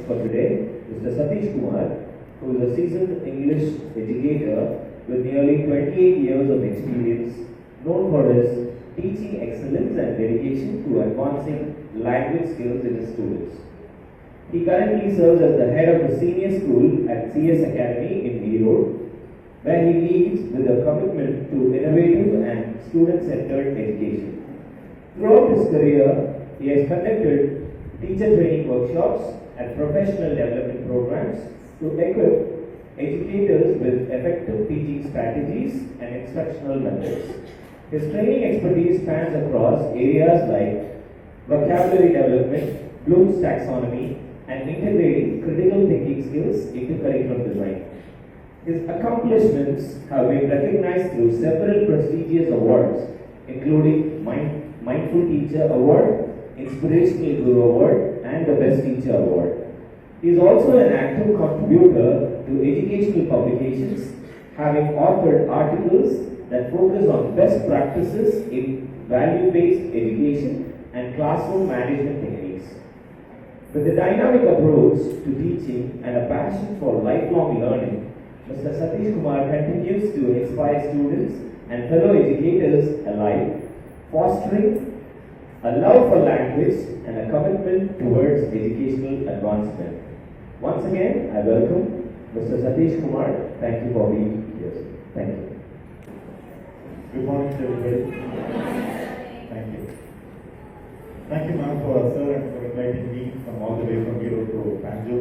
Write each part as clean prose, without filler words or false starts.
for today, Mr. Satish Kumar, who is a seasoned English educator with nearly 28 years of experience, known for his teaching excellence and dedication to advancing language skills in his students. He currently serves as the head of the senior school at CS Academy in Mead Road, where he leads with a commitment to innovative and student-centered education. Throughout his career, he has conducted teacher training workshops and professional development programs to equip educators with effective teaching strategies and instructional methods. His training expertise spans across areas like vocabulary development, Bloom's taxonomy, and integrating critical thinking skills into curriculum design. His accomplishments have been recognized through several prestigious awards, including Mindful Teacher Award, Inspirational Guru Award, and the Best Teacher Award. He is also an active contributor to educational publications, having authored articles that focus on best practices in value-based education and classroom management techniques. With a dynamic approach to teaching and a passion for lifelong learning, Mr. Satish Kumar continues to inspire students and fellow educators alike, fostering a love for language and a commitment towards educational advancement. Once again, I welcome Mr. Satish Kumar. Thank you for being here. Thank you. Good morning to everybody. Thank you. Thank you, ma'am, for sir and for inviting me from all the way from Europe to Banjo.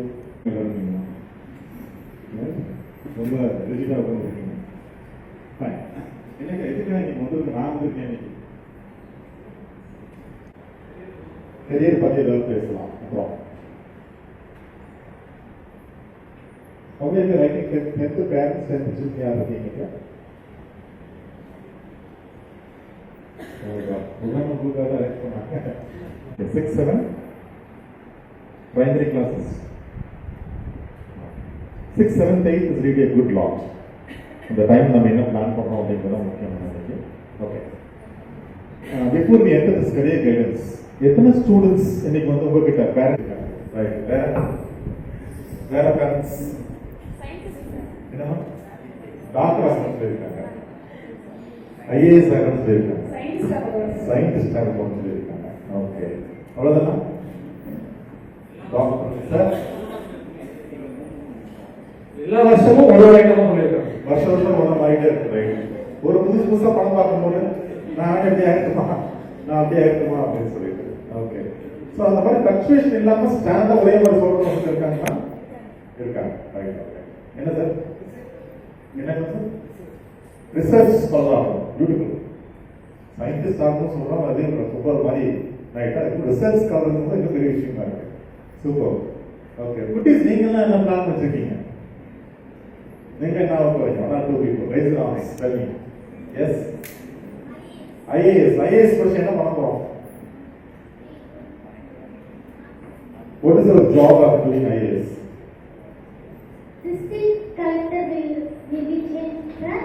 ரொம்ப ரிஜிடாக வந்துருக்கீங்க. Fine. எனக்கு எதுக்காக நீங்கள் முதல்ல நான் வந்திருக்கேன் இன்னைக்கு career பற்றி ஏதாவது பேசலாம். அப்புறம் உங்களுக்கு writing 10th parents 10th student யார் இருக்கீங்க? உங்களுக்காக அரேஞ்ச் பண்ணாங்க. 6, 7 primary classes. 6, 7, 8 is really a good launch. இந்த டைம் நம்ம என்ன பிளான் பண்ணோம் அப்படிங்கிறது முக்கியமானது. Okay, before we enter this career guidance, எத்தனை ஸ்டூடெண்ட்ஸ் இன்னைக்கு வந்து உங்ககிட்ட பேரண்ட் ரைட் வேற பேரண்ட்ஸ் என்னமா டாக்டர் ஆகணும்னு சொல்லியிருக்காங்க, ஐஏஎஸ் ஆகணும்னு சொல்லியிருக்காங்க, சயின்டிஸ்ட் ஆகணும்னு சொல்லியிருக்காங்க. ஓகே, அவ்வளோதானா? டாக்டர் சார் எல்லா வருஷமும் ஒரு ஐட்டமா பண்ணிருக்காங்க. வருஷம் ஒன்றும் மாறிட்டே இருக்கு. ஒரு புதுசா படம் பார்க்கும்போது நான் எப்படி ஆயிருக்குமா அப்படின்னு சொல்லிட்டு. ஓகே, ஸோ அந்த மாதிரி கன்ஃபியூஷன் இல்லாம ஸ்டாண்டா ஒரே மாதிரி சொல்றவங்க இருக்காங்களா? இருக்காங்க. ரைட். ஓகே, என்ன சார் என்ன சார் ரிசர்ச் பண்ணலாம். பியூட்டிஃபுல். சயின்டிஸ்ட் ஆகணும்னு சொல்றோம், அதே சூப்பர் மாதிரி. ரைட்டா, இப்போ ரிசர்ச் கவர்றது இன்னும் பெரிய விஷயமா இருக்கு. சூப்பர். ஓகே, குட்டீஸ் நீங்களாம் என்ன பிளான் வச்சிருக்கீங்க? நீங்க என்ன ஆக போறீங்க? 1 or 2 people raise your hands. Tell me. Yes. IAS படிச்சு என்ன பண்ண போறோம்? What is your job of doing IAS? District collector will be changed, sir.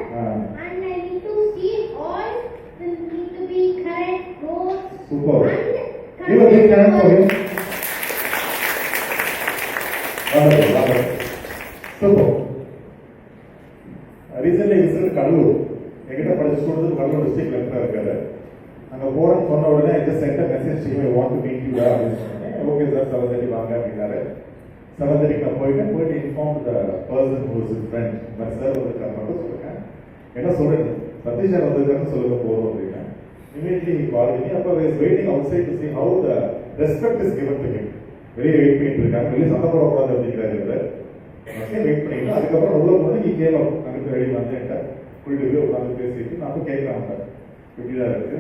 And I need to see all will need to be correct roads. Super. And Give a big hand for him. Wonderful. Super. Recently visit Cuddalore. என்கிட்ட படிச்ச student Cuddalore district கலெக்டரா இருக்காரு. அங்க போறேன்னு சொன்ன உடனே just sent message to you want to meet you அப்படின்னு சொன்னேன். Okay sir, 7:30 வாங்க அப்படின்னாரு. 7:30 நான் போயிட்டு inform the person who is friend but sir வந்துருக்காரு மட்டும் சொல்லுங்க. என்ன சொல்றேன், சதீஷ் சார் வந்திருக்காருன்னு சொல்லுங்க போதும் அப்படின்னா இமீடியட்லி கால் பண்ணி அப்போ waiting outside to see how the respect is given to him. வெளியே வெயிட் பண்ணிட்டு இருக்காங்க, வெளியே சண்டை போடக்கூடாது அப்படிங்கிறாரு இவர். வெயிட் பண்ணிட்டு அதுக்கப்புறம் உள்ள போது நீ கேள்வி அனுப்பி ரெடி வந்துட்டா கூட்டிட்டு போய் உட்காந்து பேசிட்டு நான் கேட்கறாங்க இப்படிதான் இருக்கு.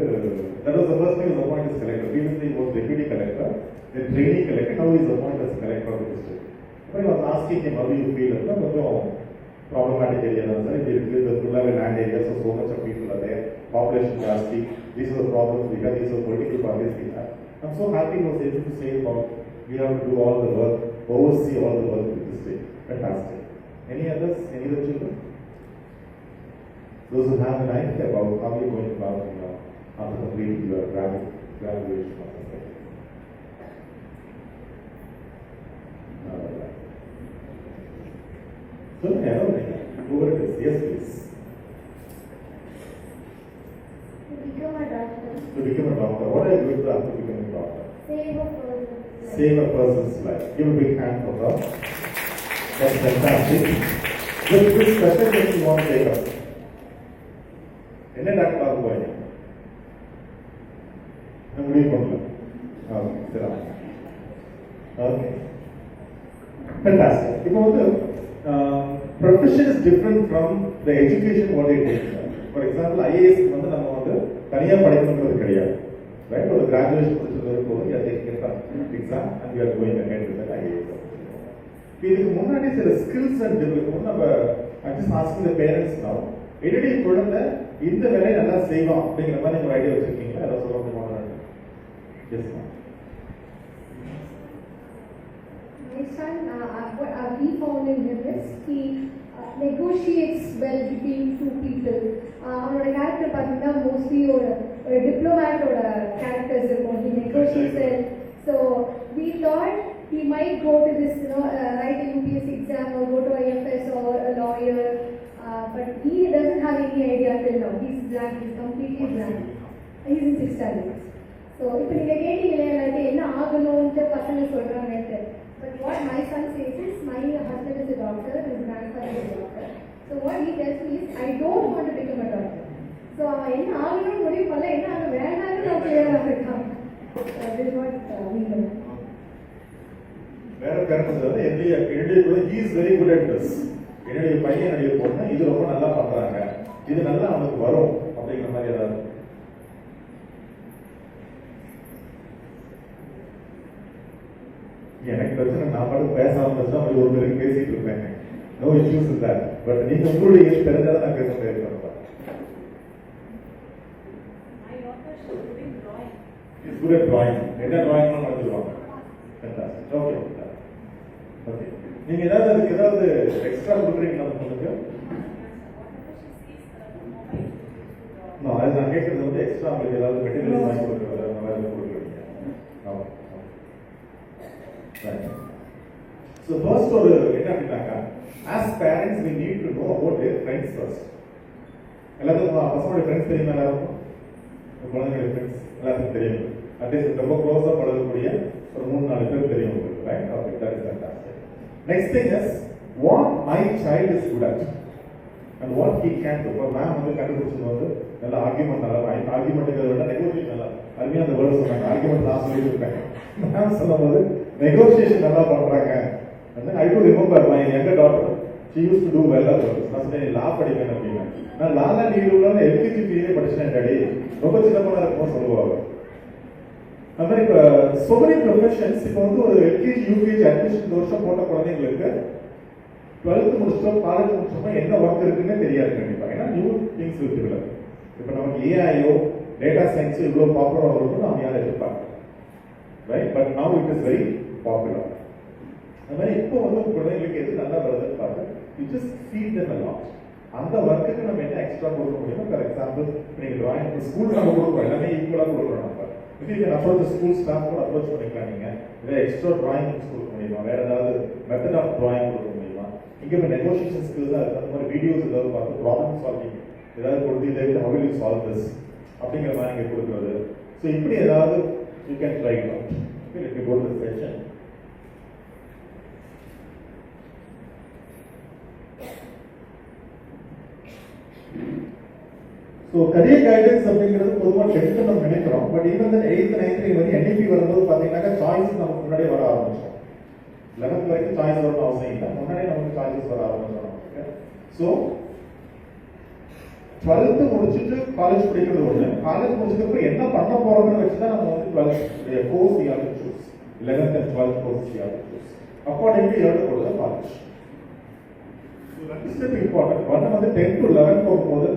That was the first time he was appointed as collector. Previously he was deputy collector, then trainee collector, now he is appointed as collector of the district. But he was asking him how do you feel? கொஞ்சம் problematic area தான் sir. இது இருக்கு, the full level land area, so much of people are there, population ஜாஸ்தி, these are the problems we have, these are political problems we have. I'm so happy he was able to say about we have to do all the work, oversee all the work with this state. Fantastic. Any others? Any other children? Those who have an idea about how you're going about after completing your graduation. சொல்லுங்க யாரோ over it is. Yes, please. To become a doctor. To become a doctor. What are you going to do after becoming a doctor? Save a person's life. Save a person's life. Give a big hand for that. That's fantastic. Which specialty you want to take up? என்ன doctor ஆக போறீங்க? நான் முடிவு பண்ணல. Okay, சரி. Okay. Fantastic. இப்போ வந்து profession is different from the education what they take. For example, IAS வந்து நம்ம வந்து தனியா படிக்கணும்ன்றது கிடையாது. Right? ஒரு graduation முடிச்சது போது you are taking an exam and you are going ahead with that IAS. இதுக்கு முன்னாடி சில ஸ்கில்ஸ் அண்ட் டெவலப்மெண்ட் நம்ம just asking the parents now. என்னுடைய குழந்தை இந்த வேலையை நல்லா செய்வான் அப்படிங்கிற மாதிரி ஒரு ஐடியா வச்சிருக்கீங்களா? அதை சொல்ல முடியுமா? Yes, ma'am. My son, what we found in him is he negotiates well between two people. அவனோட கேரக்டர் பார்த்தீங்கன்னா மோஸ்ட்லி ஒரு டிப்ளமேட்டோட கேரக்டர்ஸ் இருக்கும். He negotiates well. So we thought he might go to this, write a UPSC exam or go to IFS or a lawyer. But he doesn't have any idea till now. He's blank. He's completely blank. He's in 6th standard. So இப்போ நீங்க கேட்டீங்களே எனக்கு என்ன ஆகணும்னு பசங்க சொல்றாங்கன்னு. But what my son says is, my husband is a doctor, his grandfather is a doctor. So what he tells me is, I don't want to become a doctor. So அவன் என்ன ஆகணும்னு முடிவு பண்ணல, என்ன ஆக வேண்டாம்னு நான் கிளியரா இருக்கான். This is what we know. வேற பேரண்ட்ஸ் வந்து என்னுடைய கூட he is very good at this. என்னுடைய பையன் என்னுடைய பொண்ணு இது ரொம்ப நல்லா பண்றாங்க, இது நல்லா அவனுக்கு வரும் அப்படிங்கிற மாதிரி ஏதாவது எனக்கு பிரச்சனை. நான் மட்டும் பேசாம வச்சா ஒரு பேருக்கு பேசிட்டு இருப்பேன். நோ இஷ்யூஸ் இல்ல. பட் நீங்க உங்களுடைய தெரிஞ்சாதான் நான் பேச முடியாது. Is good at drawing. என்ன டிராயிங் நடந்துருவாங்க. Okay okay. நீங்க அதுக்கு ஏதாவது எக்ஸ்ட்ரா கொடுக்குறீங்களா உங்களுக்கு? அது நான் கேட்கறது வந்து எக்ஸ்ட்ரா உங்களுக்கு ஏதாவது மெட்டீரியல் வாங்கி கொடுக்குறது அந்த மாதிரி கொடுக்குறீங்க. So first ஒரு என்ன அப்படின்னாக்கா, as parents we need to know about their friends first. எல்லாத்துக்கும் பசங்களுடைய ஃப்ரெண்ட்ஸ் தெரியுமா? எல்லாருக்கும் குழந்தைங்களுடைய ஃப்ரெண்ட்ஸ் எல்லாத்துக்கும் தெரியும். அட்லீஸ்ட் ரொம்ப க்ளோஸாக பழகக்கூடிய ஒரு 3-4 பேர் தெரியும் உங்களுக்கு. Right? Okay, that is fantastic. Next thing is what my child is good at and what he can do. For ma'am வந்து கண்டுபிடிச்சது வந்து நல்ல ஆர்கியூமெண்ட், நல்லா ஆர்கியூமெண்ட்டுங்கிறத விட நெகோசியேஷன் நல்லா அருமையாக அந்த வேர்டு சொன்னாங்க. ஆர்கியூமெண்ட் நான் சொல்லிட்டு இருக்கேன். மேம் சொல்லும்போது நெகோசியேஷன் நல்லா பண்றாங்க. I do remember my younger daughter, she used to do well at work. நான் சொன்னேன் லா படிக்கணும் அப்படின்னு. நான் லாலா நீருள்ள எல்கேஜி பிஏ படிச்சேன் டாடி, ரொம்ப சின்ன பொண்ணா இருக்கும் சொல்லுவாங்க. அந்த மாதிரி இப்போ so many professions. இப்போ வந்து ஒரு எல்கேஜி யூகேஜி அட்மிஷன் இந்த வருஷம் போட்ட குழந்தைங்களுக்கு 12th முடிச்சோம் காலேஜ் முடிச்சோம்னா என்ன ஒர்க் இருக்குன்னு தெரியாது கண்டிப்பா. ஏன்னா நியூ திங்ஸ் இருக்குல்ல. இப்போ நமக்கு ஏஐயோ டேட்டா சயின்ஸ் இவ்வளோ பாப்புலர் ஆகுறது நம்ம யாரும் எதிர்பார்க்கல. Right? But now it is very popular. அந்த மாதிரி இப்போ வந்து குழந்தைங்களுக்கு எது நல்லா வருதுன்னு பார்த்து you just feet them a lot. அந்த ஒர்க்குக்கு நம்ம என்ன எக்ஸ்ட்ரா கொடுக்க முடியுமோ, ஃபார் எக்ஸாம்பிள் நீங்க டிராயிங் ஸ்கூல் நம்ம கொடுக்குறோம், எல்லாமே ஈக்குவலாக கொடுக்குறோம். நம்ம இது நீங்கள் அப்ரோச் ஸ்கூல் ஸ்டாஃப் கூட அப்ரோச் பண்ணிக்கலாம். நீங்கள் இதை எக்ஸ்ட்ரா டிராயிங் கொடுக்க முடியுமா, வேற ஏதாவது மெத்தட் ஆஃப் டிராயிங் கொடுக்க முடியுமா? இங்கே இப்போ நெகோசியேஷன் ஸ்கில்ஸ் தான் இருக்குது. அந்த மாதிரி வீடியோஸ் ஏதாவது பார்த்து ப்ராப்ளம் சால்விங் ஏதாவது கொடுத்து இதை how will you solve this அப்படிங்கிற மாதிரி நீங்கள் கொடுக்குறது. ஸோ இப்படி ஏதாவது you can try it out. Okay, let me go to the session. So career guidance அப்படிங்கிறது பொதுவாக 10th நம்ம நினைக்கிறோம். But even then 8th 9th வந்து NEP வரும்போது பார்த்தீங்கன்னாக்கா சாய்ஸஸ் நமக்கு முன்னாடியே வர ஆரம்பிச்சோம். 11th வரைக்கும் சாய்ஸ் வரணும் அவசியம் இல்லை, முன்னாடியே நமக்கு சாய்ஸஸ் வர ஆரம்பிச்சோம். ஸோ 12th முடிச்சுட்டு காலேஜ் படிக்கிறது ஒன்று, காலேஜ் முடிச்சதுக்கப்புறம் என்ன பண்ண போறோம்னு வச்சு தான் நம்ம வந்து 12th course we have to choose. 11th and 12th course we have to choose. Accordingly எழுத போகிறது college. So that is very important. ஒன்று வந்து 10 to 11 போகும்போது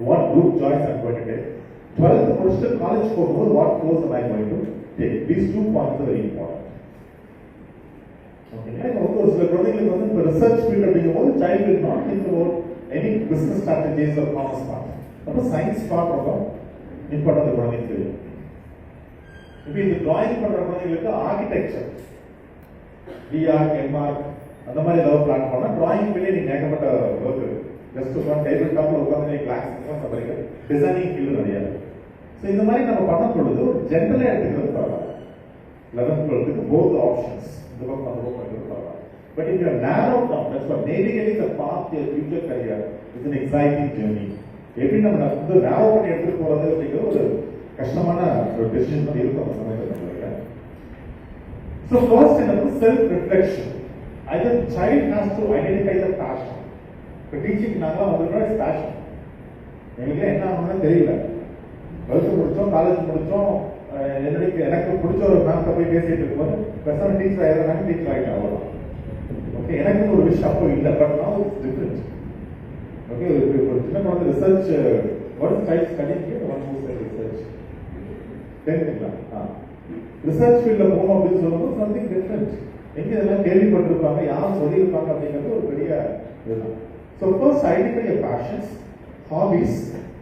what group choice I'm going to take. 12th முடிச்சுட்டு காலேஜ் போகும்போது what course am I going to take. These 2 points are very important. Okay, இப்போ வந்து ஒரு சில குழந்தைகளுக்கு வந்து இப்போ ரிசர்ச் ஃபீல்ட் அப்படிங்கும்போது child will not think about any business strategies or commerce part. அப்போ சயின்ஸ் பார்ட் ரொம்ப இம்பார்ட்டன்ட் குழந்தைங்களுக்கு தெரியும். இப்போ இந்த டிராயிங் பண்ற குழந்தைங்களுக்கு ஆர்கிடெக்சர், டிஆர், எம்ஆர் அந்த மாதிரி ஏதாவது பிளான் பண்ணா டிராயிங் பண்ணி நீங்க ஏகப்பட்ட ஒர்க் இருக்கு. ஜஸ்ட் ஒன் டேபிள் டாப்ல உட்காந்து நீங்க கிளாஸ் சம்பளிக்க டிசைனிங் ஃபீல்டு நிறைய இருக்கு. ஸோ இந்த மாதிரி நம்ம பண்ணும் பொழுது ஒரு ஜென்ரலாக எடுத்துக்கிறது பரவாயில்ல. 11th 12th both options இந்த பக்கம் அந்த பக்கம் எடுக்கிறது பரவாயில்ல. But if you are narrowed down, that's what navigating the path to your future career is an exciting journey. எப்படி நம்ம வந்து narrow பண்ணி எடுத்துட்டு போறது அப்படிங்கிற ஒரு கஷ்டமான ஒரு டெசிஷன் தான் இருக்கும் அந்த சமயத்தில். So first is self reflection. Either child has to identify the passion. இப்போ டீச்சிங் நாங்களாம் வந்துட்டோம் இஸ் பேஷன். எங்களுக்கு என்ன ஆகணும்னு தெரியல. 12th முடிச்சோம், காலேஜ் முடிச்சோம், எனக்கு பிடிச்ச ஒரு மேம்கிட்ட போய் பேசிட்டு இருக்கும்போது பெர்சனல் டீச்சர் ஆயிடுறாங்க, டீச்சர் ஆகிட்டேன் அவ்வளோ. ஓகே, எனக்கு ஒரு விஷயம் அப்போ இல்லை, but now it's different. Okay, ஒரு சின்ன குழந்தை research what is child studying one research தெரிஞ்சுங்களா? ரிசர்ச் ஃபீல்டில் போகணும் அப்படின்னு சொல்லும்போது சம்திங் டிஃப்ரெண்ட். எங்கே இதெல்லாம் கேள்விப்பட்டிருப்பாங்க, யாரும் சொல்லியிருப்பாங்க அப்படிங்கிறது ஒரு பெரிய இதுதான். So first identify your passions, hobbies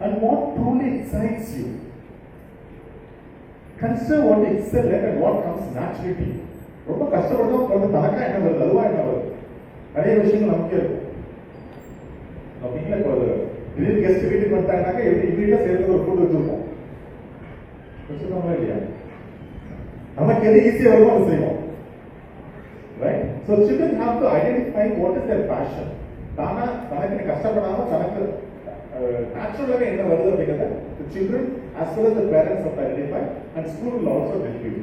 and what truly excites you. Consider what you excel at and what comes naturally to you. ரொம்ப கஷ்டப்பட்டோம் கொஞ்சம் தனக்கா என்ன வருது, அதுவா என்ன வருது, நிறைய விஷயங்கள் நமக்கே இருக்கும். அப்படிங்களா? இப்போ திடீர்னு கெஸ்ட் வீட்டுக்கு வந்துட்டாங்கனாக்கா எப்படி வீட்டில் சேர்ந்து ஒரு ஃபுட் வச்சுருப்போம், வச்சுருக்கோமா இல்லையா? நமக்கு எது ஈஸியாக வருமோ அதை செய்வோம். Right? So children have to identify what is their passion. தனக்கு கஷ்டப்படாம தனக்கு நேச்சுரலாக என்ன வருது அப்படிங்கிறத the children as well as the parents have to identify and school will also help you.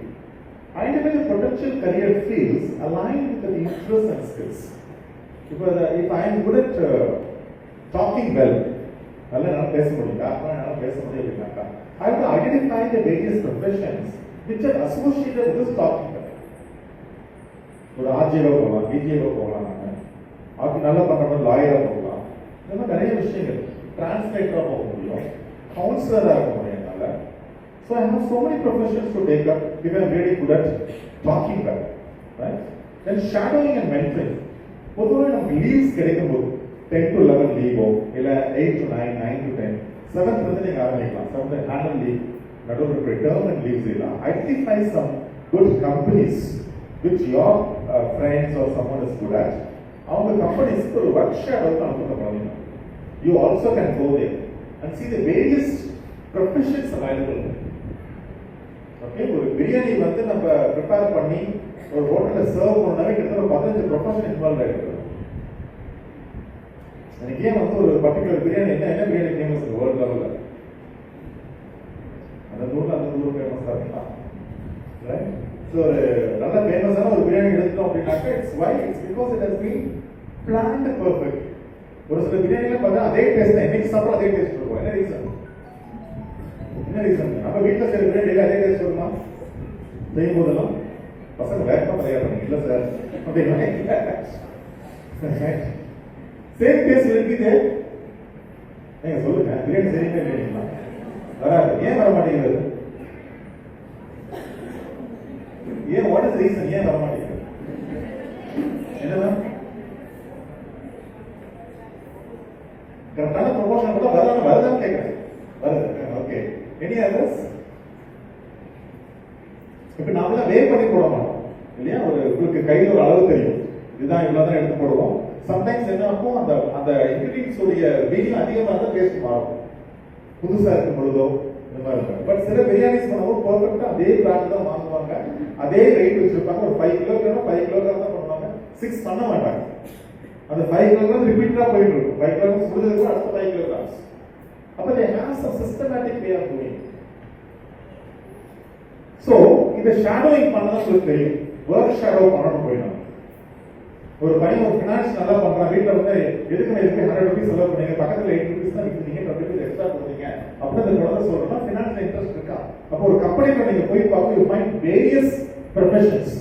Identify the potential career fields aligned with the interests and skills. If I am good at talking well, நல்லா நான் பேச முடியும், நான் பேச முடியும் அப்படின்னாக்கா I have to identify the various professions which are associated with this talking well. ஒரு ஆர்ஜிஓ போகலாம், பிஜிஓ போகலாம், நாங்கள் நல்லா பண்ணுற லாயராக போகலாம், இந்த மாதிரி நிறைய விஷயங்கள், டிரான்ஸ்லேட்டராக போக முடியும், கவுன்சிலராக இருக்க முடியும் என்னால். So I have so many professions to take up if I am really good at talking well, right? Then shadowing and mentoring. பொதுவாக நமக்கு லீவ்ஸ் கிடைக்கும் போது 10 to 11 லீவோ இல்லை 8 to 9, 9 to 10, 7th வந்து நீங்கள் ஆரம்பிக்கலாம். 7th annual leave, நடுவில் retirement leaves எல்லாம். Identify some good companies which your friends or someone is good at. அவங்க கம்பெனிஸ்க்கு ஒரு work ஷேடோவுக்கு அனுப்பப்படுறீங்க. You also can go there and see the various professions available. Okay, ஒரு பிரியாணி வந்து நம்ம ப்ரிப்பேர் பண்ணி ஒரு ஹோட்டலில் சர்வ் பண்ணாவே கிட்டத்தட்ட 15 ப்ரொஃபஷன் இன்வால்வ் ஆகிருக்கு. எனக்கு ஏன் வந்து ஒரு பர்டிகுலர் பிரியாணி என்ன பிரியாணி ஃபேமஸ் வேர்ல்ட் லெவலில், அந்த ஊர் ஃபேமஸ் தான். ரைட்? ஸோ ஒரு நல்ல ஃபேமஸான ஒரு பிரியாணி எடுத்துட்டோம் அப்படின்னாக்கா it's because it has been plant perfect. ஒரு சில பிரியாணிலாம் பார்த்தா அதே டேஸ்ட் தான், இன்னைக்கு சாப்பிட அதே டேஸ்ட் இருக்கும். என்ன ரீசன்? நம்ம வீட்டில் செய்கிற பிரியாணி அதே டேஸ்ட் வருமா? செய்யும் போதெல்லாம் பசங்க வேகமாக தயார் பண்ணி இல்லை சார் அப்படின்னா சேம் டேஸ்ட் இருக்குது. நீங்க சொல்லுங்க, பிரியாணி செய்யுங்க இல்லைங்களா? வராது. ஏன் வர மாட்டேங்கிறது? ஏன்? What is reason? ஏன் வர மாட்டேங்குது? என்னதான் கரெக்டான ப்ரொமோஷன் கூட வருதான்னு கேட்கிறேன். வருது. Okay, any others? இப்ப நாமெல்லாம் வே பண்ணி போட மாட்டோம் இல்லையா? உங்களுக்கு கையில் ஒரு அளவு தெரியும், இதுதான் இவ்வளவுதான் எடுத்து போடுவோம். சம்டைம்ஸ் என்ன ஆகும், அந்த இன்கிரீடியன்ஸ் உடைய வெயில் அதிகமாக தான் டேஸ்ட் மாறும், புதுசா இருக்கும் பொழுதோ இந்த மாதிரி இருக்கும். பட் சில பிரியாணிஸ் பண்ணவும் பர்ஃபெக்டா அதே பிராண்ட் தான் வாங்குவாங்க, அதே ரேட் வச்சிருப்பாங்க. ஒரு 5 கிலோகிராம் 5 கிலோகிராம் தான் பண்ணுவாங்க, 6 பண்ண மாட்டாங்க. அந்த 5 கிலோகிராம் ரிப்பீட்டடா போயிட்டு இருக்கும். 5 கிலோகிராம் முடிஞ்சதுக்கு அடுத்த 5 கிலோகிராம்ஸ். அப்ப they have some systematic way of doing. So இந்த ஷேடோயிங் பண்ணதான் உங்களுக்கு தெரியும். ஒர்க் ஷேடோ பண்ணணும் போயிடும். ஒரு பையன் ஒரு ஃபினான்ஸ் நல்லா பண்றான், வீட்டில் வந்து எதுக்கு 100 ரூபீஸ் செலவு பண்ணீங்க, பக்கத்தில் 8 ரூபீஸ் தான் விற்கிறீங்க, 20 ரூபீஸ் எக்ஸ்ட்ரா கொடுத்தீங்க அப்படின்னு அந்த குழந்தை சொல்றோம்னா ஃபினான்ஸ்ல இன்ட்ரெஸ்ட் இருக்கா? அப்போ ஒரு கம்பெனிக்கு நீங்க போய் பார்க்க யூ ஃபைண்ட் வேரியஸ் ப்ரொஃபஷன்ஸ்.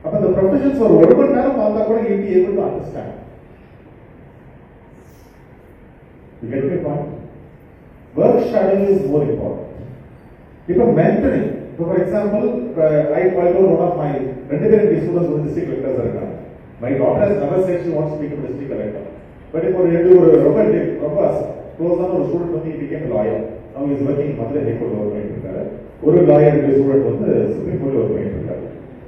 அப்ப அந்த ப்ரொஃபஷன்ஸ் ஒரு மணி நேரம் பார்த்தா கூட you be able to understand. You get my point? Work shadowing is more important. இப்போ mentoring, for example, I told one of my ரெண்டு students ஒரு district collectors இருக்காங்க. My daughter has never said she wants to become a district collector. But இப்போ ஒரு ரொம்ப க்ளோஸான ஒரு student வந்து he became a lawyer. Now he is working in Madurai High Court work பண்ணிட்டு இருக்காரு. ஒரு லாயர் ஸ்டூடெண்ட் வந்து சுப்ரீம் கோர்ட்ல ஒர்க் பண்ணிட்டு இருக்காரு.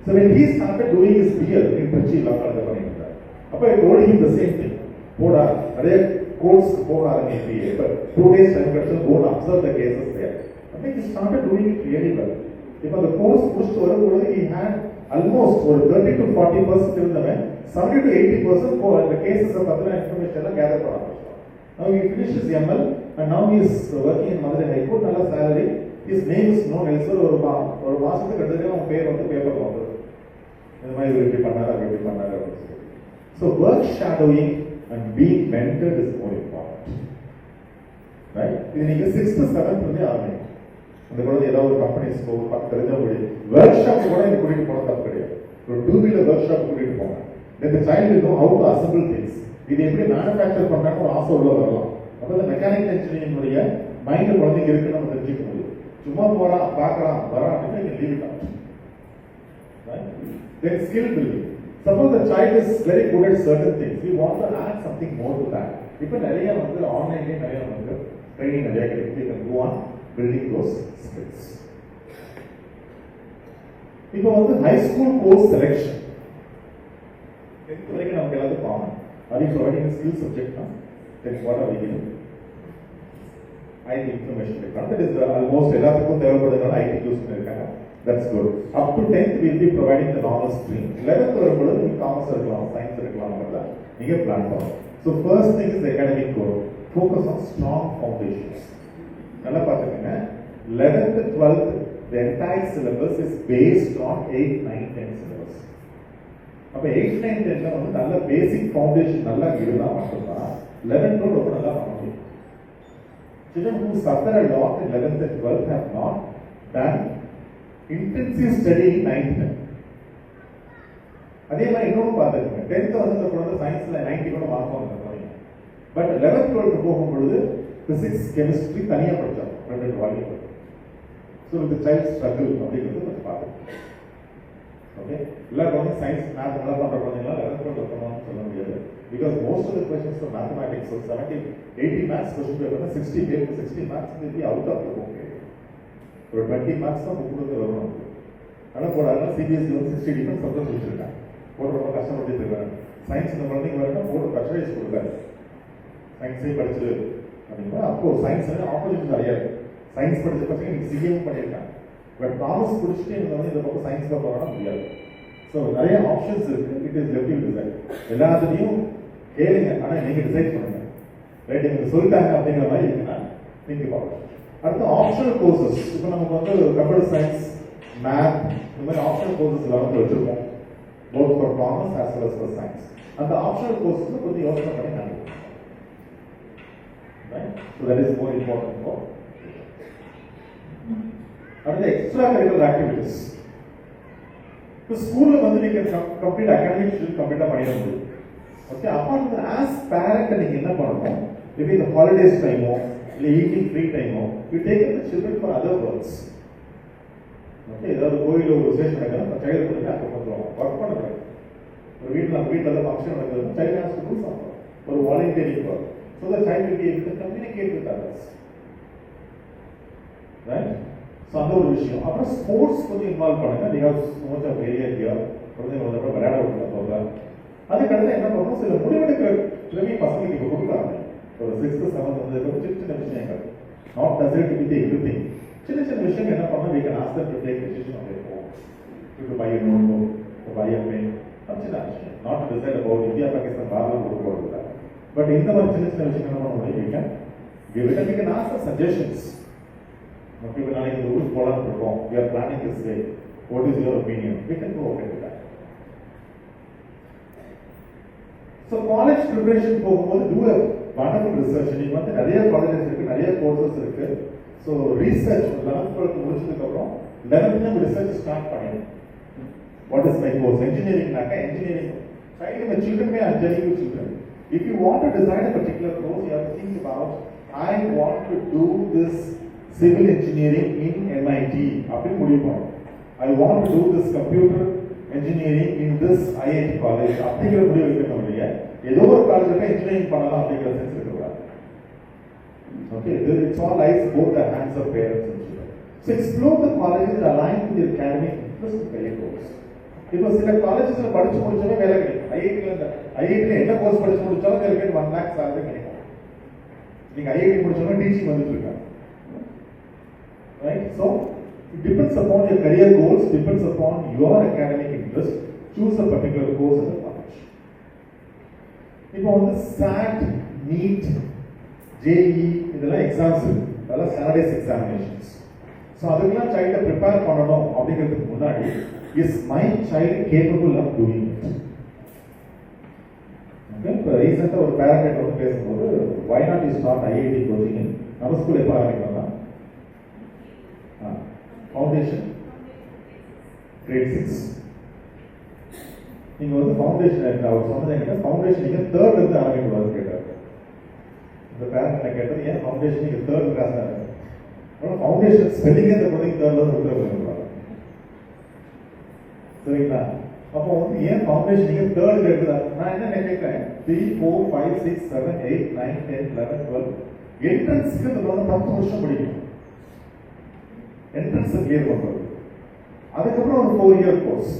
So when he started doing his PL in Trichy law பண்ணிட்டு இருக்காரு. அப்ப I told him the same thing. போடா நிறைய கோர்ஸ் போக ஆரம்பிச்சு but 2 days time கழிச்சு go and observe the cases there. I think he started doing it really well. இப்போ அந்த கோர்ஸ் முடிச்சு வரும்போது he had almost ஒரு 30 to 40% இருந்தவன் 70 to 80% அந்த கேசஸ் பத்தின இன்ஃபர்மேஷன் எல்லாம் கேதர் பண்ண ஆரம்பிச்சான். Now he finished his ML and now he is working in Madurai High Court. நல்ல salary. His name is known elsewhere. ஒரு மாசத்துக்கு கிட்டத்தட்ட அவன் பேர் வந்து பேப்பர் வந்துடும். இந்த மாதிரி எப்படி பண்ணாரு அப்படி பண்ணாரு. So work shadowing and being mentored is more important. Right? இது நீங்க 6th 7th வந்து ஆரம்பிங்க. அந்த குழந்தை ஏதாவது ஒரு கம்பெனிஸ்க்கோ பக்கம் தெரிஞ்சவங்க ஒர்க் ஷாப் கூட எனக்கு கூட்டிட்டு போன தப்பு கிடையாது. ஒரு 2-wheeler ஒர்க் ஷாப் கூட்டிட்டு போங்க. Then the child will know how to assemble things. இது எப்படி மேனுஃபேக்சர் பண்ணான்னு ஒரு ஆசை உள்ள வரலாம். அப்போ இந்த மெக்கானிக்கல் இன்ஜினியரிங் மைண்ட் குழந்தைங்க இருக்குன்னு நம்ம தெரிஞ்சுக்க முடியும். சும்மா போறான் பார்க்கறான் வரான் அப்படின்னு நீங்க leave it out. Right? Then skill building. Suppose the child is very good at certain things. We want to add something more to that. இப்போ நிறைய வந்து ஆன்லைன்லயே நிறைய வந்து ட்ரைனிங் நிறைய கிடைக்குது. You can go on building those skills. இப்போ வந்து high school course selection. 10th வரைக்கும் நமக்கு எல்லாத்துக்கும் common. Are you providing a skill subject now? Then what are we doing? IT information technology. That is almost எல்லாத்துக்கும் தேவைப்படுறதுனால IT use பண்ணிருக்காங்க. That's good. Up to 10th we will be providing the normal stream. 11th வரும்போது நீங்க commerce இருக்கலாம், science இருக்கலாம்ங்கறத நீங்க plan பண்ணணும். So first thing is academic core. Focus on strong foundations. நல்லா பாத்துக்கங்க. 11th 12th the entire syllabus is based on 8 9 10 syllabus. அப்ப 8 9 10ல வந்து நல்ல பேசிக் ஃபவுண்டேஷன் நல்லா இருந்தா மட்டும்தான் 11th ரொம்ப நல்லா பண்ண முடியும். Children who suffer a lot in 11th and 12th have not done intensive study in 9th 10th. அதே மாதிரி இன்னொரு பாத்துக்கங்க. 10th வந்து இந்த குழந்தை சயின்ஸ்ல 90 கூட மார்க் வாங்குறாங்க. பட் 11th 12th போகும்போது பிசிக்ஸ் கெமிஸ்ட்ரி தனியா படிச்சாங்க. 2 volume. So the child struggle அப்படிங்கிறது கொஞ்சம் பாத்துக்கங்க. Okay, எல்லா குழந்தையும் சயின்ஸ் மேத் நல்லா பண்ற குழந்தைங்களா 11th 12th பண்ணணும்னு சொல்ல முடியாது. Because most of the questions for mathematics, so 70-80 maths question paper, 60 maths will be out of the book. So 20 maths தான் புக்குல வரணும். ஆனா போறாங்க CBSE வந்து 60 டிஃபரண்ட் சப்ஜெக்ட் வச்சிருக்காங்க. போற ரொம்ப கஷ்டப்பட்டு இருக்காங்க. சயின்ஸ் இந்த குழந்தைங்க வரணும் போற ப்ரெஷரைஸ் கொடுக்காது. சயின்ஸே படிச்சு அப்படின்னா அப்போ சயின்ஸ் ஆப்போசிட் நிறைய இருக்கு. சயின்ஸ் படிச்ச பசங்க நீங்க சிஏவும் பண்ணியிருக்காங்க. பட் காமர்ஸ் படிச்சுட்டு நீங்க வந்து இந்த பக்கம் சயின்ஸ்ல போறோம்னா முடியாது. ஸோ நிறைய ஆப்ஷன்ஸ் இருக்கு. It is left you decide. எல்லாத்துலையும் கேளுங்க, ஆனா நீங்க டிசைட் பண்ணுங்க. ரைட், நீங்க சொல்லிட்டாங்க அப்படிங்கிற மாதிரி இருக்குன்னா நீங்க பார்க்கலாம். அடுத்து ஆப்ஷனல் கோர்சஸ். இப்போ நமக்கு வந்து கம்ப்யூட்டர் சயின்ஸ், மேத் இந்த மாதிரி ஆப்ஷனல் கோர்சஸ் எல்லாமே வச்சிருக்கோம். both for commerce as well as for science. And the optional courses கொஞ்சம் யோசனை பண்ணி நாங்க. Right? So that is more important for. And the extracurricular activities. So school வந்து நீங்க complete academic should complete பண்ணிட முடியும். Okay, apart from that, as parent நீங்க என்ன பண்ணணும்? Maybe the holidays time or evening free time or you take the children for other works. Okay, ஏதாவது கோயில ஒரு விசேஷம் நடக்குதுன்னா சைல்டு பண்ணி அங்க கொஞ்சம் ஒர்க் பண்ணுங்க. ஒரு வீட்டில் ஃபங்க்ஷன் நடக்குதுன்னா child has to to something. ஒரு volunteering work. So the child will be able to communicate with others. Right? So அந்த ஒரு விஷயம். அப்புறம் ஸ்போர்ட்ஸ் கொஞ்சம் இன்வால்வ் பண்ணுங்க. நீங்க so much of area here. குழந்தைங்க வந்து விளையாட விட்டுருந்தோம்ல. அதுக்கடுத்து என்ன பண்ணணும், சில முடிவெடுக்கிற திறமை பசங்களுக்கு இப்போ கொடுக்குறாங்க. ஒரு 6th 7th வந்து சின்ன விஷயங்கள். Not does it be everything. சின்ன விஷயங்கள் என்ன பண்ணணும், we can ask them to take decision on their own. To buy a notebook, to buy a pen. சின்ன விஷயம். Not to decide about India, Pakistan, Bangladesh கொடுக்க போகிறது. But இந்த மாதிரி சின்ன விஷயம் என்ன பண்ண முடியும், we can give it and we can ask the suggestions. Okay, we நாளைக்கு இந்த ஊருக்கு போகலான்னு இருக்கோம். We are planning this way. What is your opinion? We can go ahead with that. So college preparation போகும்போது do a wonderful research. நீங்க வந்து நிறைய colleges இருக்கு, நிறைய கோர்சஸ் இருக்கு. So research 11th 12th முடிச்சதுக்கு அப்புறம் 11th research ஸ்டார்ட் பண்ணுங்க. What is my course? Engineering naka engineering. Child my children may are telling you children. If you want to design a particular course, you have to think about I want to do this civil engineering in MIT. அப்படி முடிவு பண்ணணும். I want to do this computer engineering in this IIT college. அப்படிங்கிற முடிவு எடுக்கணும் இல்லையா? ஏதோ ஒரு காலேஜ்ல இன்ஜினியரிங் பண்ணலாம் அப்படிங்கிற சென்ஸ் இருக்கக்கூடாது. Okay, it's all lies both the hands of parents and children. So explore the colleges aligned with your academic interest and career goals. இப்போ சில காலேஜஸ்ல படிச்சு முடிச்சவே வேலை கிடைக்கும். ஐஐடில ஐஐடியில் என்ன கோர்ஸ் படிச்சு முடிச்சாலும் they will get 1 lakh salary கிடைக்கும். நீங்க ஐஐடி முடிச்சோன்னா டீச்சிங் வந்துட்டு இருக்காங்க. Right? So it depends upon your career goals, depends upon your academic interest. Choose a particular course in the college. இப்போ வந்து SAT, NEET, JEE இதெல்லாம் exams இருக்கு. அதெல்லாம் standardise examinations. So அதுக்கெல்லாம் சைல்டை ப்ரிப்பேர் பண்ணணும் அப்படிங்கிறதுக்கு முன்னாடி is my child capable of doing it. Okay, இப்போ ரீசெண்டாக ஒரு பேரண்ட் வந்து பேசும்போது why not is not IIT coaching நம்ம ஸ்கூல் எப்போ ஆரம்பிக்கலாம்? Foundation grade 6. நீங்க வந்து ஃபவுண்டேஷன் அவர் சொன்னது என்கிட்ட ஃபவுண்டேஷன் நீங்க 3rd இருந்து ஆரம்பிக்கூடாதுன்னு கேட்டார். இந்த பேரண்ட் கேட்டது ஏன் ஃபவுண்டேஷன் நீங்க 3rd கிளாஸ் தான் இருக்கு. ஆனால் ஃபவுண்டேஷன் ஸ்பெல்லிங்கே இந்த குழந்தைங்க 3rd இருந்து விட்டுருவாங்க. சரிங்களா? அப்போ வந்து ஏன் ஃபவுண்டேஷன் நீங்க 3rd எடுத்துறாங்க? நான் என்ன நினைக்கிறேன் 3, 4, 5, 6, 7, 8, 9, 10, 11, 12 என்ட்ரன்ஸ்க்கு இந்த குழந்தை 10 வருஷம் படிக்கும். என்ட்ரன்ஸ் கிளியர் பண்றது. அதுக்கப்புறம் ஒரு 4 year course.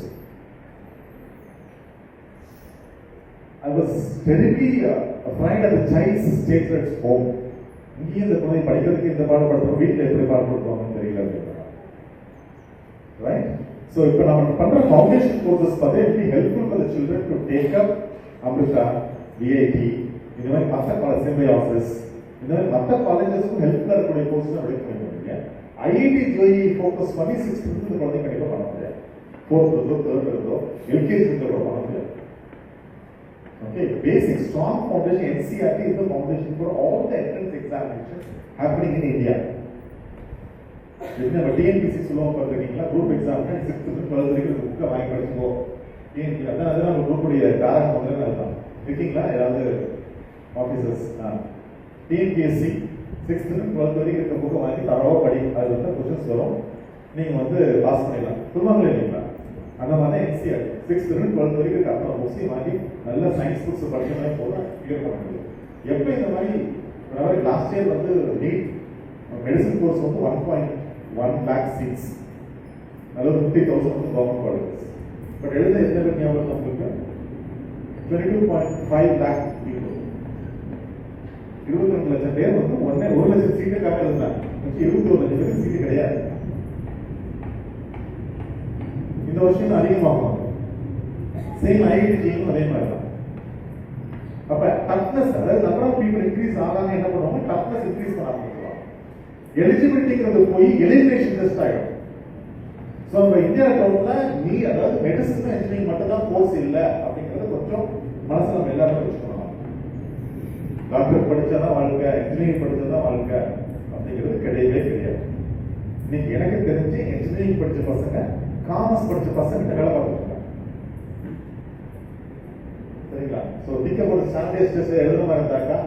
I was terribly afraid of the child's state at home. இங்கே இந்த குழந்தை படிக்கிறதுக்கு இந்த பாடப்படுறோம், வீட்டில் எப்படி பாடப்படுறோம்னு தெரியல அப்படின்னா. ரைட்? ஸோ இப்போ நம்ம பண்ற ஃபவுண்டேஷன் கோர்சஸ் பார்த்தா எப்படி helpful for the children to take up Amrita, VIT, இந்த மாதிரி மற்ற காலேஜ் ஆஃபீஸ், இந்த மாதிரி மற்ற காலேஜஸ்க்கும் ஹெல்ப்ஃபுல்லாக இருக்கக்கூடிய கோர்ஸ் அப்படி பண்ணிக்க. ஐஐடி ஜோஇ ஃபோக்கஸ் பண்ணி 6th இந்த குழந்தை கண்டிப்பாக பண்ண முடியாது. 4th இருந்தோ 3rd இருந்தோ எல்கேஜி இருந்தோ கூட பண்ண முடியாது. Okay, basic strong foundation. NCERT is the foundation for all the entrance examinations happening in India. If you have a TNPC சொல்லுவோம் பார்த்துருக்கீங்களா, group exam 6th to 12th வரைக்கும் புக்கை வாங்கி படிச்சுக்கோ. TNPC அதான் நம்ம குரூப்புடைய காரணம் முதல்ல அதுதான். இருக்கீங்களா யாராவது officers? TNPSC 6th to 12th வரைக்கும் இருக்க புக்கை வாங்கி தரவா படி. அது வந்து கொஸ்டின்ஸ் வரும், நீங்கள் வந்து பாஸ் பண்ணிடலாம். சொல்லுவாங்களே இல்லைங்களா? அந்த மாதிரி NCERT 6th to 12th வரைக்கும் இருக்க அப்புறம் புக்ஸையும் வாங்கி நல்ல சயின்ஸ் புக்ஸ் படிச்சோம்னா போதும் கிளியர் பண்ண முடியும். எப்போ இந்த மாதிரி லாஸ்ட் இயர் வந்து நீட் மெடிசன் கோர்ஸ் வந்து 1.1 lakh சீட்ஸ், அதாவது 50,000 வந்து கவர்மெண்ட் காலேஜஸ். பட் எழுத எந்த பேர் ஞாபகம் உங்களுக்கு? 22.5 lakh people. 22 லட்சம் பேர் வந்து 1 லட்சம் சீட்டுக்காக இருந்தாங்க. 21 லட்சம் பேருக்கு சீட்டு கிடையாது. இந்த வருஷம் அதிகமாகும். சேம் ஐஐடியும் அதே மாதிரி தான். அப்ப டஃப்னஸ், அதாவது நம்பர் ஆஃப் பீப்புள் இன்க்ரீஸ் ஆகாம என்ன பண்ணுவாங்க, டஃப்னஸ் இன்க்ரீஸ் பண்ண ஆரம்பிச்சிருவாங்க. எலிஜிபிலிட்டிங்கிறது போய் எலிமினேஷன் டெஸ்ட் ஆயிடும். ஸோ நம்ம இந்தியா டவுன்ல நீ அதாவது மெடிசன் இன்ஜினியரிங் மட்டும் தான் கோர்ஸ் இல்லை அப்படிங்கிறது கொஞ்சம் மனசுல நம்ம எல்லாரும் வச்சுக்கணும். டாக்டர் படிச்சாதான் வாழ்க்கை, இன்ஜினியரிங் படிச்சாதான் வாழ்க்கை அப்படிங்கிறது கிடையவே கிடையாது. இன்னைக்கு எனக்கு தெரிஞ்சு இன்ஜினியரிங் படிச்ச பசங்க காமர்ஸ் படிச்ச பசங்க வேலை பார்த்துருக்காங்க. சரிங்களா? So think about standardise test எழுத மாதிரி இருந்தாக்கா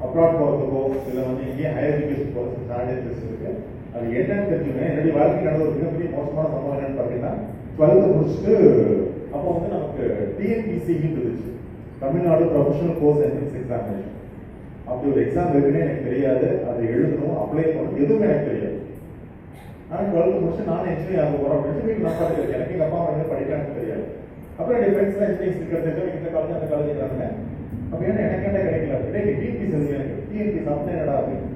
அப்ராட் போகிறதுக்கோ இல்லை வந்து இங்கே ஹையர் எஜுகேஷன் போகிறது ஸ்டாண்டர்டைஸ் டெஸ்ட் இருக்கு. அது என்னன்னு தெரிஞ்சுக்கணும். என்னுடைய வாழ்க்கை நடந்த ஒரு மிகப்பெரிய மோசமான சம்பவம் என்னன்னு பார்த்தீங்கன்னா 12th முடிச்சுட்டு அப்போ வந்து நமக்கு டிஎன்பிசி இருந்துச்சு, Tamil Nadu professional course entrance examination. அப்படி ஒரு எக்ஸாம் இருக்குன்னு எனக்கு தெரியாது. அதை எழுதணும், அப்ளை பண்ணணும், எதுவுமே எனக்கு தெரியாது. ஆனால் 12th முடிச்சு நானும் இன்ஜினியர் ஆக போகிறோம் அப்படின்னு வீட்டில் நான் படிக்கிறேன். எனக்கு எங்கள் அப்பா அம்மா என்ன படிக்கிறான்னு தெரியாது. அப்புறம் என்னுடைய ஃப்ரெண்ட்ஸ்லாம் இன்ஜினியரிங் இருக்கிறது இந்த காலேஜ் அந்த காலேஜ் இருக்காங்க. அப்போ ஏன்னா எனக்கு என்ன கிடைக்கல அப்படின்னா டிஎன்பிசி எனக்கு டிஎன்பிசி அப்படின்னா என்னடா அப்படின்னு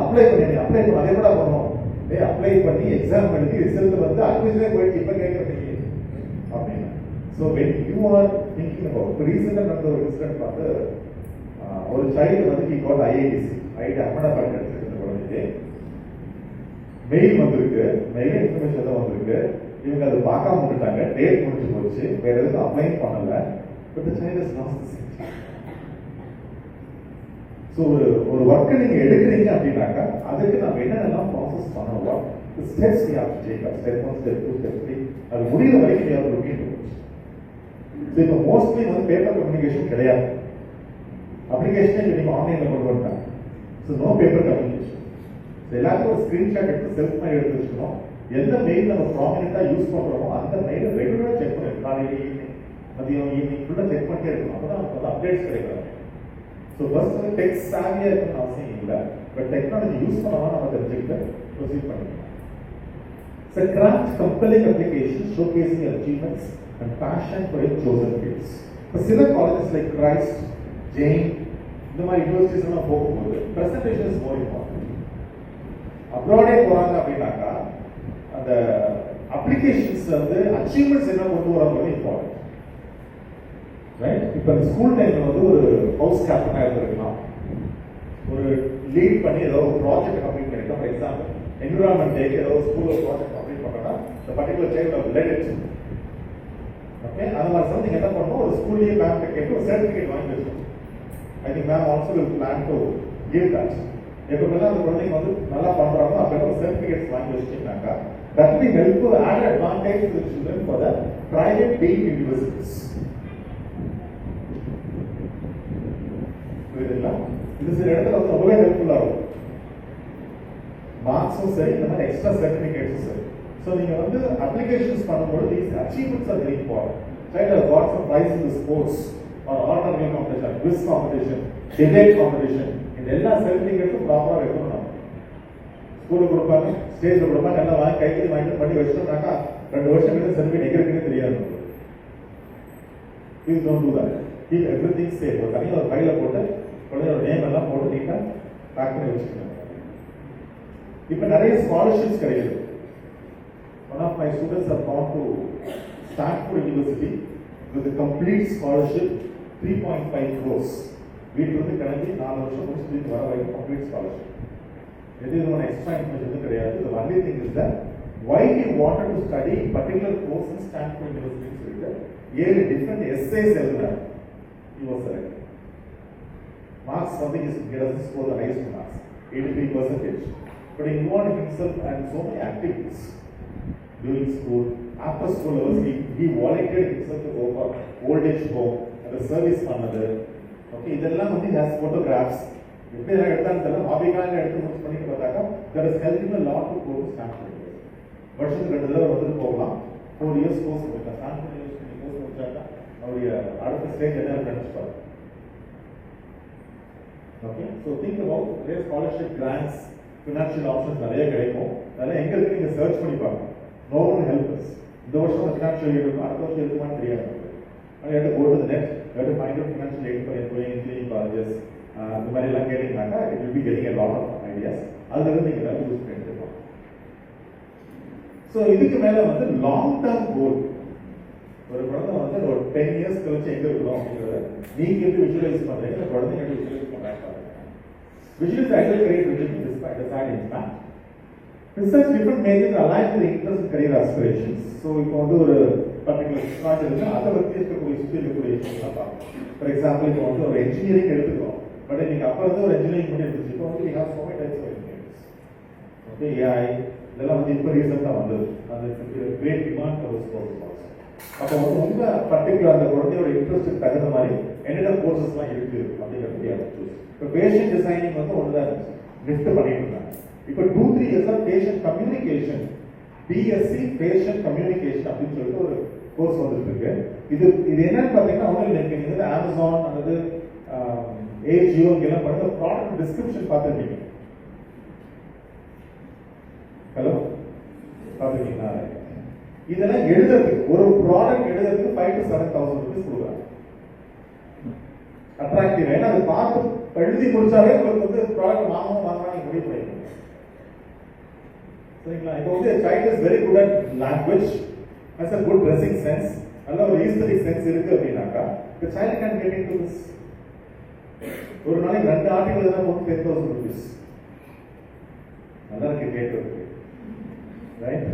அப்ளை பண்ணி அதே கூட பண்ணணும். அப்ளை பண்ணி எக்ஸாம் எழுதி ரிசல்ட் வந்து அட்மிஷனே போயிட்டு இப்போ கேட்கறதுக்கு அப்படின்னா. So when you are thinking about ரீசெண்டாக நடந்த ஒரு இன்சிடென்ட் பார்த்து ஒரு சைல்டு வந்து ஹி காட் ஐஐடிசி அகமதாபாத் எடுத்துருக்க குழந்தைக்கு மெயில் வந்திருக்கு, மெயில் இன்ஃபர்மேஷன் தான் வந்திருக்கு. இவங்க அதை பார்க்காம விட்டுட்டாங்க, டேட் முடிச்சு போச்சு, வேற எதுவும் அப்ளை பண்ணல. But the child is lost the seat. So ஒரு ஒர்க்கை நீங்க எடுக்கிறீங்க அப்படின்னாக்கா அதுக்கு நம்ம என்னென்னலாம் ப்ராசஸ் பண்ணணும், steps we have to take, step 1, step 2, step 3, அது முடிகிற வரைக்கும் we have to look into it. So இப்போ மோஸ்ட்லி வந்து பேப்பர் கம்யூனிகேஷன் கிடையாது. அப்ளிகேஷனே நீங்க ஆன்லைன்ல கொண்டு வந்துட்டாங்க. So no paper communication. எல்லாத்தையும் ஒரு ஸ்கிரீன்ஷாட் எடுத்து செல்ஃப் மாதிரி எடுத்து வச்சுக்கணும். எந்த மெயில் நம்ம ப்ராமினெண்டா யூஸ் பண்றோமோ அந்த மெயிலை ரெகுலரா செக் பண்ணிருக்கணும். காலையில ஈவினிங் மதியம் ஈவினிங் ஃபுல்லாக செக் பண்ணிட்டே இருக்கணும். அப்போ தான் நமக்கு வந்து அப்டேட்ஸ் கிடைக்கும். ஸோ ஃபர்ஸ்ட் வந்து டெக் சாவியா இருக்கணும்னு அவசியம் இல்லை, பட் டெக்னாலஜி யூஸ் பண்ணலாம் நம்ம தெரிஞ்சுக்கிட்டு ப்ரொசீட் பண்ணிக்கலாம். So craft compelling applications showcasing your achievements and passion for your chosen fields. சில காலேஜஸ் லைக் கிரைஸ்ட், ஜெயின் இந்த மாதிரி யூனிவர்சிட்டிஸ் எல்லாம் போகும்போது பிரசன்டேஷன் இஸ் மோர் இம்பார்ட்டன்ட். அப்ராடே போறாங்க அப்படின்னாக்கா அந்த அப்ளிகேஷன்ஸ் வந்து அச்சீவ்மெண்ட்ஸ் என்ன கொண்டு வராங்க இம்பார்ட்டன்ட். ரைட்? இப்போ ஸ்கூல் டைம்ல வந்து ஒரு ஹவுஸ் கேப்டனா இருந்திருக்கலாம், ஒரு லீட் பண்ணி ஏதோ ஒரு ப்ராஜெக்ட் கம்ப்ளீட் பண்ணிருக்கோம். ஃபார் எக்ஸாம்பிள் என்விரான்மெண்ட் டேக்கு ஏதோ ஸ்கூல்ல ப்ராஜெக்ட் கம்ப்ளீட் பண்ணா the particular child of led it. Okay, அந்த மாதிரி சம்திங் என்ன பண்ணணும், ஒரு ஸ்கூல்லயே மேம் கேட்டு ஒரு சர்டிஃபிகேட் வாங்கி வச்சோம். I think ma'am also will plan to give that. எப்போல்லாம் அந்த குழந்தைங்க வந்து நல்லா பண்றாங்களோ அப்போ சர்டிஃபிகேட்ஸ் வாங்கி வச்சுட்டீங்கன்னாக்கா that will help to add advantage to the children for the private deemed universities. புரியுதுங்களா? இது சில இடத்துல வந்து ரொம்பவே ஹெல்ப்ஃபுல்லா இருக்கும். மார்க்ஸும் சரி, இந்த மாதிரி எக்ஸ்ட்ரா சர்டிஃபிகேட்ஸும் சரி. ஸோ நீங்க வந்து அப்ளிகேஷன்ஸ் பண்ணும்போது these achievements are very important. Child has got some prize in the sports or ordinary competition, quiz competition, debate competition. இந்த எல்லா சர்டிஃபிகேட்ஸும் ப்ராப்பரா இருக்கணும். ஸ்கூல்ல கொடுப்பாங்க, ஸ்டேஜ்ல கொடுப்பாங்க, எல்லாம் வாங்கி கைக்கு வாங்கி பண்ணி வச்சிட்டோம்னாக்கா 2 வருஷம் கழிச்சு சர்டிஃபிகேட் எங்க இருக்குன்னு தெரியாது. Please don't do that. Keep everything safe. ஒரு தனியாக ஒரு ஃபைல போட்டு குழந்தையோட நேம் எல்லாம் போட்டு நீட்டா பேக் பண்ணி வச்சுக்கணும். இப்போ நிறைய ஸ்காலர்ஷிப்ஸ் கிடைக்குது. One of my students have gone to Stanford University with a complete scholarship, 3.5 crores. வீட்டிலிருந்து கிளம்பி 4 வருஷம் முடிச்சுட்டு வர வரைக்கும் கம்ப்ளீட் ஸ்காலர்ஷிப். எதுவும் எக்ஸ்ட்ரா இன்ஃபர்மேஷன் கிடையாது. The only thing is that why he wanted to study particular course in Stanford University சொல்லிட்டு 7 different essays எழுதினார். He was selected. Marks something is he doesn't score the highest marks, 83%. But he involved himself and so many activities during school. After school hours, he volunteered himself to go for old age home and the service பண்ணது. Okay, இதெல்லாம் வந்து he has photographs. எப்படி எடுத்தாலும் தெரியல, ஹாபிக்காக எடுத்து முடிச்சு பண்ணிட்டு பார்த்தாக்கா that is helping a lot to go to Stanford. வருஷத்துக்கு 2 தடவை வந்துட்டு போகலாம். 4 years கோர்ஸ் முடிக்கலாம். Stanford University கோர்ஸ் முடிச்சாக்கா அவருடைய அடுத்த ஸ்டேஜ் என்ன நினைச்சுப்பாரு. ஓகே, ஸோ திங்க் அபவுட் நிறைய ஸ்காலர்ஷிப் கிராண்ட்ஸ், ஃபினான்ஷியல் ஆப்ஷன்ஸ் நிறைய கிடைக்கும். அதெல்லாம் எங்க இருக்கு நீங்க சர்ச் பண்ணி பாருங்க. No one help us. இந்த வருஷம் ஃபினான்ஷியல் எய்ட் இருக்கும், அடுத்த வருஷம் இருக்குமான்னு தெரியாது. You have to go to the net, you have to find out financial aid for employing engineering colleges. இந்த மாதிரி எல்லாம் கேட்டீங்கன்னாக்கா it will be getting a lot of ideas. அதுல நீங்க ஏதாவது யூஸ் பண்ணிக்கலாம். ஸோ இதுக்கு மேல வந்து லாங் டேர்ம் கோல். ஒரு குழந்தை வந்து ஒரு 10 years கழிச்சு எங்க இருக்கணும் அப்படிங்கிறத நீங்க எப்படி விஷுவலைஸ் பண்றீங்க, இந்த குழந்தைங்க எப்படி விஷுவலைஸ் பண்றாங்க. Visualize ideal career vision despite the side impact. Research different majors aligned with the interest and career aspirations. So இப்போ வந்து ஒரு பர்டிகுலர் ஸ்டார்ட் இருக்கு, அதை பற்றி இருக்கக்கூடிய சுற்றி இருக்கக்கூடிய விஷயங்கள்லாம் பார்க்கணும். ஃபார் எக்ஸாம்பிள் இப்போ வந்து ஒரு இன்ஜினியரிங் எடுத்துக்கிறோம். பட் இன்னைக்கு அப்போ வந்து ஒரு இன்ஜினியரிங் மட்டும் இருந்துச்சு. இப்போ வந்து have so many types of engineerings. Okay, AI இதெல்லாம் வந்து இப்போ ரீசெண்டாக வந்தது. அது great demand for this course also. அப்போ வந்து உங்க பர்டிகுலர் அந்த குழந்தையோட இன்ட்ரெஸ்ட்டுக்கு தகுந்த மாதிரி என்னென்ன கோர்சஸ்லாம் இருக்கு அப்படிங்கிறது சூஸ். இப்போ பேஷண்ட் டிசைனிங் வந்து ஒன்றுதான் இருந்துச்சு, லிஃப்ட் பண்ணிட்டு இருந்தாங்க. இப்போ 2-3 இயர்ஸா patient communication, BSc patient communication அப்படின்னு சொல்லிட்டு ஒரு கோர்ஸ் வந்துட்டு இருக்கு. இது என்னன்னு பாத்தீங்கன்னா ஒன்றும் இல்லை, நீங்க வந்து அமேசான் அல்லது ஏஜியோ எல்லாம் பண்ணுற ப்ராடக்ட் டிஸ்கிரிப்ஷன் பார்த்துருக்கீங்க. ஹலோ, பார்த்துருக்கீங்களா? இதெல்லாம் எழுதுறதுக்கு ஒரு ப்ராடக்ட் எழுதுறதுக்கு 5,000 to 7,000 rupees கொடுக்குறாங்க. அட்ராக்டிவ், ஏன்னா அது பார்த்து எழுதி முடிச்சாலே உங்களுக்கு வந்து ப்ராடக்ட் வாங்கணும் நீங்க முடிவு பண்ணிக்கணும். சரிங்களா? இப்போ வந்து child is very good at language, has a good dressing sense, நல்ல ஒரு aesthetic sense இருக்கு அப்படின்னாக்கா the child can get into this. ஒரு நாளைக்கு 2 ஆர்டிகல் தான் போட்டு 10,000 rupees. நல்லா இருக்கு கேட்கறதுக்கு, ரைட்?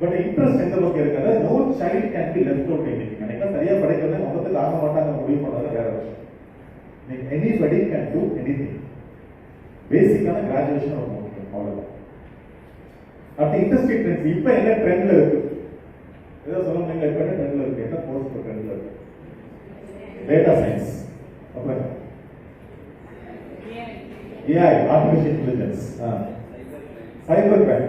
பட் இன்ட்ரெஸ்ட் எந்த பக்கம் இருக்கு, அதாவது no child can be left out anything. அன்னைக்கு சரியா படிக்கிறத மொத்தத்துக்கு ஆக மாட்டாங்க முடிவு பண்ணது வேற விஷயம். Anybody can do anything. பேசிக்கான கிராஜுவேஷன் ஒரு முக்கியம், அவ்வளவுதான். அப்படி இண்டஸ்ட்ரி ட்ரெண்ட்ஸ் இப்ப என்ன ட்ரெண்ட்ல இருக்கு ஏதோ சொல்ல முடியல. இப்ப என்ன ட்ரெண்ட்ல இருக்கு, என்ன கோர்ஸ் ட்ரெண்ட்ல இருக்கு? டேட்டா சயின்ஸ், அப்புறம் AI, artificial intelligence, cyber crime.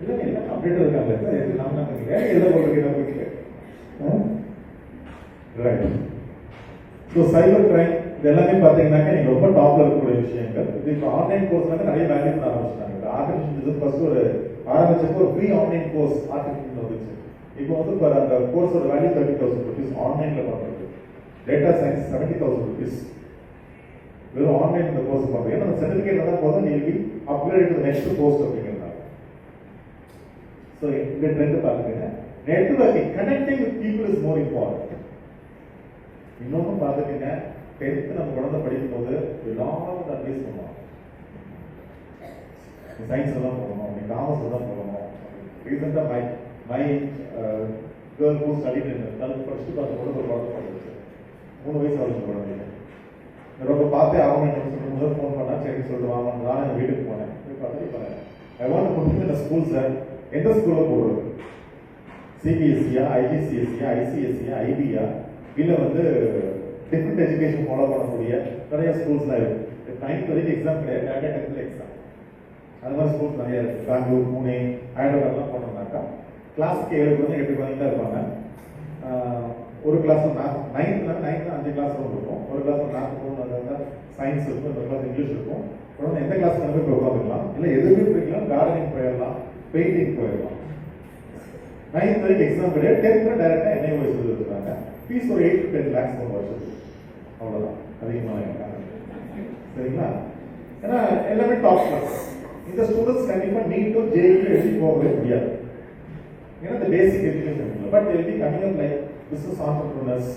இல்லைங்க எல்லாம் அப்டேட் இருக்காங்க. நம்ம வேலை எதை போட்டுருக்கீங்க? ரைட். ஸோ சைபர் கிரைம் இது எல்லாமே பார்த்தீங்கன்னாக்கா நீங்கள் ரொம்ப டாப்ல இருக்கக்கூடிய விஷயங்கள். இது இப்போ ஆன்லைன் கோர்ஸ் வந்து நிறைய வேல்யூ பண்ண ஆரம்பிச்சிட்டாங்க. ஆர்டிஃபிஷியல் ஃபர்ஸ்ட் ஒரு ஆரம்பிச்சப்போ ஒரு ஃப்ரீ ஆன்லைன் கோர்ஸ் ஆர்டிஃபிஷியல் வந்துச்சு. இப்போ வந்து ஃபார் அந்த கோர்ஸோட வேல்யூ 30,000 rupees ஆன்லைன்ல பண்றது. டேட்டா சயின்ஸ் 70,000 rupees வெறும் ஆன்லைன் இந்த கோர்ஸ் பண்றது. ஏன்னா அந்த சர்டிஃபிகேட் வந்தா போதும் நீ will upgrade to next post அப்படிங்கிறதுனால. ஸோ இந்த ட்ரெண்ட் பார்த்துக்கங்க. Networking connecting with people is more important. இன்னொன்று பார்த்துக்கங்க, 10th நம்ம குழந்தை படிக்கும் போது எல்லாரும் அட்வைஸ் பண்ணுவாங்க, சயின்ஸ் தான் போகணும், நீ காமர்ஸ் தான் போகணும். ரீசெண்டாக my girl who studied in 12th படிச்சுட்டு பார்த்து கூட ஒரு குழந்தை படிச்சு 3 வயசு ஆச்சு குழந்தைங்க. ரொம்ப பார்த்தே ஆகணும் சொல்லும் போது ஃபோன் பண்ணா சரி சொல்லிட்டு வாங்க, நானும் எங்கள் வீட்டுக்கு போனேன். போய் பார்த்துட்டு போனேன், I want to put in school sir. எந்த ஸ்கூலில் போடுறது? சிபிஎஸ்சியா, ஐஜிசிஎஸ்சியா, ஐசிஎஸ்சியா, ஐபியா, இல்லை வந்து டிஃப்ரெண்ட் எஜுகேஷன் ஃபாலோ பண்ணக்கூடிய நிறைய ஸ்கூல்ஸ்லாம் இருக்கு. 9th வரைக்கும் எக்ஸாம் கிடையாது, டேரக்டாக 10th எக்ஸாம். அது மாதிரி ஸ்கூல்ஸ் நிறைய இருக்கு. பெங்களூர், புனே, ஹைதராபாத்லாம் போனோம்னாக்கா கிளாஸுக்கு 7 குழந்தைங்க 8 குழந்தைங்க தான் இருப்பாங்க. ஒரு கிளாஸ் மேத் 9th 5 கிளாஸ் இருக்கும். ஒரு கிளாஸ் மேத் இருக்கும், சயின்ஸ் இருக்கும், ஒரு கிளாஸ் இங்கிலீஷ் இருக்கும். குழந்தை எந்த கிளாஸ் போய் உட்காந்துக்கலாம், இல்லை எதுவுமே போய்க்கலாம், கார்டனிங் போயிடலாம், பெயிண்டிங் போயிடலாம். 9th வரைக்கும் எக்ஸாம் கிடையாது. 10th டேரக்டாக என்ஐஓஎஸ் சொல்லியிருக்காங்க. ஃபீஸ் ஒரு 8 to 10 lakhs ஒரு வருஷத்துக்கு, அவ்வளோதான், அதிகமாக இருக்காங்க. சரிங்களா? ஏன்னா எல்லாமே டாப் கிளாஸ். இந்த ஸ்டூடெண்ட்ஸ் கண்டிப்பாக நீட்டோ ஜேஇஓ எழுதி போகவே முடியாது. ஏன்னா இந்த பேசிக் எஜுகேஷன் இல்லை. பட் எழுதி coming up like business entrepreneurs,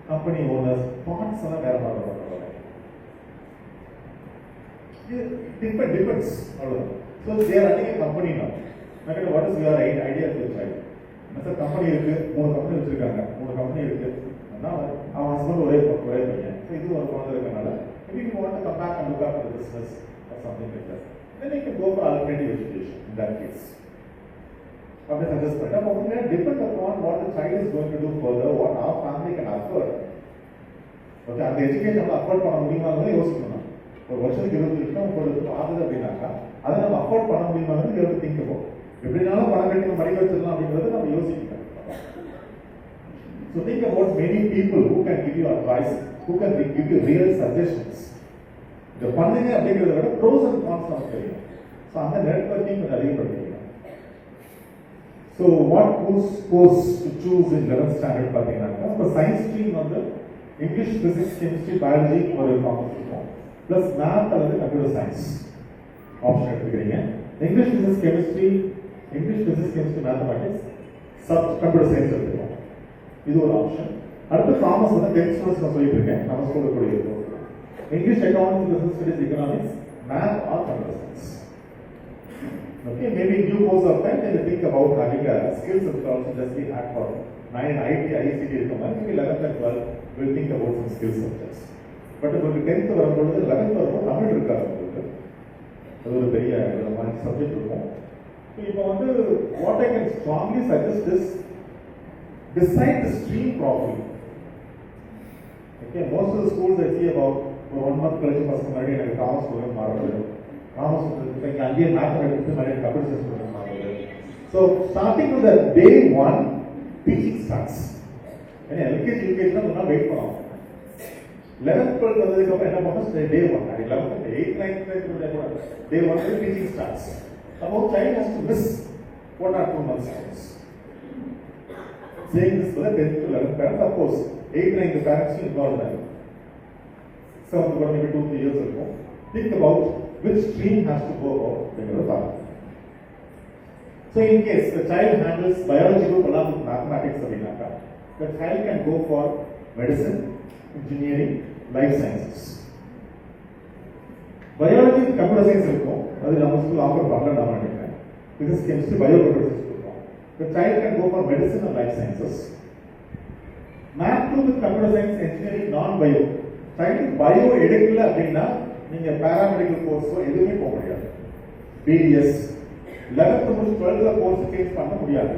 company owners, parts எல்லாம் வேற மாதிரி பண்ணுவாங்க. டிபெண்ட்ஸ், அவ்வளோதான். So there running a company now. What is your idea for child? Sir company இருக்கு, 3 கம்பெனி வச்சிருக்காங்க, 3 கம்பெனி இருக்கு. அவன் ஹஸ்பண்ட் ஒரே பையன். ஸோ இது ஒரு குழந்தை இருக்கனால maybe you want to come back and look after the business or something like that. Then you can go for alternative education in that case. அப்படி சஜஸ்ட் பண்ணி அப்போ வந்து depend upon what the child is going to do further, what are family can afford. Okay, அந்த education afford பண்ண முடியுமாங்கிறத யோசிக்கணும். ஒரு வருஷத்துக்கு 20 லட்சம் உங்களுக்கு ஆகுது அப்படின்னாக்கா அதை நம்ம அஃபோர்ட் பண்ண முடியுமாங்கிறது எவ்வளோ திங்க் பண்ணுவோம். எப்படினாலும் பணம் கட்டி நம்ம படிக்க வச்சிடலாம் அப்படிங்கிறது நம்ம யோசிக்கணும். So think about many people who can give you advice, who can give you real suggestions. இந்த பண்ணுங்க அப்படிங்கிறத விட ப்ரோஸ் அண்ட் கான்ஸ் நமக்கு தெரியும். ஸோ அந்த நெட்வொர்க்கிங் கொஞ்சம் அதிகப்படுத்திக்கலாம். So what course to choose in 11th standard பார்த்தீங்கன்னாக்கா இப்போ சயின்ஸ் ஸ்ட்ரீம் வந்து இங்கிலீஷ், பிசிக்ஸ், கெமிஸ்ட்ரி, பயாலஜி ஒரு காமர்ஸ் இருக்கும். ப்ளஸ் மேத் அல்லது கம்ப்யூட்டர் சயின்ஸ் ஆப்ஷன் எடுத்துக்கிறீங்க. English, physics, chemistry, mathematics, computer science எடுத்துக்கலாம். இது ஒரு ஆப்ஷன். அடுத்து காமர்ஸ் வந்து 10th ஸ்டூடெண்ட்ஸ் நான் சொல்லிட்டு இருக்கேன், நம்ம ஸ்கூலில் கூட இருக்கும். English, economics, business studies, economics, math R computer science. Okay, maybe in due course of time, when you think about having a skills and also just be hacked for 9 IT, ICT இருக்கும்போது maybe 11th and 12th will think about some skill subjects. But உங்களுக்கு 10th வரும்பொழுது 11th வரும்போது தமிழ் இருக்காது உங்களுக்கு. அது ஒரு பெரிய மாதிரி சப்ஜெக்ட் இருக்கும். இப்போ வந்து what I can strongly suggest is decide the stream properly. Okay, most of the schools I see about 1 month கழிச்சு பசங்க முன்னாடி எனக்கு காமர்ஸ் ஸ்டூடெண்ட் மாறுறது, காமர்ஸ் ஸ்டூடெண்ட் அங்கேயே மேத்தமெட்டிக்ஸ் நிறைய கம்ப்யூட்டர் சயின்ஸ் ஸ்டூடெண்ட் மாறுறது. So starting with day 1 teaching starts. ஏன்னா LKG யூகேஜிலாம் முன்னாடி வெயிட் பண்ணுவோம். 11th 12th வந்ததுக்கப்புறம் என்ன பண்ணோம், டே 1 அது 11th 8th 9th day 1 teaching starts. About child has to miss 1 or 2 months course. Saying this for the 10th to 11th parents, of course, 8th 9th parents will involve them. 7th to maybe 2-3 years ago. Think about which stream has to go about. So in case the child handles biology group along with mathematics or Vinaka, the child can go for medicine, engineering, life sciences. Biology, computer science இருக்கும். அது நம்ம school offer பண்ணல நான் நினைக்கிறேன். Physics, chemistry, bio process இருக்கும். The child can go for medicine and life sciences. Math with computer science, engineering, non-bio. Child bio எடுக்கல அப்படின்னா நீங்க பாராமெடிக்கல் கோர்ஸோ எதுவுமே போக முடியாது. BDS 11th to 12th course change பண்ண முடியாது.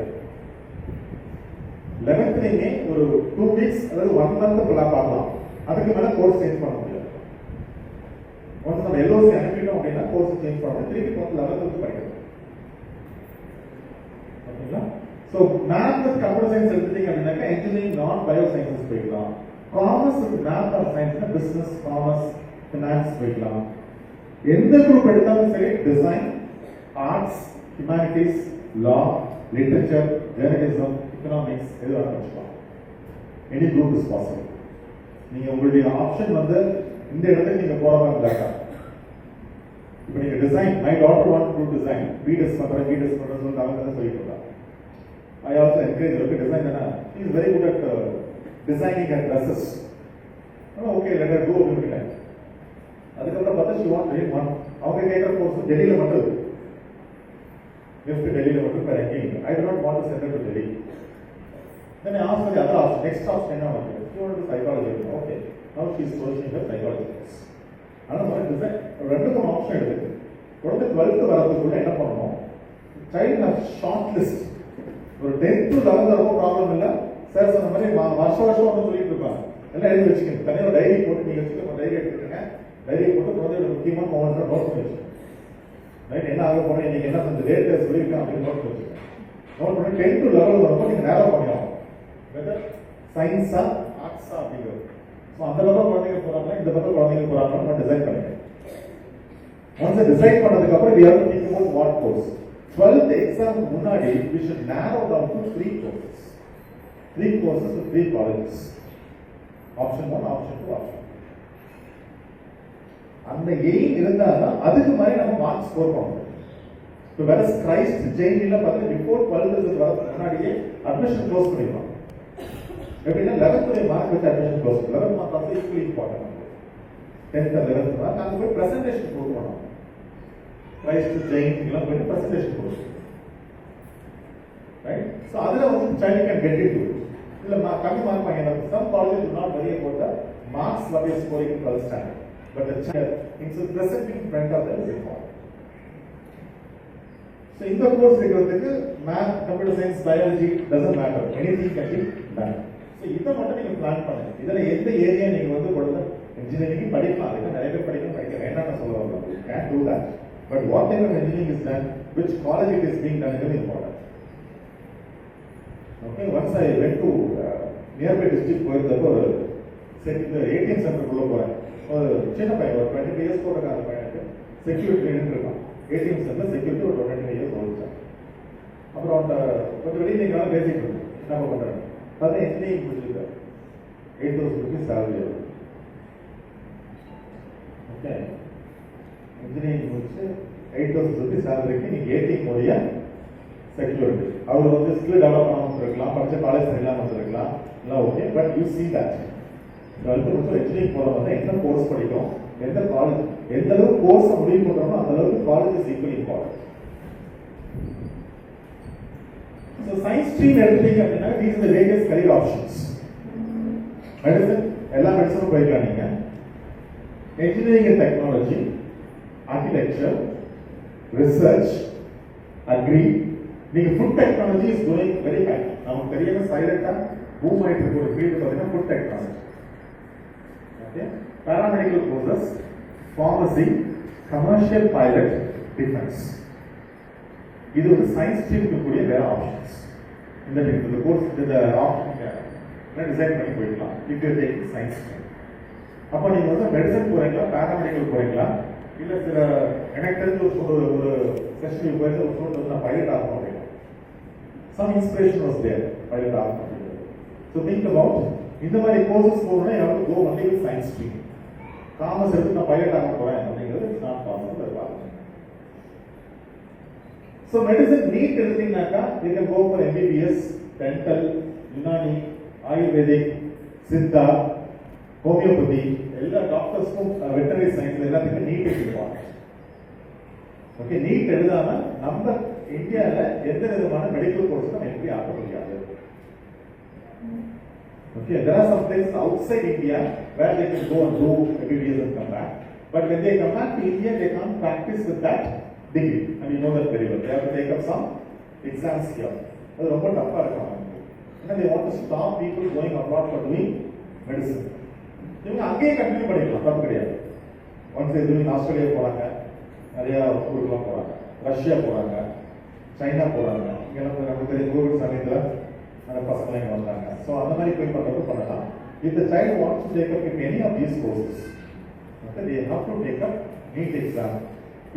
11th ஒரு 2 weeks அதாவது 1 month பார்க்கலாம். அதுக்கு மேல கோர்ஸ் சேஞ்ச் பண்ண முடியாது. ஒன்ஸ் நம்ம எல்ஓசி அனுப்பிட்டோம் அப்படின்னா கோர்ஸ் சேஞ்ச் பண்ணணும், திருப்பி 11th படிக்கணும். ஓகேங்களா? So math with computer science எடுத்துட்டீங்க அப்படின்னாக்கா இன்ஜினியரிங், நான் பயோ சயின்சஸ் போய்க்கலாம். காமர்ஸ் வித் மேத் ஆர் சயின்ஸ்னா பிசினஸ், காமர்ஸ், ஃபினான்ஸ் போய்க்கலாம். எந்த குரூப் எடுத்தாலும் சரி, design, arts, humanities, law, literature, journalism, economics எது வேணாலும் வச்சுக்கலாம். Any group is possible. நீங்க உங்களுடைய ஆப்ஷன் வந்து இந்த இடத்துக்கு நீங்க போற மாதிரி இருந்தாக்கா, இப்போ நீங்க design, my daughter want to design, பிடெஸ் பண்றேன்னு அவங்க சொல்லிட்டு இருந்தாங்க. I also encourage her to design. She is very good at designing her dresses. Okay, let her go over time. அதுக்கப்புறம் பார்த்தா she want very one. அவங்க கேட்குற கோர்ஸ் டெல்லியில் மட்டும் நெக்ஸ்ட் டெல்லியில் மட்டும் வேற எங்கேயும். I do not want to send her to Delhi. Then I asked her the other option. Next option என்ன வந்து? She wanted to psychology. Okay, now she is pursuing her psychology course. ஆனால் மாதிரி design ரெண்டு மூணு option எடுத்து குழந்தை 12th வரதுக்குள்ள என்ன பண்ணணும்? சைல்டு ஷார்ட் லிஸ்ட் ஒரு 10th to 11th ரொம்ப ப்ராப்ளம் இல்லை சார். சொன்ன மாதிரி வருஷம் வந்து சொல்லிட்டு இருப்பாங்க. எல்லாம் எழுதி வச்சுக்கணும். தனியாக டைரி போட்டு நீங்கள் வச்சுக்கோங்க. டைரி எடுத்துக்கோங்க. டைரி போட்டு குழந்தையோட முக்கியமான மொமெண்ட்ஸை நோட் பண்ணி வச்சுக்கோங்க. ரைட், என்ன ஆக போனேன் நீங்கள் என்ன கொஞ்சம் டேட் சொல்லியிருக்கேன் அப்படின்னு நோட் பண்ணி வச்சுக்கோங்க. நோட் பண்ணி 10th to 11th வரப்போ நீங்கள் நேரம் பண்ணியாகும். வெதர் சயின்ஸா ஆர்ட்ஸா அப்படிங்கிறது. ஸோ அந்த பக்கம் குழந்தைங்க போகிறாங்களா இந்த பக்கம் குழந்தைங்க போகிறாங்களா நம்ம டிசைன் பண்ணிக்கணும். ஒன்ஸ் டிசைட் பண்ணதுக்கப்புறம் we have to think about what course. 12th exam முன்னாடி we should narrow down to 3 courses. 3 courses to 3 colleges. Option 1, option 2, option 3. அந்த எய்ம் இருந்தாதான் அதுக்கு மாதிரி நம்ம மார்க் ஸ்கோர் பண்ணணும். இப்போ வேற கிரைஸ்ட் ஜெயினில் பார்த்து பிஃபோர் 12th வரதுக்கு முன்னாடியே அட்மிஷன் க்ளோஸ் பண்ணிடுவாங்க. எப்படின்னா 11th மார்க் வச்சு அட்மிஷன் க்ளோஸ். 11th மார்க் வந்து equally important. 10th 11th mark நாங்கள் போய் ப்ரெசன்டேஷன் கொடுக்கணும். கிரைஸ்ட் ஜெயின் இதெல்லாம் போய் ப்ரெசன்டேஷன் கொடுக்கணும். ரைட், ஸோ அதில் வந்து child can get it too. இல்லை கம்மி மார்க் வாங்கினா some college do not worry about the marks what you are scoring in 12th standard. But the child is present in front of them is important. So இந்த course எடுக்கிறதுக்கு math, computer science, biology doesn't matter. Anything can be done. So இதை மட்டும் நீங்க plan பண்ணுங்க. இதுல எந்த area நீங்க வந்து கொடுத்த இன்ஜினியரிங் படிக்கலாம். அதுக்கு நிறைய பேர் படிக்க வேண்டாம்னு சொல்ல வரலாம். You can do that. But whatever engineering is done, which college it is being done is important. Okay, once I went to nearby district போயிருந்தப்போ சரி இந்த ஏடிஎம் சென்டருக்குள்ள போறேன். ஒரு சின்ன பையன் ஒரு 20 years போற அந்த பையனுக்கு செக்யூரிட்டி இருக்கான். ஏடிஎம் சென்டர் செக்யூரிட்டி ஒரு 20 years ஓடிச்சான். அப்புறம் அந்த கொஞ்சம் வெளியே நீங்க பேசிட்டு இருக்கோம். என்ன பண்றாங்க? அதான் இன்ஜினியரிங் முடிச்சிருக்காரு. 8,000 rupees salary. ஓகே, இன்ஜினியரிங் முடிச்சு 8,000 rupees salary நீங்க ஏடிஎம் உடைய செக்யூரிட்டி. அவர் வந்து ஸ்கில் டெவலப் பண்ணாமல் இருக்கலாம், படித்த காலேஜ் இல்லாமல் இருக்கலாம், எல்லாம் okay. But you see that 12th முடிச்சு இன்ஜினியரிங் போகிறவங்க என்ன கோர்ஸ் படிக்கும், எந்த காலேஜ், எந்த அளவுக்கு கோர்ஸை முடிவு பண்ணுறோமோ அந்த அளவுக்கு college is equally important. So science stream எடுத்துட்டீங்க அப்படின்னா these are the various career options. Medicine, எல்லா மெடிசனும் போய்க்கலாம் நீங்க. engineering and technology, architecture, research, agri. நீங்க food technology is going very high. நமக்கு தெரியாம சைலண்டா பூம் ஆயிட்டு இருக்க ஒரு ஃபீல்டு பார்த்தீங்கன்னா food technology. Okay, paramedical courses, pharmacy, commercial pilot, defence. இது ஒரு சயின்ஸ் ஸ்ட்ரீமுக்கு கூடிய வேற ஆப்ஷன்ஸ். இந்த கோர்ஸ் இந்த ஆப்ஷன் டிசைன் பண்ணி போயிடலாம். If you take science stream. அப்போ நீங்க வந்து மெடிசன் போறீங்களா, பாராமெடிக்கல் போறீங்களா, இல்ல சில எனக்கு தெரிஞ்ச ஒரு செஷனுக்கு போயிட்டு ஒரு ஸ்டூடெண்ட் வந்து நான் பைலட் ஆகணும் அப்படின்னா some inspiration was there pilot ஆகணும் அப்படிங்கிறது. ஸோ திங்க் அபவுட் இந்த மாதிரி கோர்சஸ் போகணும்னா you have to go only with science stream. Commerce எடுத்து நான் பைலட் ஆக போறேன் அப்படிங்கிறது இட்ஸ் நாட் பாசிபிள். அது பார்க்கணும். ஸோ மெடிசன் நீட் எடுத்தீங்கன்னாக்கா you can go for MBBS, dental, Unani, Ayurvedic, Siddha, homeopathy, எல்லா டாக்டர்ஸ்க்கும் வெட்டனரி சயின்ஸ் எல்லாத்துக்கும் நீட் எடுத்துருவாங்க. ஓகே, நீட் எழுதாம நம்ம இந்தியாவில் எந்த விதமான மெடிக்கல் கோர்ஸ் நம்ம எப்படி ஆக முடியாது. Okay, there are some places outside India where they can go and do MBBS and come back. But when they come back to India, they can't practice with that degree. And you know that very well. They have to take up some exams here. அது ரொம்ப டஃப்பா இருக்கும். And they want to stop people going abroad for doing medicine. இவங்க அங்கேயே continue பண்ணிக்கலாம், தப்பு கிடையாது. Once எதுவும் Australia போறாங்க, நிறைய ஊருக்குலாம் போறாங்க, ரஷ்யா போறாங்க, சைனா போறாங்க. இங்கெல்லாம் நமக்கு தெரியும் கோவிட் சமயத்தில் அந்த பசங்க இங்கே வந்தாங்க. ஸோ அந்த மாதிரி போய் பண்ணுறது பண்ணலாம். If the child wants to take up in any of these courses, they have to take up NEET exam.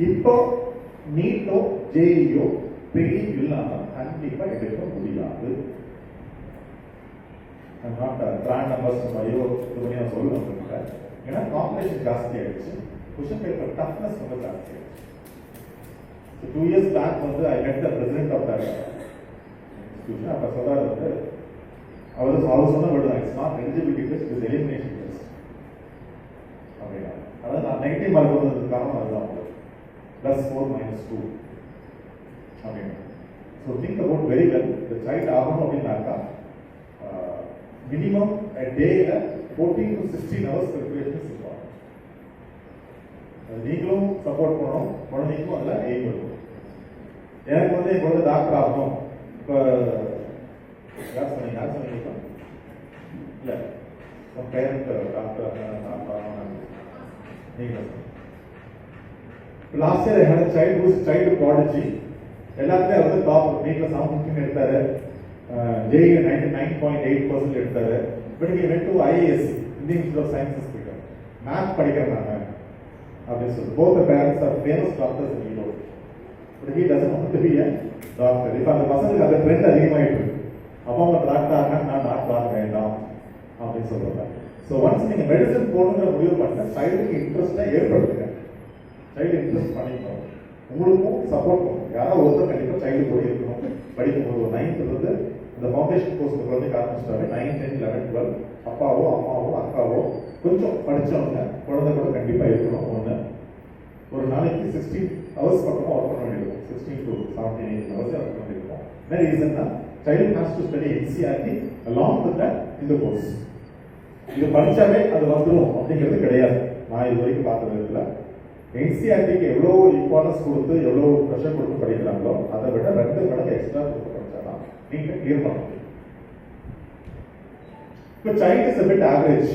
இப்போ நீட்டோ ஜேஇஓ பெரிய இல்லாம கண்டிப்பா எடுக்க முடியாது. நாட் பிராண்ட் நம்பர்ஸ் ஐயோ இது பண்ணி நான் சொல்லுவேன் உங்கள்கிட்ட. ஏன்னா காம்படிஷன் ஜாஸ்தி ஆயிடுச்சு, கொஷின் பேப்பர் டஃப்னஸ் ரொம்ப ஜாஸ்தி ஆயிடுச்சு. 2 years பேக் வந்து ஐ met the president of that institution. அப்போ சொல்றாரு வந்து அவர் சொன்ன வேர்டு தான், it's not eligibility test, it's elimination test அப்படின்னா. அதாவது நான் நெகட்டிவ் மார்க் வந்ததுக்கு காரணம் அதுதான், +4 -2 அப்படின்னு. So think about very well. இந்த சைல்டு ஆகணும் அப்படின்னாக்கா மினிமம் டேல 14 to 16 hours ப்ரிப்பரேஷன் இருக்கும். நீங்களும் சப்போர்ட் பண்ணணும், குழந்தைக்கும் அதில் எய்ம் இருக்கும். எனக்கு வந்து என் குழந்தை டாக்டர் ஆகணும். இப்போ யார் சொன்னீங்க இல்லை பேரண்ட் டாக்டர் நீங்கள் லாஸ்ட் இயர் என்னோட சைல்டு ப்ராடஜி எல்லாத்துலேயும் அவர் வந்து டாப். வீட்டில் 750 எடுத்தாரு, ஜேஇ 99.8% எடுத்தாரு. But he went to IISc, Indian Institute of Sciences கிட்ட மேத்ஸ் படிக்கிறேன் நான் அப்படின்னு சொல்லி. both the parents are famous doctors in Europe, but he doesn't want to be a doctor. இப்போ அந்த பசங்களுக்கு அந்த ட்ரெண்ட் அதிகமாகிட்டு இருக்கு. அப்பா அம்மா டாக்டர் ஆக நான் டாக்டர் ஆக வேண்டாம் அப்படின்னு சொல்றாங்க. ஸோ ஒன்ஸ் நீங்க மெடிசன் போகணுங்கிற முடிவு பண்ண சைல்டுக்கு இன்ட்ரெஸ்டா ஏற்படுத்துங்க. சைல்டு இன்ட்ரெஸ்ட் பண்ணிக்கணும், உங்களுக்கும் சப்போர்ட் பண்ணும். யாராவது ஒருத்தர் கண்டிப்பாக சைல்டு கூட இருக்கணும். படிக்கும்போது ஒரு 9th இருந்து இந்த ஃபவுண்டேஷன் கோர்ஸ் குழந்தைக்கு ஆரம்பிச்சிட்டாரு. 9, 10, 11, 12 அப்பாவோ அம்மாவோ அக்காவோ கொஞ்சம் படிச்சவங்க குழந்தை கூட கண்டிப்பாக இருக்கணும். ஒன்று, ஒரு நாளைக்கு 16 hours பக்கமாக ஒர்க் பண்ண வேண்டியிருக்கும். 16 to 17 hours ஒர்க் பண்ண வேண்டியிருக்கும். என்ன ரீசன்னா child has to study NCERT along with that இந்த கோர்ஸ். இது படிச்சாலே அது வந்துடும் அப்படிங்கிறது கிடையாது. நான் இது வரைக்கும் பார்த்த விதத்தில் NCERTக்கு எவ்வளோ இம்பார்ட்டன்ஸ் கொடுத்து எவ்வளோ ப்ரெஷர் கொடுத்து படிக்கிறாங்களோ அதை விட 2 மடங்கு எக்ஸ்ட்ரா கொடுத்து படிச்சாதான் நீங்க கிளியர் பண்ண முடியும். இப்போ child is a bit average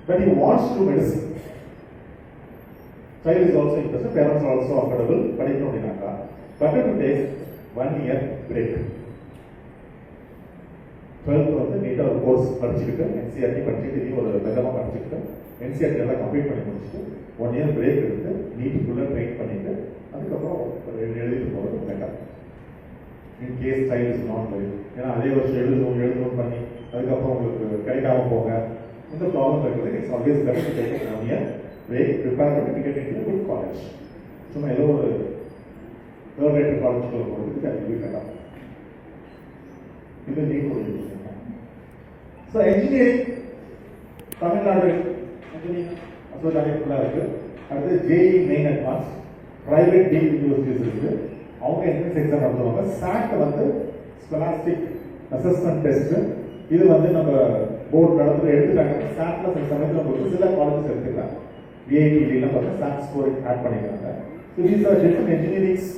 but he wants to do medicine. Child is also interested, parents are also affordable. படிக்கணும் அப்படின்னாக்கா better to take 1 year break. 12th வந்து நீட்டாக ஒரு கோர்ஸ் படிச்சுக்கிட்டு NCERT படிச்சுட்டு நீ ஒரு விதமாக படிச்சுக்கிட்டு NCERT எல்லாம் கம்ப்ளீட் பண்ணி முடிச்சுட்டு 1 year பிரேக் எடுத்து நீட்டுக்குள்ளே ட்ரெயின் பண்ணிட்டு அதுக்கப்புறம் எழுதிட்டு போகிறது better. In case child is not very, ஏன்னா அதே வருஷம் எழுதணும் பண்ணி அதுக்கப்புறம் உங்களுக்கு கிடைக்காம போக இந்த ப்ராப்ளம் இருக்கிறது. It's always better to take 1 year break, prepare பண்ணி டிக்கெட் இன்டு குட் காலேஜ். சும்மா ஏதோ ஒரு தேர்ட் ரேட் காலேஜ்க்குள்ள போகிறதுக்கு அது பெட்டர். இது நீட் முடிவு. So engineering Tamil Nadu engineering association இருக்கு. அடுத்து JEE main advance private deemed universities இருக்கு. அவங்க என்ட்ரன்ஸ் எக்ஸாம் நடத்துவாங்க. சாட் வந்து ஸ்காலஸ்டிக் அசஸ்மெண்ட் டெஸ்ட். இது வந்து நம்ம போர்டு நடத்துல எடுத்துட்டாங்க. சாட்ல சில சமயத்தில் உங்களுக்கு சில காலேஜஸ் எடுத்துக்கிறாங்க. விஐடிலாம் பார்த்தா சாட் ஸ்கோர் ஆட் பண்ணிக்கிறாங்க. So these R different engineerings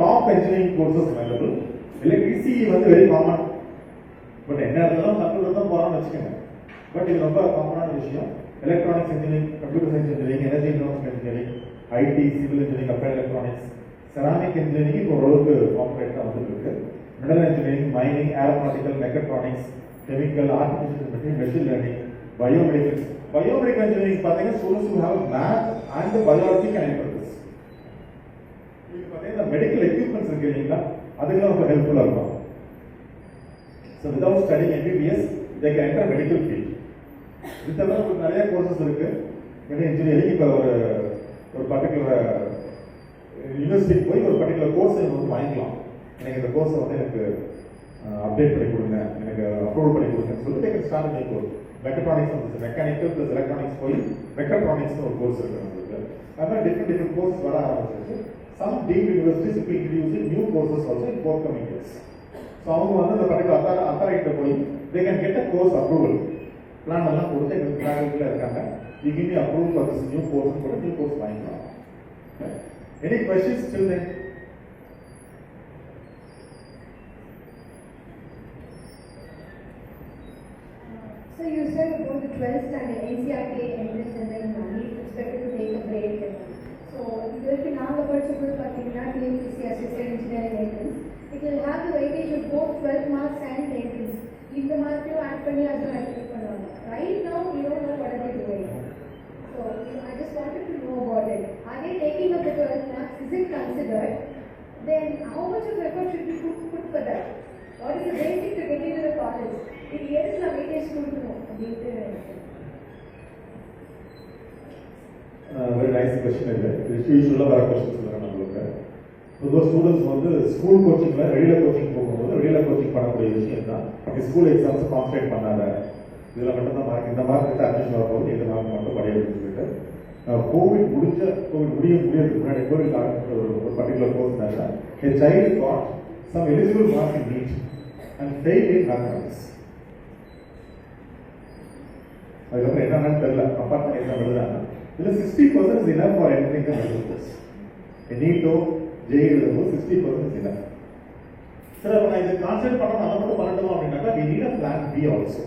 top engineering courses available. இல்லை டிசிஇ வந்து வெரி காமன். பட் என்ன இருந்தாலும் மற்றவங்க தான் போகிறான்னு வச்சுக்கோங்க. பட் இது ரொம்ப காமனான விஷயம். Electronics engineering, computer science engineering, energy information engineering, IT, civil engineering, applied electronics, ceramic engineering இப்போ ஓரளவுக்கு காம்பரேட்டாக வந்துட்டு இருக்கு. Mineral engineering, mining, aeronautical, mechatronics, chemical, artificial intelligence, machine learning, biomedical. Biomedical engineering பார்த்தீங்கன்னா students who have math and biology can purpose. இது பார்த்தீங்கன்னா medical equipments இருக்கு இல்லைங்களா, அதுக்கெல்லாம் ரொம்ப ஹெல்ப்ஃபுல்லாக இருக்கும். So without studying MBBS, they can enter medical field. இதெல்லாம் நிறைய கோர்சஸ் இருக்கு. இன்ஜினியரிங் இப்போ ஒரு பர்டிகுலர் யூனிவர்சிட்டிக்கு போய் ஒரு பர்டிகுலர் கோர்ஸ் வந்து வாங்கிக்கலாம். எனக்கு இந்த கோர்ஸை வந்து எனக்கு அப்டேட் பண்ணி கொடுங்க, எனக்கு அப்ரூவல் பண்ணி கொடுங்கன்னு சொல்லிட்டு எனக்கு ஸ்டார்ட் பண்ணி கோர்ஸ். மெக்கட்ரானிக்ஸ் வந்து மெக்கானிக்கல் ப்ளஸ் எலக்ட்ரானிக்ஸ் போய் மெக்கட்ரானிக்ஸ்னு ஒரு கோர்ஸ் இருக்கு நம்மளுக்கு. அதனால் டிஃப்ரெண்ட் கோர்ஸ் வர ஆரம்பிச்சிருக்கு. சம் டீம்ட் யூனிவர்சிட்டிஸ் இப்போ introducing new courses also in forthcoming years. So அவங்க வந்து அந்த பர்டிகுலர் அத்தாரிட்ட போய் they can get a course approval. Plan எல்லாம் கொடுத்து எங்களுக்கு ஃபேக்கல்ட்டியில் இருக்காங்க. You give me approval for this new course கூட நியூ கோர்ஸ் வாங்கிக்கலாம். Any questions still then? So you said about the 12th standard NCERT entrance and then we expected to take a break. So இதற்கு நாங்கள் படிச்சபோது பார்த்தீங்கன்னா TNPSC assistant engineering entrance. It will have the weightage of both 12 marks and entrance. இந்த மார்க்கையும் add பண்ணி அதுவும் activate பண்ணுவாங்க. Right now we don't know what are they doing. So I just wanted to know about it. Are they taking up the 12 marks? Is it considered? Then how much of effort should we put for that? What is the basic to get into the college? In years nice question இது யூஸ்வலாக வர questions இல்லை நம்மளுக்கு. பொதுவாக students வந்து school கோச்சிங்கில் வெளியில் coaching போகும்போது வெளியில் கோச்சிங் பண்ணக்கூடிய விஷயம் தான் ஸ்கூல் எக்ஸாம்ஸை கான்சன்ட்ரேட் பண்ணாத, இதில் மட்டும்தான் மார்க், இந்த மார்க் அட்மிஷன் வரப்போகுது, இந்த மார்க் மட்டும் படிக்கணும்னு சொல்லிட்டு கோவிட் முடியறதுக்கு முன்னாடி கோவிட் ஆரம்பிச்ச ஒரு particular கோர்ஸ்னால a child got some eligible mark in NEET and failed in mathematics. அதுக்கப்புறம் என்னன்னு தெரியல, அப்பார்ட் எக்ஸாம் எழுதுறாங்க. இதில் 60% is enough for entering the medical course. நீட்டோ Jai எழுதும்போது 60% is enough. சார் அப்போ நான் இதை கான்சென்ட்ரேட் பண்ண அதை மட்டும் பண்ணட்டும் அப்படின்னாக்கா we need a plan B also.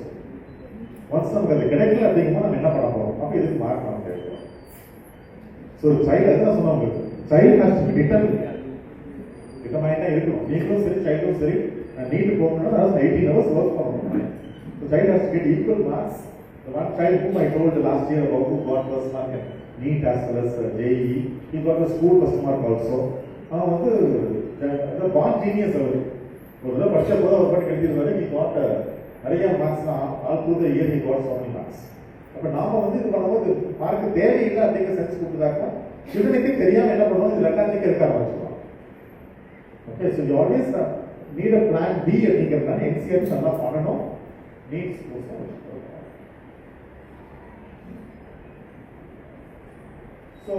Once நமக்கு அது கிடைக்கல அப்படிங்கும்போது நம்ம என்ன பண்ண போகிறோம், அப்போ இதுக்கு மார்க் நம்ம கிடைக்கும். ஸோ சைல்டு அதுதான் சொன்னோம் உங்களுக்கு, சைல்டு ஹாஸ் டு பி டிட்டர்மைண்டாக இருக்கணும். நீங்களும் சரி சைல்டும் சரி நீட்டு போகணும்னா அதாவது 18 hours ஒர்க் பண்ணணும். So child has to get equal marks. The one child whom I told last year about who got first mark in NEET as well as JEE, he got a school first mark also. அவன் வந்து the born genius அவர். ஒரு தடவை படிச்ச போது அவர் பாட்டு கிடைக்கிறது he got நிறைய marks தான் all through the year he got so many marks. அப்போ நாம வந்து இது பண்ணும்போது மார்க்கு தேவையில்லை அப்படிங்கிற சென்ஸ் கொடுத்தாக்கா ஸ்டூடெண்ட்டுக்கு தெரியாமல் என்ன பண்ணுவோம், இது ரெண்டாச்சுக்கு இருக்க ஆரம்பிச்சிடுவான். Okay, so you always need a plan B அப்படிங்கிறதுனால என்சிஆர்ஸ் நல்லா பண்ணணும். நீட்ஸ் ஸோ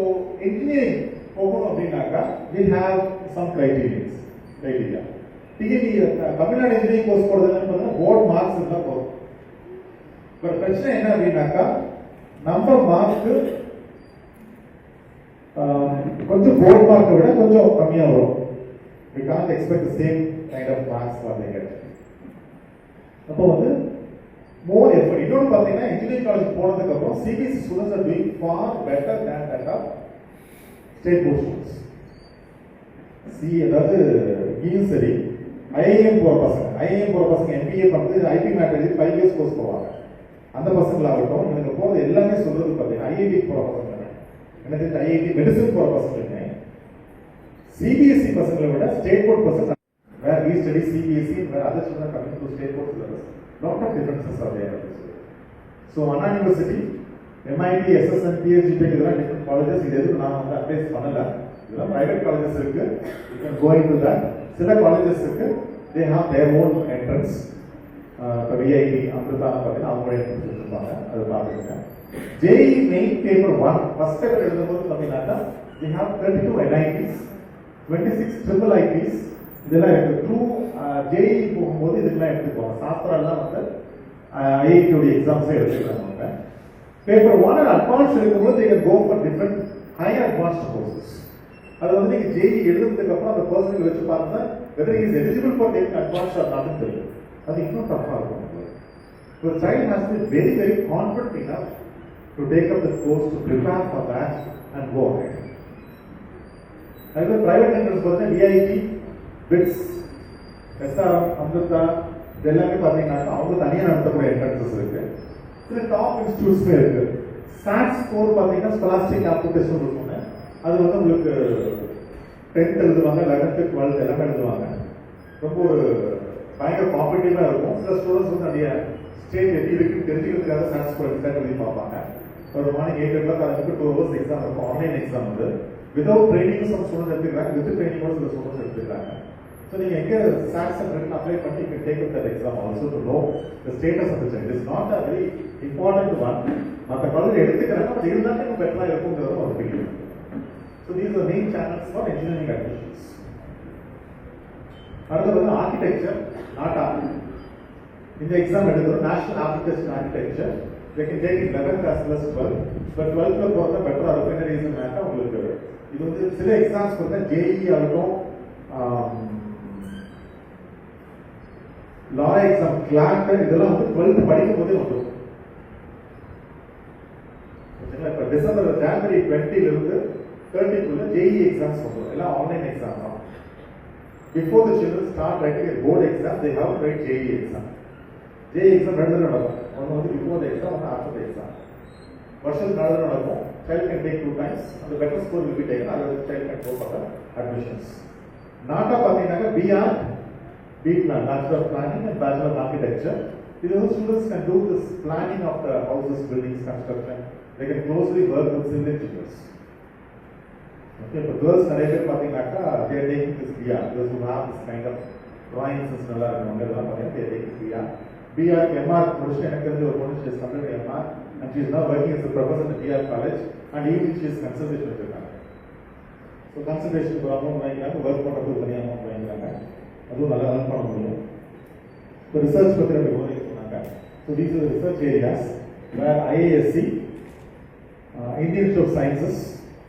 இன்ஜினியரிங் போகணும் அப்படின்னாக்கா we have some criteria. TNE Tamil Nadu engineering course போறதுன்னு பார்த்தீங்கன்னா போர்ட் மார்க்ஸ் இருந்தால் போதும். பட் பிரச்சனை என்ன அப்படின்னாக்கா நம்ம மார்க்கு கொஞ்சம் போர்ட் மார்க்கை விட கொஞ்சம் கம்மியாக வரும். we can't expect the same kind of marks for they get. அப்போ வந்து more effort. இன்னொன்று பார்த்தீங்கன்னா இன்ஜினியரிங் காலேஜ் போனதுக்கு அப்புறம் CBSE students are doing far better than that of state board students. அதாவது இங்கேயும் சரி ஐஏஎம் போகிற பசங்க எம்பிஏ வந்து ஐபி மேட்டர் 5 years கோர்ஸ் போவாங்க. அந்த பசங்களாகட்டும் இவங்க போகிறது எல்லாமே சொல்றது பார்த்தீங்கன்னா ஐஐடி போகிற பசங்க, எனக்கு ஐஐடி மெடிசன் போகிற பசங்களுமே சிபிஎஸ்சி பசங்களை விட ஸ்டேட் போர்ட் பசங்க வேற வி ஸ்டடி சிபிஎஸ்சி வேற other student coming to state board syllabus. lot of differences are there. So Anna University, MIT, SSN, PhD இதெல்லாம் different colleges. இது எதுவும் நான் வந்து அட்வைஸ் பண்ணல. இதெல்லாம் private colleges இருக்கு. You can go into that. சில colleges இருக்கு, they have their own entrance. இப்போ VIT, அமிர்தா பார்த்தீங்கன்னா அவங்க entrance வச்சிருப்பாங்க, அதை பார்த்துக்கோங்க. JEE main paper 1 first paper எழுதும்போது பார்த்தீங்கன்னா we have 32 NITs, 26 triple ITs. இதெல்லாம் இருக்கு. ட்ரூ JEE போகும்போது இதெல்லாம் எடுத்துக்குவாங்க. சாஸ்திரம்லாம் வந்து ஐஐடியோட எக்ஸாம்ஸே எடுத்துக்கிறாங்க. பேப்பர் 1 அண்ட் அட்வான்ஸ் இருக்கும்போது they can go for different higher advanced courses. அது வந்து நீங்க JEE எழுதுறதுக்கு அப்புறம் அந்த பர்சனுக்கு வச்சு பார்த்தா whether he is eligible for taking advanced or not தெரியும். அது இன்னும் டஃபா இருக்கும். So a child has to be very very confident enough to take up the course, to prepare for that and go ahead. அதுக்கு private entrance பார்த்தா VIT, BITS, SRM, Amrita இதெல்லாமே பார்த்தீங்கன்னா அவங்க தனியாக நடத்தக்கூடிய என்ட்ரன்சஸ் இருக்கு. சில டாப் இன்ஸ்டியூட்ஸ்மே இருக்கு. சாட் ஸ்கோர் பார்த்தீங்கன்னா ஸ்காலஸ்டிக் ஆப்டிடியூட் இருக்குங்க. அது வந்து உங்களுக்கு 10th எழுதுவாங்க, 11th, 12th எல்லாமே எழுதுவாங்க. ரொம்ப ஒரு பயங்கர காம்படிட்டிவாக இருக்கும். சில ஸ்டூடெண்ட்ஸ் வந்து நிறைய ஸ்டேட் எப்படி இருக்குன்னு தெரிஞ்சுக்கிறதுக்காக சாட் ஸ்கோர் எக்ஸாம் எழுதி பார்ப்பாங்க. ஒரு மார்னிங் 8 o'clock ஆரம்பிச்சு 2 hours எக்ஸாம் இருக்கும். ஆன்லைன் எக்ஸாம் வந்து வித்வுட் ட்ரைனிங் சம் ஸ்டூடெண்ட்ஸ் எடுத்துக்கிறாங்க, வித் ட்ரைனிங்கோட சில ஸ்டூடெண்ட்ஸ் எடுத்துக்கிறாங்க. So நீங்க எங்க SAT சென்டருக்கு அப்ளை பண்ணி you can take up that exam also to know the status of the child. It is not a very important one. மற்ற college எடுத்துக்கிறாங்க, but இருந்தாலும் இன்னும் பெட்டரா இருக்குங்கிறது ஒரு feeling. So these are the main channels for engineering admissions. அடுத்து வந்து architecture, நாட்டா. இந்த எக்ஸாம் எடுக்கிறோம் national aptitude architecture. they can take it 11th as well as 12th. but 12th போறதா பெட்டரா இருக்கும். என்ன ரீசன்னாக்கா உங்களுக்கு இது வந்து சில எக்ஸாம்ஸ் வந்து JEE ஆகட்டும், லா எக்ஸாம், கிளாக் இதெல்லாம் வந்து 12th படிக்கும் போதே வந்துடும். இப்போ ஜனவரி 20 இருந்து 30 JEE எக்ஸாம்ஸ் வந்துடும். எல்லாம் ஆன்லைன் எக்ஸாம் தான். Before the children start writing a board exam, they have to write JEE exam. JEE exam ரெண்டு நடக்கும். ஒன்று வந்து பிஃபோர் த எக்ஸாம், ஒன்று ஆஃப்டர் த எக்ஸாம். வருஷத்துக்கு நடக்கும். Child can take 2 times. அந்த better score will be taken. Otherwise, child can go for the admissions. நாட்டா பார்த்தீங்கன்னா B-Plan, Bachelor of Planning and Bachelor of Architecture. These students can do this planning of the houses, buildings, construction. They can closely work with civil engineers. Okay, இப்போ girls நிறைய பேர் பார்த்தீங்கன்னாக்கா they're taking this PR, girls who have this kind of drawing sense நல்லா இருக்கணும் எல்லாம் பார்த்தீங்கன்னா தேர் taking PR MR முடிச்சு எனக்கு தெரிஞ்ச ஒரு பொண்ணு she's complete MR and she is now working as a professor in PR college and evening she's consultation வச்சிருக்காங்க. ஸோ கன்சல்டேஷனுக்கு ஒரு அமௌண்ட் வாங்கிக்கிறாங்க, ஒர்க் பண்ணுறதுக்கு தனியாக அமௌண்ட் வாங்கிக்கிறாங்க, அதுவும் நல்லா ரன் பண்ண முடியும். இப்போ ரிசர்ச் பற்றி ரெண்டு போதைக்கு சொன்னாங்க. So these are research areas where IISc, Indian Institute of Sciences,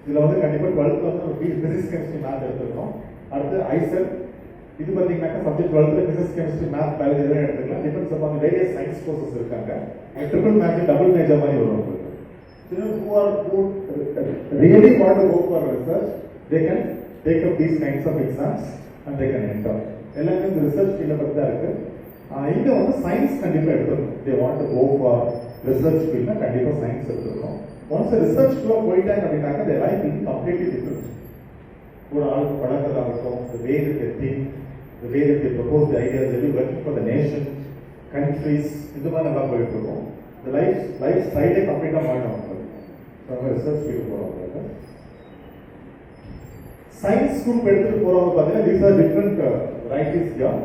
இதில் வந்து கண்டிப்பாக 12th வந்து பிசிக்ஸ் கெமிஸ்ட்ரி மேத் எடுத்துருக்கோம். அடுத்து ஐசெல், இது பார்த்தீங்கன்னாக்கா subject 12th physics chemistry math biology இதெல்லாம் எடுத்துக்கலாம். Depends upon various science courses இருக்காங்க. ட்ரிபிள் மேஜர் டபுள் மேஜர் மாதிரி வரும் உங்களுக்கு. who really want to go for research, they can take up these kinds of exams and they can enter. எல்லாமே இந்த research ஃபீல்ட பற்றி தான் இருக்கு. இங்க வந்து சயின்ஸ் கண்டிப்பாக எடுத்துக்கணும். they want to go for research ஃபீல்ட்னா கண்டிப்பாக சயின்ஸ் எடுத்துக்கணும். ஒன்ஸ் ரிசர்ச்க்குள்ள போயிட்டாங்க அப்படின்னாக்க their life will be completely different. ஒரு ஆளுக்கு பழகிறதாகட்டும், the way that they think, the way that they propose the ideas, they will be working for the nation, countries, இந்த மாதிரி நல்லா போயிட்டு இருக்கும். the life side கம்ப்ளீட்டாக மாறிடும். நம்ம ரிசர்ச் ஃபீல்டு போகிறவங்க சயின்ஸ் குரூப் எடுத்துட்டு போறவங்க பார்த்தீங்கன்னா these are different varieties here.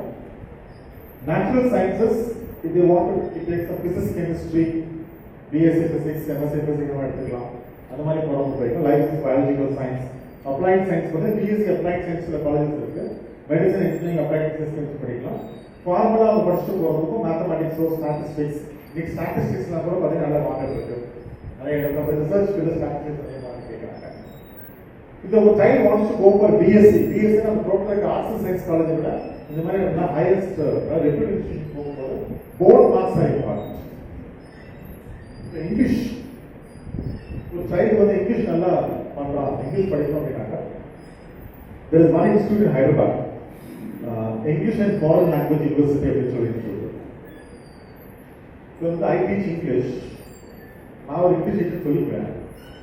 Natural sciences, if they want to take some physics, chemistry, BSc physics, MSc physics எடுத்துக்கலாம். அந்த மாதிரி போறவங்க போயிட்டு life biological science, applied science வந்து BSc அப்ளைட் சயின்ஸ்ல காலேஜஸ் இருக்கு. மெடிசன், இன்ஜினியரிங், அப்ளைட் சயின்ஸ் படிக்கலாம். Formula படிச்சுட்டு போறதுக்கும் மேத்தமெட்டிக்ஸோ ஸ்டாட்டிஸ்டிக்ஸ், இன்னைக்கு ஸ்டாட்டிஸ்டிக்ஸ்லாம் கூட பார்த்தீங்கன்னா நல்லா மாடல் இருக்கு. நிறைய இடத்துல ரிசர்ச் ஃபீல்டு ஸ்டாட்டிஸ்டிக்ஸ் நிறைய மாடல் கேட்குறாங்க. இந்த ஒரு child wants to go for BSc நம்ம total arts and science college விட இந்த மாதிரி ஹையஸ்ட் ரெப்யூட்டேஷன் போகும்போது போர்டு மார்க்ஸ் ஆகிருப்பாங்க. இங்கிலீஷ் ஒரு சைல்டு வந்து இங்கிலீஷ் நல்லா பண்றான், இங்கிலீஷ் படிக்கணும் அப்படின்னாக்கா there is one institute in Hyderabad, English and Foreign Language University அப்படின்னு சொல்லிட்டு. ஸோ வந்து I teach English, நான் ஒரு இங்கிலீஷ் டீச்சர் சொல்லிக்கிறேன்.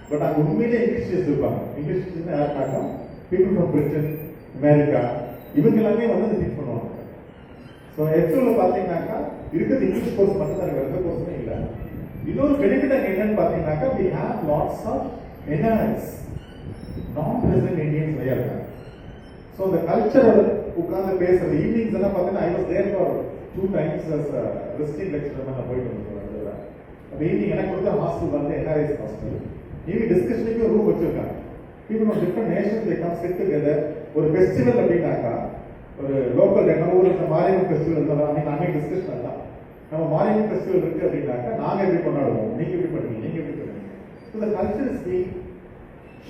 பட் அங்கே உண்மையிலே இங்கிலீஷ் டீச்சர்ஸ் இருப்பாங்க. இங்கிலீஷ் டீச்சர்ஸ் யாருனாக்கா பீப்புள் ஃப்ரம் பிரிட்டன், அமெரிக்கா, இவங்க எல்லாமே வந்து அதை டீச் பண்ணுவாங்க. ஸோ எக்ஸோவில் பார்த்தீங்கன்னாக்கா இருக்கிறது இங்கிலீஷ் கோர்ஸ் மட்டும் தான், எந்த கோர்ஸுமே இல்லை. இன்னொரு பெனிஃபிட் அங்கே என்னன்னு பார்த்தீங்கன்னாக்கா we have lots of NRIs, non-resident Indians நிறைய இருக்காங்க. ஸோ அந்த கல்ச்சர் உட்காந்து பேசுறது ஈவினிங்ஸ் எல்லாம் பார்த்தீங்கன்னா I was there for 2 times as a visiting lecturer நான் போயிட்டு வந்துருக்கேன். அப்போ ஈவினிங் எனக்கு கொடுத்த ஹாஸ்டல் வந்து NRIs ஹாஸ்டல். ஈவினிங் டிஸ்கஷனுக்கு ரூம் வச்சிருக்காங்க. People of different nations they come sit together. ஒரு ஃபெஸ்டிவல் அப்படின்னாக்கா ஒரு லோக்கல் நம்ம ஊருக்கு மாரியம்மன் ஃபெஸ்டிவல் இருந்தாலும் அன்னைக்கு டிஸ்கஷன் தான். நம்ம மாரியம்மன் ஃபெஸ்டிவல் இருக்கு அப்படின்னாக்கா நாங்க எப்படி கொண்டாடுவோம், நீங்க எப்படி பண்ணுவீங்க, நீங்க எப்படி பண்ணுவீங்க. So the culture is being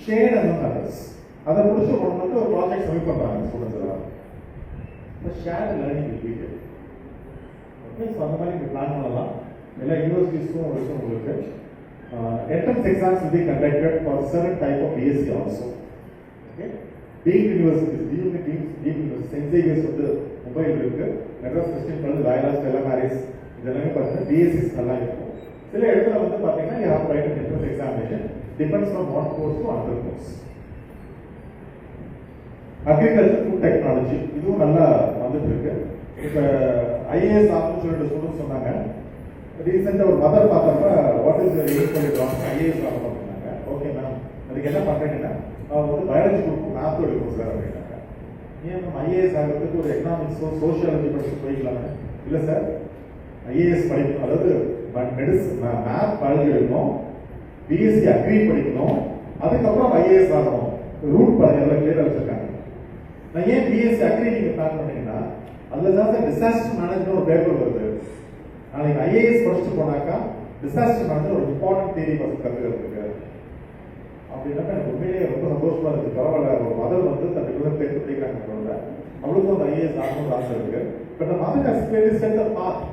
shared among others. அதை முடிச்சு ஒன்று மட்டும் ஒரு ப்ராஜெக்ட் சப்மிட் பண்றாங்க ஸ்டூடெண்ட்ஸ் எல்லாம். Shared learning will be there. Okay, so அந்த மாதிரி பிளான் பண்ணலாம். எல்லா யூனிவர்சிட்டிஸும் இருக்கும் உங்களுக்கு. Entrance exams will be conducted for certain type of BSc also. Okay, deemed universities, deemed St. Xavier's வந்து மும்பையில் இருக்கு, Madras Christian college, Loyola, Stella Mary's, இதெல்லாமே பார்த்தீங்கன்னா BSc நல்லா இருக்கும். சில இடத்துல வந்து பார்த்தீங்கன்னா you have to write an entrance examination, depends on one course to another course. Agriculture, food technology, இதுவும் நல்லா வந்துட்டு இருக்கு. இப்போ IAS ஆகணும்னு சொல்லிட்டு ஸ்டூடெண்ட்ஸ் சொன்னாங்க. ரீசெண்டாக ஒரு மதர் பார்த்தப்ப வாட் இஸ் யுவர் எய்ம் பண்ணிடுவாங்க, ஐஏஎஸ் ஆகணும் அப்படின்னாங்க. ஓகே மேம், அதுக்கு என்ன பண்ணுறீங்கன்னா அவங்க வந்து பயாலஜி குரூப்பும் மேத்தும் எடுக்கணும் சார் அப்படின்னாங்க. ஏன் மேம் ஐஏஎஸ் ஆகிறதுக்கு ஒரு எக்கனாமிக்ஸோ சோஷியாலஜி படிச்சு போய்க்கலாமே? இல்லை சார், ஐஏஎஸ் படிக்கணும், அதாவது மெடிசன் மேத் பயாலஜி எடுக்கணும், பிஎஸ்சி அக்ரி படிக்கணும், அதுக்கப்புறம் ஐஏஎஸ் ஆகணும். ரூட் பாருங்க எல்லாம் கிளியராக வச்சிருக்காங்க. நான் ஏன் பிஎஸ்சி அக்ரி நீங்கள் பிளான் பண்ணீங்கன்னா அதில் தான் சார் டிசாஸ்டர் மேனேஜ்மெண்ட் ஒரு பேப்பர் வருது. நாளைக்கு ஐஏஎஸ் படிச்சுட்டு போனாக்கா டிசாஸ்டர் மேனேஜ்மெண்ட் ஒரு இம்பார்ட்டன்ட் தியரி ஃபர்ஸ்ட் கற்றுக்கிறதுக்கு அப்படின்னாக்கா எனக்கு உண்மையிலேயே ரொம்ப சந்தோஷமா இருக்கு. பரவாயில்ல, ஒரு மதர் வந்து தன் ரெகுலர் தேர்வு படிக்கிறாங்க, அவளுக்கும் அந்த ஐஏஎஸ் ஆகணும்னு ஆசை இருக்கு. பட் நம்ம mother has set the path.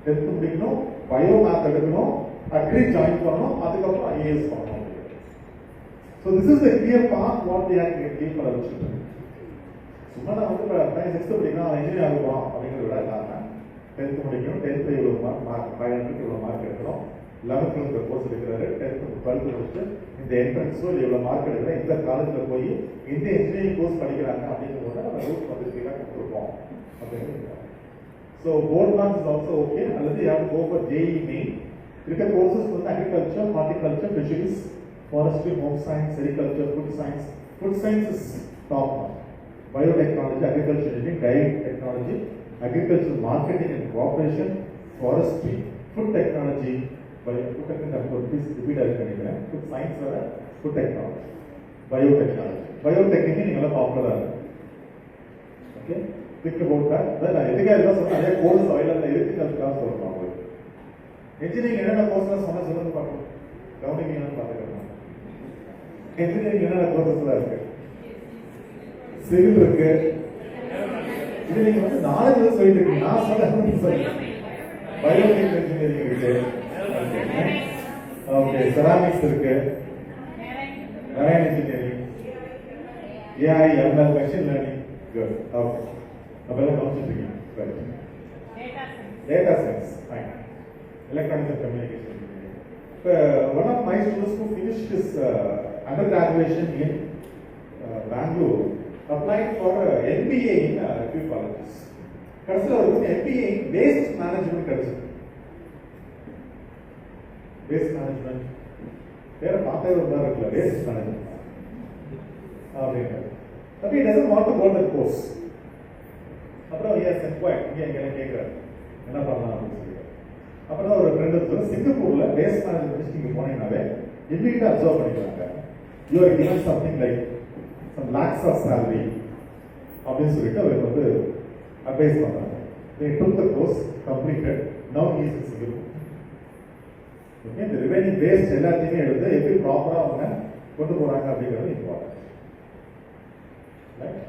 Tenth முடிக்கணும், பயோ மேத் எடுக்கணும், அக்ரி ஜாயின் பண்ணணும், அதுக்கப்புறம் ஐஏஎஸ் பண்ணணும். So this is the clear path what the act keep for our children. சும்மா நான் வந்து இப்போ 6th படிக்கணும், இன்ஜினியர் ஆகுவோம் அப்படிங்கிறத விட இல்லாமல் 10th முடிக்கணும், 10th இவ்வளோ மார்க் 500 இவ்வளோ மார்க் எடுக்கணும், 11th கோர்ஸ் எடுக்கிறாரு, 10th 12th முடிச்சு இந்த என்ட்ரன்ஸோ இவ்வளோ மார்க் எடுக்கிறேன், இந்த காலேஜில் போய் இந்த இன்ஜினியரிங் கோர்ஸ் படிக்கிறாங்க அப்படிங்கிறத நம்ம ரூட் வந்து ஃபீலாக கொடுப்போம் அப்படின்னு. So board marks is also okay. அல்லது யாரும் கோ ஃபார் JEE மெயின் இருக்க கோர்சஸ் வந்து agriculture, horticulture, fisheries, forestry, home science, sericulture, food science, Food science is top notch. Biotechnology, agriculture engineering, dairy technology, agricultural marketing and cooperation, forestry, food technology, food science, food technology, biotechnology. Biotechnology is popular. Okay? Think about that. Then I think I was on a course oil and everything else comes from power. Engineering is a course of so much of grounding in engineering is a course of civil repair. Engineering is knowledge is very different. Biotech engineering is okay, ceramics is marine engineering, AI, ML, machine learning. Good. Okay. Right. Data science. Fine. Electronics and communication. One of my students who finished his undergraduation in Bangalore applied for MBA in a few colleges. MBA in waste management. Waste management. Waste management. But he doesn't want to go to the course. He has inquired. அப்புறம் ஒரு friend வந்து சிங்கப்பூர்ல waste management நீங்க போனீங்கன்னாவே இமீடியட்டா observe பண்ணிக்கிறாங்க. You are given something like some lakhs of salary அப்படின்னு சொல்லிட்டு அவருக்கு வந்து அட்வைஸ் பண்றாங்க. They took the course, completed. Now he is in Singapore. Okay, the remaining waste எல்லாத்தையுமே எடுத்து எப்படி ப்ராப்பரா அவங்க கொண்டு போறாங்க அப்படிங்கிறது important. Right?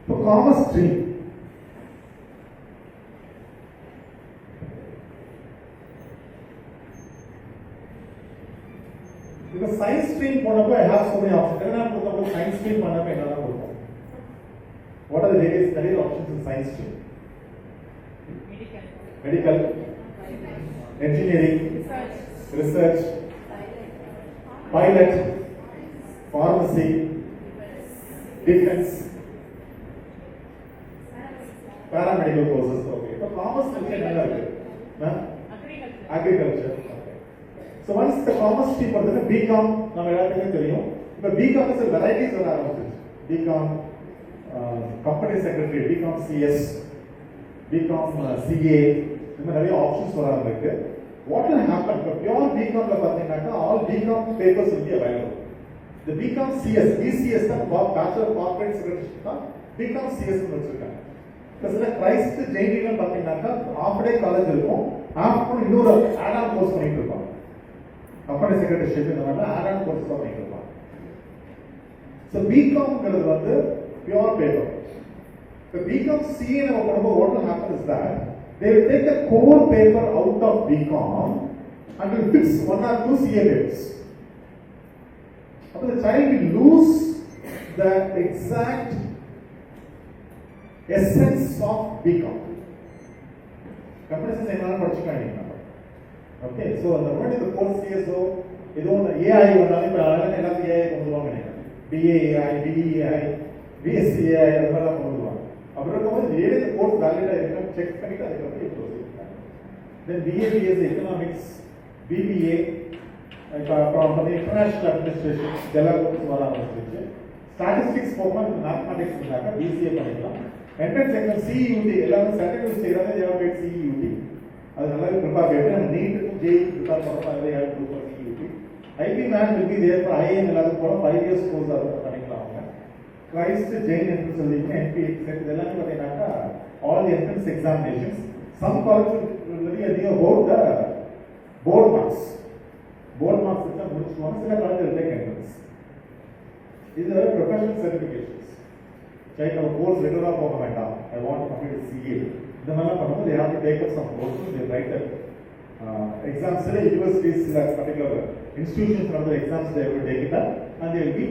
So common stream. Because science stream போனப்ப I have so many options. என்ன கொடுத்தப்போ science stream பண்ணப்ப என்னலாம் கொடுத்தோம்? What are the various career options in science stream? Medical, engineering, research, pilot, pharmacy, defense, paramedical courses. Okay. So commerce section என்ன இருக்கு? Agriculture. So once the commerce stream வருதுன்னா BCom நம்ம எல்லாத்துக்கும் தெரியும். இப்போ BCom is a varieties வர ஆரம்பிச்சிருச்சு. BCom company secretary, BCom CS, BCom CA, இந்த மாதிரி நிறைய ஆப்ஷன்ஸ் வர ஆரம்பிருக்கு. What will happen? இப்போ pure BCom ல பார்த்தீங்கன்னாக்கா all BCom papers will be available. The BCom CS, BCS தான் Bachelor of Corporate Secretary தான் BCom CS னு வச்சிருக்காங்க. இப்போ சில கிரைஸ்ட் ஜெயினிங்ல பார்த்தீங்கன்னாக்கா half day காலேஜ் இருக்கும், ஆஃப்டர்நூன் இன்னொரு ஆட்-ஆன் கோர்ஸ் பண்ணிட்டு இருப்பாங்க. கம்பெனி செக்ரட்டரிஷிப் இந்த மாதிரி ஆட்-ஆன் கோர்ஸ் பண்ணிட்டு இருப்பாங்க. ஸோ பிகாம்ங்கிறது வந்து பியூர் பேப்பர். இப்போ பிகாம் சிஏ நம்ம பண்ணும்போது what will happen is that they will take the core paper out of BCom and will fix one or two CA papers. The child will lose the exact essence of BCom. Companies என்னன்னு படிச்சுக்காங்க. Okay, so அந்த மாதிரி இந்த course CSO ஏதோ ஒரு AI வந்தாலும் இப்போ எல்லாரும் AI கொண்டு வருவாங்க நினைக்கிறேன். BAI, BEI, BSCI அந்த மாதிரிலாம் கொண்டு வருவாங்க. அப்புறம் இருக்கும்போது ஏழு கோர்ஸ் வேலிடா இருக்கான்னு செக் பண்ணிட்டு அதுக்கப்புறம் ப்ரொசீட் பண்ணுவாங்க. தென் BABS எக்கனாமிக்ஸ், BBA, இப்போ அப்புறம் வந்து இன்டர்நேஷனல் அட்மினிஸ்ட்ரேஷன் இதெல்லாம் கோர்ஸ் வர ஆரம்பிச்சிருச்சு. ஸ்டாட்டிஸ்டிக்ஸ் போகும்போது மேத்தமெட்டிக்ஸ் இருந்தாக்க BCA பண்ணிக்கலாம். என்ட்ரன்ஸ் எக்ஸாம் CEUT எல்லாரும் செகண்ட் செய்யறாங்க, தேவை CEUT அது நல்லாவே ப்ரிப்பேர் பண்ணிட்டு நம்ம நீட்டுக்கும் JEE ப்ரிப்பேர் பண்ணுறோம். அதில் யாரும் prepare CEUT IP man will be there for IIM எல்லாத்துக்கும் போனால் 5 years கோர்ஸ் அதை பண்ணிக்கலாம். அவங்க கிரைஸ்ட் ஜெயின் என்ட்ரன்ஸ் எழுதிங்க, NPX இதெல்லாம் பார்த்தீங்கன்னாக்கா all the entrance examinations. Some colleges will very idea about the board marks. Board marks தான் முடிச்சுவாங்க. சில college will take entrance. These are professional certifications. சரி நம்ம கோர்ஸ் ரெகுலராக போக வேண்டாம், I want to complete CA இந்த மாதிரிலாம் பண்ணும்போது they have to take up some courses, they write up exams. சில universities சில particular institutions வந்து exams they will take it up and they will be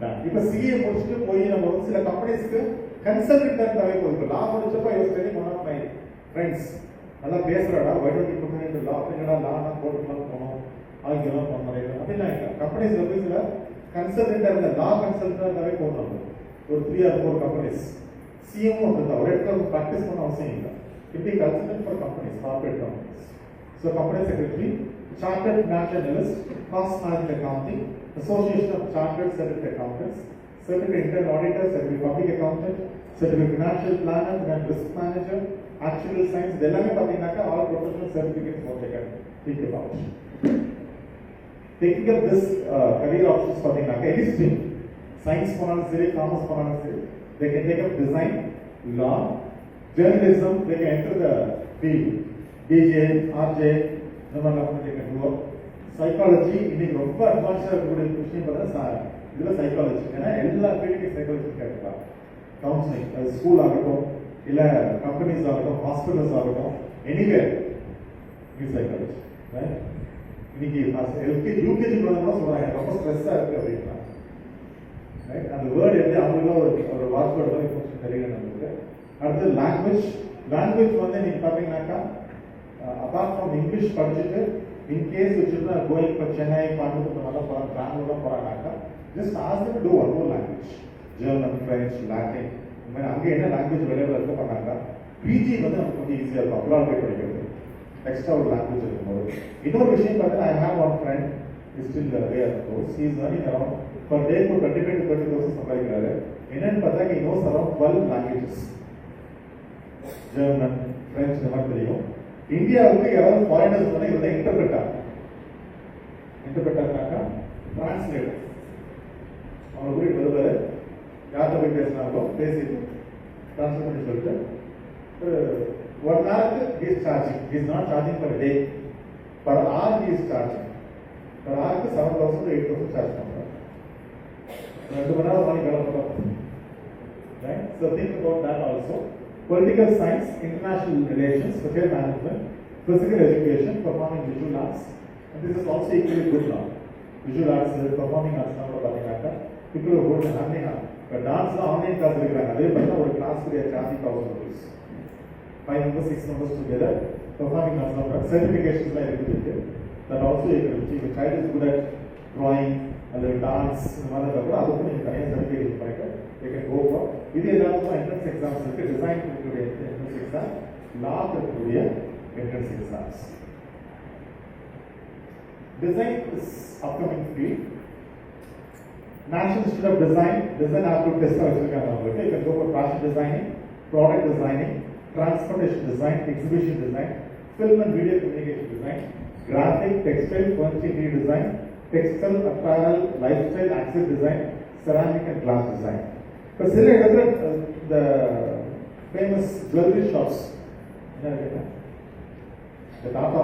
done. இப்போ CA முடிச்சுட்டு போய் நம்ம வந்து சில கம்பெனிஸ்க்கு கன்சல்டன்ட்டாகவே போயிருக்கோம். லா முடிச்சப்போ I was telling one of my friends, நல்லா பேசுறாடா, why don't you put me into law? அப்படின்னா லானா கோர்ட்டுக்குலாம் போகணும், ஆகியெல்லாம் பண்ணணும் அப்படின்னா கம்பெனிஸ்ல போய் சில கன்சல்டன்ட்டாக இருந்த லா கன்சல்டன்ட்டாகவே போகணும். ஒரு 3 or 4 கம்பெனிஸ் சிஎம்ஓ அப்படிதான் ஒரு இடத்துல ப்ராக்டிஸ் பண்ண அவசியம் இல்லை. இப்படி consultant for companies, corporate companies. So company secretary, Chartered Financial Analyst, Cost Management Accounting, Association of Chartered Certificate Accountants, Certificate Internal Auditor, Certificate Public Accountant, Certificate Financial Planner, and Risk Manager, Actuarial Science, எல்லாமே பாத்தீங்கன்னாக்கா all professional certificates what they can think about. Taking up this career options பாத்தீங்கன்னாக்கா any stream, science போனாலும் சரி, commerce போனாலும் சரி, they can take up design, law, journalism, they can enter the field, DJ, RJ, இந்த மாதிரிலாம் they can do. Psychology, இன்னைக்கு ரொம்ப அட்வான்ஸாக இருக்கக்கூடிய விஷயம் பார்த்தா இதில் சைக்காலஜி, ஏன்னா எல்லா ஃபீல்டுக்கும் சைக்காலஜி கேட்கலாம். கவுன்சிலிங், அது ஸ்கூல் ஆகட்டும், இல்லை கம்பெனிஸ் ஆகட்டும், ஹாஸ்பிட்டல்ஸ் ஆகட்டும், எனிவே சைக்காலஜி. இன்னைக்கு எல்கேஜி யூகேஜி குழந்தைங்க சொல்றாங்க ரொம்ப ஸ்ட்ரெஸ்ஸாக இருக்கு அப்படின்னா, அந்த வேர்டு எப்படி அவங்களும் ஒரு வாட்ஸ்வேர்டு தான் இப்போ தெரியல நம்மளுக்கு. அடுத்தது லாங்குவேஜ். லாங்குவேஜ் வந்து நீங்கள் பார்த்தீங்கன்னாக்கா அப்பார்ட் ஃப்ரம் இங்கிலீஷ் படிச்சுட்டு இன்கேஸ் வச்சுருந்தா கோயிங் இப்போ சென்னை, கோயம்புத்தூர் நல்லா போகிறாங்க, பெங்களூர்லாம் போகிறாங்கனாக்கா just ask them to do one more language. German, French, Latin, இந்த மாதிரி அங்கே என்ன லாங்குவேஜ் வெளியில் இருக்க பண்ணாங்க. பிஜி வந்து நமக்கு கொஞ்சம் ஈஸியாக இருக்கும் அப்ராட் போய் படிக்கிறது, எக்ஸ்ட்ரா ஒரு லாங்குவேஜ் இருக்கும்போது. இன்னொரு விஷயம் பார்த்தீங்கன்னா I have one friend is still where course, he is earning around per day for 25 to 30,000 சம்பாதிக்கிறாரு. என்னன்னு பார்த்தா he knows around 12 languages. German, French இந்த மாதிரி தெரியும். இந்தியாவுக்கு யாராவது ஃபாரினர்ஸ் வந்து இவங்க இன்டர்பிரட்டர்னாக்கா டிரான்ஸ்லேட்டர் அவங்க போய் வருவார், யார்கிட்ட போய் பேசினாலும் பேசிட்டு டிரான்ஸ்லேட் பண்ணி சொல்லிட்டு ஒரு 1 hour he is charging. He is not charging per day, per hour he is charging. Per hour 7,000 to 8,000 charge பண்றாங்க. 2 மணி நேரம் மணி வேலை பண்றாங்க. Right? So think about that also. Political science, international relations, social management, physical education, performing visual arts, and this is also equally good now. Visual arts, performing arts now பாத்தீங்கன்னா people who go to learning art. But dance la online class எடுக்கறாங்க. அதே பண்ணா ஒரு class ஃப்ரீயா charge 1000 rupees. 5 members, 6 members together, performing arts now certifications la இருக்கு. That also if a child is good at drawing, and dance, இந்த மாதிரி கூட அதுக்கு நீங்க தனியா சர்டிஃபிகேட் பண்ணிக்க. They can go for இது எல்லாரும் entrance exams இருக்கு, design இருக்கக்கூடிய entrance exam, law இருக்கக்கூடிய entrance exams. Design is upcoming field. National Institute of Design aptitude test வச்சிருக்காங்க உங்களுக்கு. You can go for fashion designing, product designing, transportation design, exhibition design, film and video communication design, graphic, textile, furniture design, textile, apparel, lifestyle, accessory design, ceramic and glass design. இப்போ சில இடத்துல இந்த famous jewellery shops என்ன இருக்குன்னா இந்த டாடா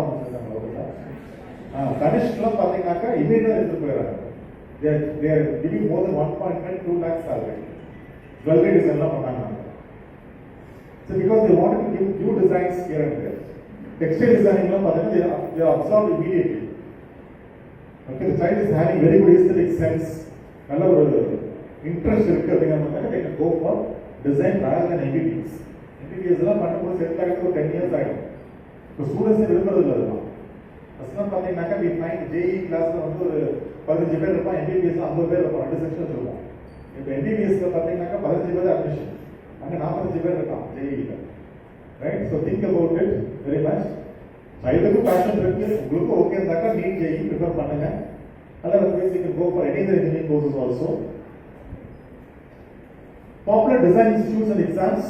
கனிஷ்லாம் பார்த்தீங்கன்னாக்கா இமீடியட்டாக எடுத்து போயிடறாங்க. They are giving more than 1.2 lakhs salary. Jewelry design பண்ணாங்க. So because they wanted to give new designs here and there. Textile designing பார்த்தீங்கன்னா they are absorbed immediately. Okay, the child is having very good aesthetic sense. நல்ல ஒரு interest இருக்கு அப்படிங்கிற they can go for design rather than MBBS. MBBS எல்லாம் பண்ணும்போது settle ஆகிறது ஒரு 10 years ஆகிடும். இப்போ ஸ்டூடெண்ட்ஸ் விரும்புறது இல்லை அதெல்லாம். ஃபர்ஸ்ட்லாம் பார்த்தீங்கன்னாக்கா we find JEE கிளாஸில் வந்து ஒரு 15 பேர் இருப்பான், MBBS 50 பேர் இருப்பான், 2 செக்ஷன் சொல்லுவோம். இப்போ MBBSல பார்த்தீங்கன்னாக்கா 15 பேர் அட்மிஷன், அங்கே 45 பேர் இருக்கான் JEEல. Right? So think about it very much. சைல்டுக்கும் பேஷன் இருக்கு, உங்களுக்கு ஓகே இருந்தாக்கா நீட் JEE ப்ரிஃபர் பண்ணுங்க. Otherwise you can go for any other engineering courses also. Popular design institutes and exams.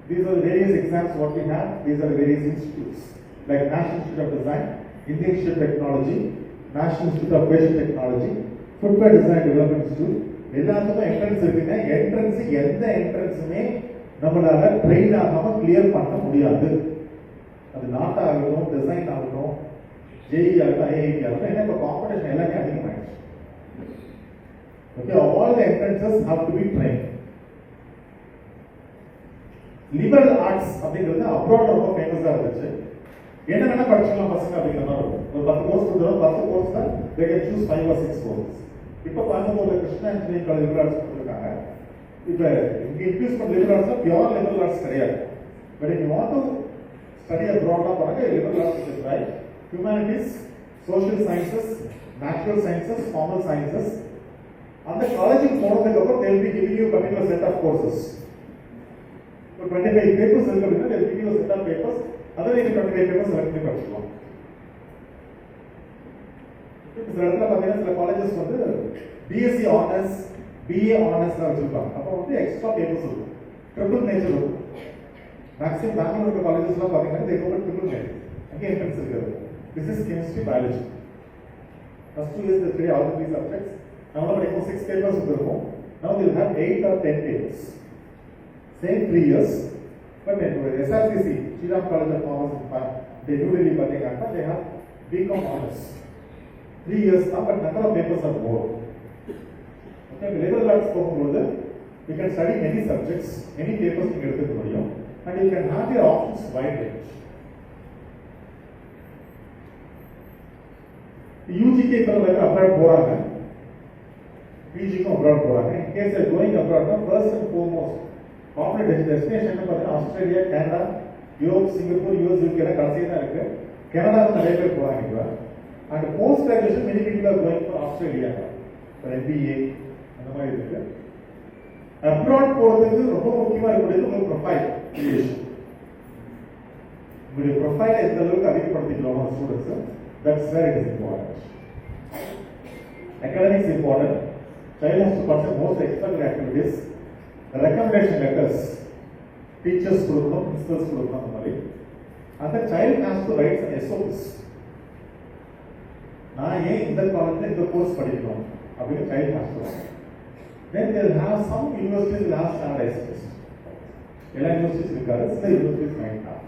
These are the various exams what we have. These are the various institutes like National Institute of Design, Indian Institute of Technology, National Institute of Fashion Technology, Footwear Design Development Institute. எல்லாத்துக்கும் entrance இருக்குங்க. Entrance எந்த என்ட்ரன்ஸுமே நம்மளால train ஆகாம clear பண்ண முடியாது. அது not ஆகட்டும், design ஆகட்டும், JEE ஆகட்டும், IIT ஆகட்டும், ஏன்னா இப்போ காம்படிஷன் எல்லாமே அதிகமாகிடுச்சு. Okay, all the entrances have to be trained. Liberal arts அப்படிங்கிறது அப்ராட் ரொம்ப ஃபேமஸாக இருந்துச்சு. என்ன வேணா படிச்சுக்கலாம் பசங்க அப்படிங்கிற மாதிரி இருக்கும். ஒரு 10 கோர்ஸ் கொடுத்துரும், 10 கோர்ஸ் தான் they can choose 5 or 6 course. இப்போ கோயம்புத்தூர்ல Krishna engineering college liberal arts கொடுத்துருக்காங்க. இப்போ இங்கே இன்க்ளூஸ் பண்ண liberal arts pure liberal arts கிடையாது. But if you want to study abroad போறாங்க liberal arts is right. Humanities, social sciences, natural sciences, formal sciences. அந்த காலேஜுக்கு போனதுக்கு அப்புறம் they will be giving you a particular set of courses. இப்போ 25 papers இருக்கு அப்படின்னா they will give you a set of papers. அதில் நீங்கள் 25 பேப்பர்ஸ் செலக்ட் பண்ணி படிச்சுக்கலாம். இப்போ சில இடத்துல பார்த்தீங்கன்னா சில காலேஜஸ் வந்து பிஎஸ்சி ஆனர்ஸ் பிஏ ஆனர்ஸ்லாம் வச்சிருப்பாங்க. அப்போ வந்து எக்ஸ்ட்ரா பேப்பர்ஸ் இருக்கும், ட்ரிபிள் நேச்சர் இருக்கும். மேக்ஸிமம் பெங்களூர் இருக்க காலேஜஸ்லாம் பார்த்தீங்கன்னா ட்ரிபிள் நேச்சர் அங்கே என்ட்ரன்ஸ் இருக்காது. Physics chemistry biology first 2 years the all three subjects. நம்மள படிக்கும் 6 papers இருக்கும். Now they will have 8 or 10 papers. Same 3 years. But in SRCC, Sriram College of Commerce, they do really பார்த்தீங்கன்னா they have BCom honors. 3 years தான், but number of papers are more. Okay, liberal arts போகும்போது you can study many subjects, many papers நீங்க எடுத்துக்க முடியும், and you can have your options wide range. UGK இப்போ வந்து abroad போறாங்க, PGக்கும் abroad போறாங்க. In case they are going abroad, first and foremost popular destination பார்த்தீங்கன்னா Australia, Canada, Europe, Singapore, US, UK எல்லாம் கடைசியா தான் இருக்கு. கனடால நிறைய பேர் போறாங்க இப்போ. And post graduation many people are going for Australia for MBA அந்த மாதிரி இருக்கு. Abroad போறதுக்கு ரொம்ப முக்கியமா இருக்கக்கூடியது உங்க ப்ரொஃபைல் கிரியேஷன். உங்களுடைய ப்ரொஃபைலை எந்த அளவுக்கு அதிகப்படுத்திக்கிறோம் students, that's where it is important. Academics is important. Child has to pursue most extracurricular activities. The recommendation letters, teachers கொடுக்கணும், principals கொடுக்கணும் அந்த மாதிரி. And the child has to write some SOPs. நான் ஏன் இந்த காலேஜ்ல இந்த கோர்ஸ் படிக்கணும் அப்படின்னு child has to write. Then they will have some universities will have standardized tests. எல்லா யூனிவர்சிட்டிஸ் இருக்காது, சில universities might have.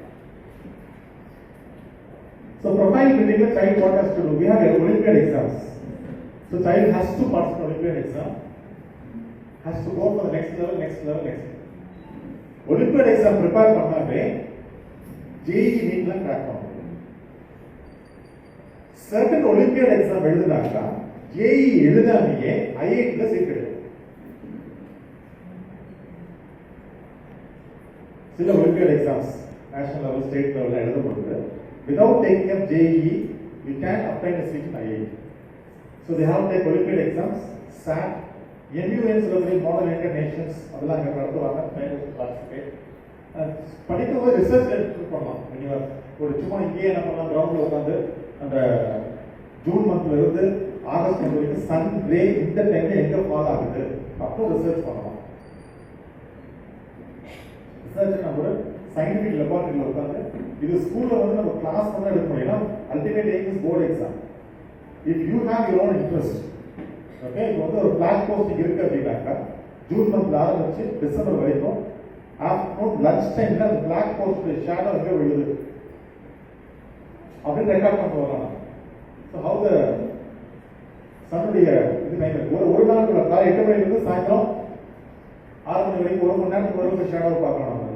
So profile building, the child what has to do? We have Olympiad exams. So child has to pass the Olympiad exam, has to go for the next level. Olympiad exam prepare பண்ணாலே JEE நீட்ல crack பண்ண முடியும். certain Olympiad exam எழுதுனாக்கா JEE எழுதாமையே IIT ல seat கிடைக்கும். சில Olympiad exams national level, state level எழுதும்போது without taking up JEE, you can obtain a seat in IIT. So they have to take Olympiad exams, SAT, MUNs, Model United Nations, அதெல்லாம் அங்கே நடத்துவாங்க, participate. படிக்கும்போது research எடுத்து பண்ணலாம். நீங்கள் ஒரு சும்மா இங்கேயே என்ன பண்ணலாம், கிரவுண்டில் உட்காந்து அந்த ஜூன் மந்த்ல இருந்து ஆகஸ்ட் மந்த் வரைக்கும் சன் ரே இந்த டைம்ல எங்கே ஃபால் ஆகுது அப்போ ரிசர்ச் பண்ணலாம். ரிசர்ச் நம்ம ஒரு சயின்டிஃபிக் லெபார்டரியில் உட்காந்து இது ஸ்கூல்ல வந்து நம்ம கிளாஸ் பண்ண எடுக்க முடியும். Ultimate aim is board exam. If you have your own interest, okay, இப்போ வந்து ஒரு பிளாக் போஸ்டிங் இருக்கு அப்படின்னாக்கா ஜூன் மந்த்ல ஆரம்பிச்சு டிசம்பர் வரைக்கும் ஆஃப்டர்நூன் லஞ்ச் டைம்ல அந்த பிளாக் போஸ்ட் ஷேடோ எங்கே விழுது அப்படின்னு ரெக்கார்ட் பண்ண வரலாம். ஸோ ஹவு த சன்னுடைய இது டைம் ஒரு நாளுக்குள்ள காலை 8 மணிலிருந்து சாயந்தரம் 6 மணி வரைக்கும் 1 மணி நேரத்துக்கு ஒரு ஷேடோவை பார்க்கலாம். நம்ம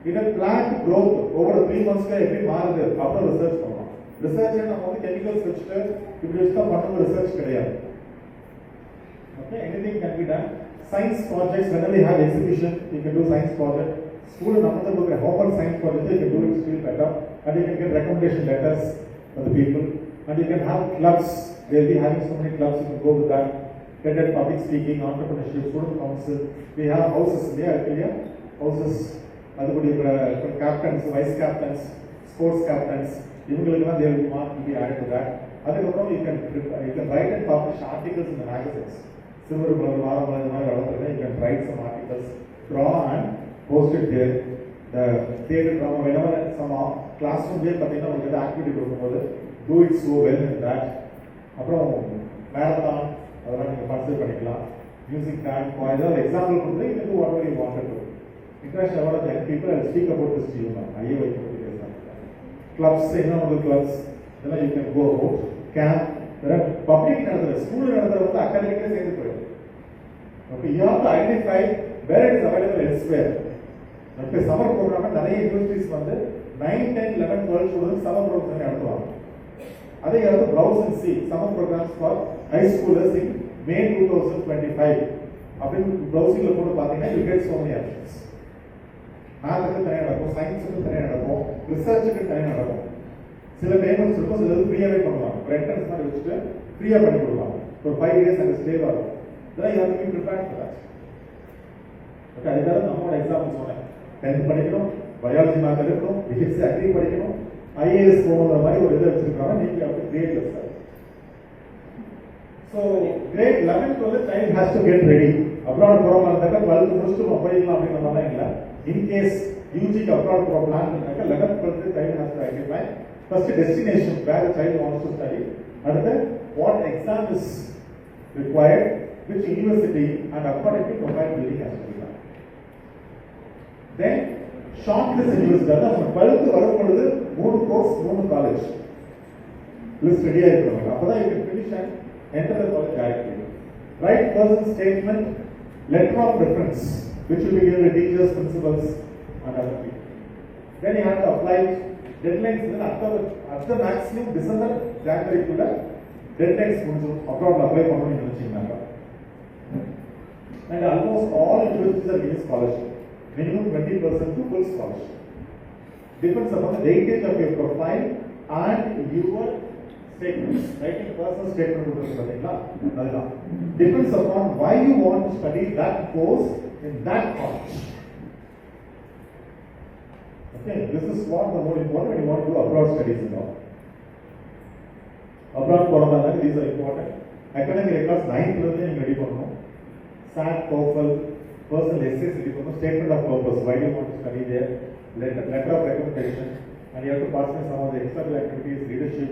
இதில் பிளான்ட் growth ஒவ்வொரு 3 monthsல எப்படி மாறுது அப்புறம் ரிசர்ச் பண்ணலாம். ரிசர்ச் நம்ம வந்து கெமிக்கல்ஸ் வச்சுட்டு இப்படி வச்சு தான் பண்ணணும், ரிசர்ச் கிடையாது. Okay, anything can be done. Science projects whenever we have exhibition you can do science project. ஸ்கூல்ல நம்ம வந்து கொடுக்குற homework science project you can do it still better, and you can get recommendation letters for the people, and you can have clubs. They will be having so many clubs, you can go with that. Get at public speaking, entrepreneurship, student council. We have houses there, houses. அதுபடி captains, vice captains, sports captains, இவங்களுக்குலாம் they will mark to be added to that. அதுக்கப்புறம் you can write and publish articles in the magazines. சிறுவர் மலர், வாரமலர், இந்த மாதிரி வளர்ந்துருக்கேன். You can write some articles, draw and post it there. The theatre drama, whenever some classroomலேயே பார்த்தீங்கன்னா உங்களுக்கு activity கொடுக்கும்போது do it so well in that. அப்புறம் marathon அதெல்லாம் நீங்கள் participate பண்ணிக்கலாம். மியூசிக் டான்ஸ், ஏதாவது எக்ஸாம்பிள் கொடுத்து you can do whatever you wanted to. International award of young people, I will speak about this to you now. IAY clubs, example clubs, then you can go out, camp. There are public நடத்துற school நடத்துற வந்து அகாடமிக்கே சேர்ந்து போயிடும். Okay, you have to identify where it is available elsewhere. இப்போ summer program நிறைய universities வந்து 9, 10, 11, 12 students summer program நடத்துவாங்க. அதே வந்து browse and see summer programs for high schoolers in May 2025 அப்படின்னு browsingல போட்டு பார்த்தீங்கன்னா you get so many options. மேத்ஸுக்கு தனியாக நடக்கும், சயின்ஸுக்கு தனியாக நடக்கும், ரிசர்ச்சுக்கு தனியாக நடக்கும். சில பேமெண்ட்ஸ் இருக்கும், சில ஃப்ரீயாகவே பண்ணுவாங்க. ஒரு என்ட்ரன்ஸ் மாதிரி வச்சுட்டு ஃப்ரீயாக பண்ணி கொடுப்பாங்க. ஒரு 5 days அங்கே ஸ்டேவாக இருக்கும். இதெல்லாம் you have to be prepared for that. Okay, அதுக்காக நம்மளோட எக்ஸாம்பிள் சொன்னேன். 10th படிக்கணும், பயாலஜி மேத் எடுக்கணும், பிஹெச்சி அக்ரி படிக்கணும், IAS போகிற மாதிரி ஒரு இதை வச்சிருக்காங்க. நீங்கள் அப்படி create your self. So grade 11th வந்து child has to get ready. abroad போறோமா இருந்தாக்க 12th முடிச்சுட்டு போயிடலாம் அப்படிங்கிற மாதிரிலாம் இல்லை. In case UG abroad போற பிளான் இருந்தாக்க 11th 12th child has to identify first destination where the child wants to study. அடுத்து what exam is required, which university, and accordingly profile building has to be done. Then shortlist university அதாவது 12th வரும் பொழுது 3 course 3 college list ரெடியா இருக்கணும். அப்பதான் you can finish and enter the college directly. Write person statement, letter of preference, which will be given to teachers, principals, and other people. Then you have to apply deadlines. Then after maximum December, January kuda deadlines munju abroad apply பண்ணனும்னு நினைச்சீங்கன்னாங்க. And almost all universities are giving scholarship, minimum 20% to full scholarship. Depends upon the weightage of your profile and your statements. Writing personal statement கொடுத்து பாத்தீங்களா அதுதான். Depends upon why you want to study that course in that college. Okay, this is what the more important when you want to do abroad studies and all. Abroad போறதால these are important. Academic records 9th ல இருந்து நீங்க ready பண்ணனும். SAT, TOEFL, personal essays ready பண்ணனும். Statement of purpose, why do you want to study there? Letter of recommendation, and you have to participate in some of the extracurricular activities, leadership,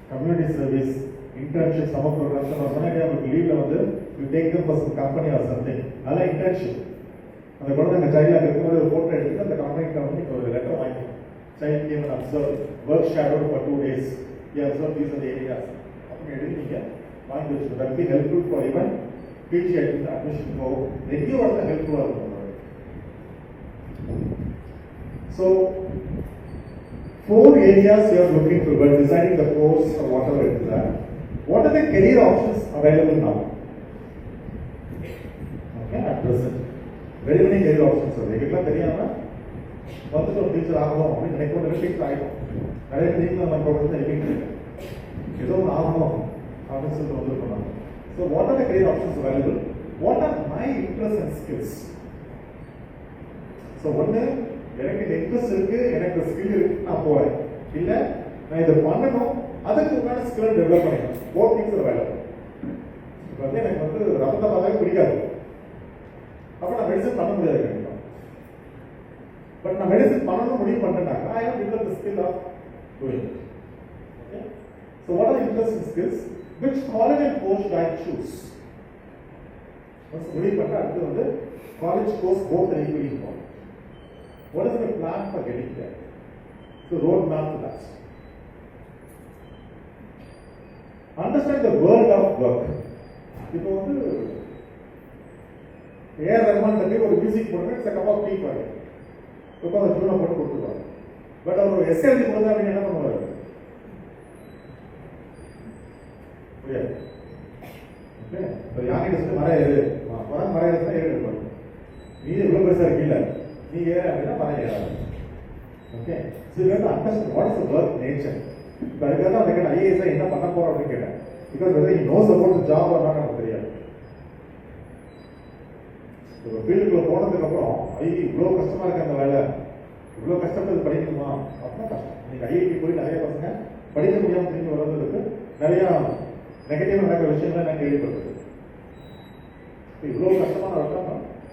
community service, internship, summer programs. or something you leave வந்து you take them for some company or something. அதல internship. அந்த குழந்தை சைல்ட்ல இருக்கும்போது ஒரு photo எடுத்து அந்த கம்பெனிக்கு ஒரு லெட்டர் வாங்கி child came and observed, work shadowed for 2 days. He observed these are the areas. அப்படி எழுதிங்க வாங்கி வச்சுக்கோ. That will be helpful for even PG admission for review of the helpful இருக்கும். So 4 areas you are looking to when designing the course or whatever it is that. What are the career options available now? Okay, at present. Very many career options are there. தெரியாம வந்து ஒரு teacher ஆகணும் அப்படின்னு நினைக்கிறவங்க teacher ஆகிடும். நிறைய நீங்களும் நம்ம ப்ரோக்ராம்ஸ் இருக்கீங்க. ஏதோ ஆகணும் அப்படின்னு சொல்லிட்டு வந்துருக்கோம். So what are the career options available? What are my interests and skills? So ஒன்று எனக்கு இன்ட்ரெஸ்ட் இருக்கு, எனக்கு ஸ்கில் இருக்கு, நான் போறேன். இல்ல நான் இதை பண்ணணும், அதுக்கு உண்டான ஸ்கில் டெவலப் பண்ணிக்கணும். Both things are value. இப்போ வந்து எனக்கு வந்து ரத்தத்தை பார்த்தாலே பிடிக்காது, அப்ப நான் மெடிசன் பண்ண முடியாது கண்டிப்பா. பட் நான் மெடிசன் பண்ணணும் முடிவு பண்ணிட்டேன்னாக்கா I have developed the skill of doing it. Okay, so what are interest and skills? Which college and course should I choose? முடிவு பண்ணிட்டு அடுத்து வந்து college course both equally important. What is the plan for getting there? So roadmap to that. Understand the world of work. இப்போ வந்து AR Rahman தம்பி ஒரு music போடுங்க, it's a cup of tea for him. இப்போ அந்த டியூனை போட்டு கொடுத்துருவாங்க. பட் அவர் எஸ்எல்சி போடுறது அப்படின்னு என்ன பண்ணுவாரு? புரியாது. ஓகே, இப்போ யார்கிட்ட சொல்லி மரம் ஏறு, மரம் ஏறுனா ஏறு எடுப்பாரு. நீ எவ்வளோ பெருசாக இருக்கீங்களா, நீ ஏற அப்படின்னா மரம் ஏறாது. Okay, so you have to understand what is the work nature. இப்போ அதுக்காக தான் எனக்கு ஐஏஎஸ் என்ன பண்ண போறோம் அப்படின்னு கேட்டேன். Because whether he knows about job or not நமக்கு தெரியாது. இப்போ ஃபீல்டுக்குள்ள போனதுக்கு அப்புறம் இவ்வளோ கஷ்டமா இருக்கு அந்த வேலை, இவ்வளோ கஷ்டப்பட்டு படிக்கணுமா அப்படின்னா கஷ்டம். இன்னைக்கு ஐஐடி போய் நிறைய பசங்க படிக்க முடியாமல் திரும்பி வளர்ந்ததுக்கு நிறைய நெகட்டிவ் நடக்கிற விஷயங்கள் நான் கேள்விப்பட்டிருக்கேன். இவ்வளோ கஷ்டமான ஒர்க்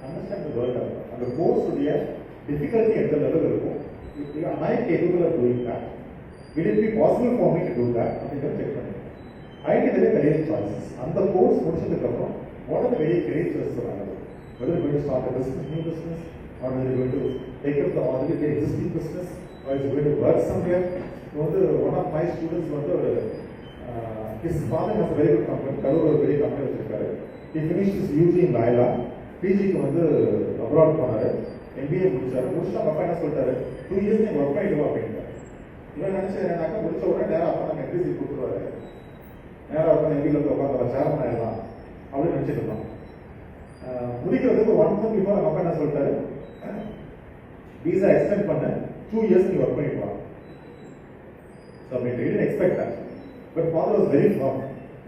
அண்டர்ஸ்டாண்ட் தி வேர்ல்ட். அந்த கோர்ஸ் உடைய டிஃபிகல்ட்டி எந்த லெவல் இருக்கும், am I capable of doing that? Will it be possible for me to do that? அப்படிங்கிறத செக் பண்ணுங்க. Idea career choices. அந்த கோர்ஸ் முடிச்சதுக்கு அப்புறம் what are the very career choices available? Whether you're going to start a business, new business, or whether you're going to take up the already existing business, or you're going to work somewhere. One of my students his father has a very good company, Kalur ஒரு பெரிய company வச்சிருக்காரு. He finished his UG in Laila, PGக்கு வந்து abroad போனாரு, MBA முடிச்சாரு. முடிச்சுட்டு அப்பா என்ன சொல்லிட்டாரு, 2 years நீ ஒர்க் பண்ணிடுவா அப்படின்ட்டாரு. இவன் நினைச்சேன்னாக்கா முடிச்ச உடனே நேரம் அப்பா நம்ம எம்பிசி கொடுத்துருவாரு, நேரம் அப்பா எம்பியில் வந்து உட்காந்து சேர்மன் ஆயிடலாம் அப்படின்னு நினைச்சிட்டு இருந்தோம். முடிக்கிறதுக்கு 1 month பிஃபோர் நம்ம அப்பா என்ன சொல்லிட்டாரு, வீசா எக்ஸ்டெண்ட் பண்ண 2 years நீ work பண்ணிடுவா. So we didn't expect that. But father was very firm.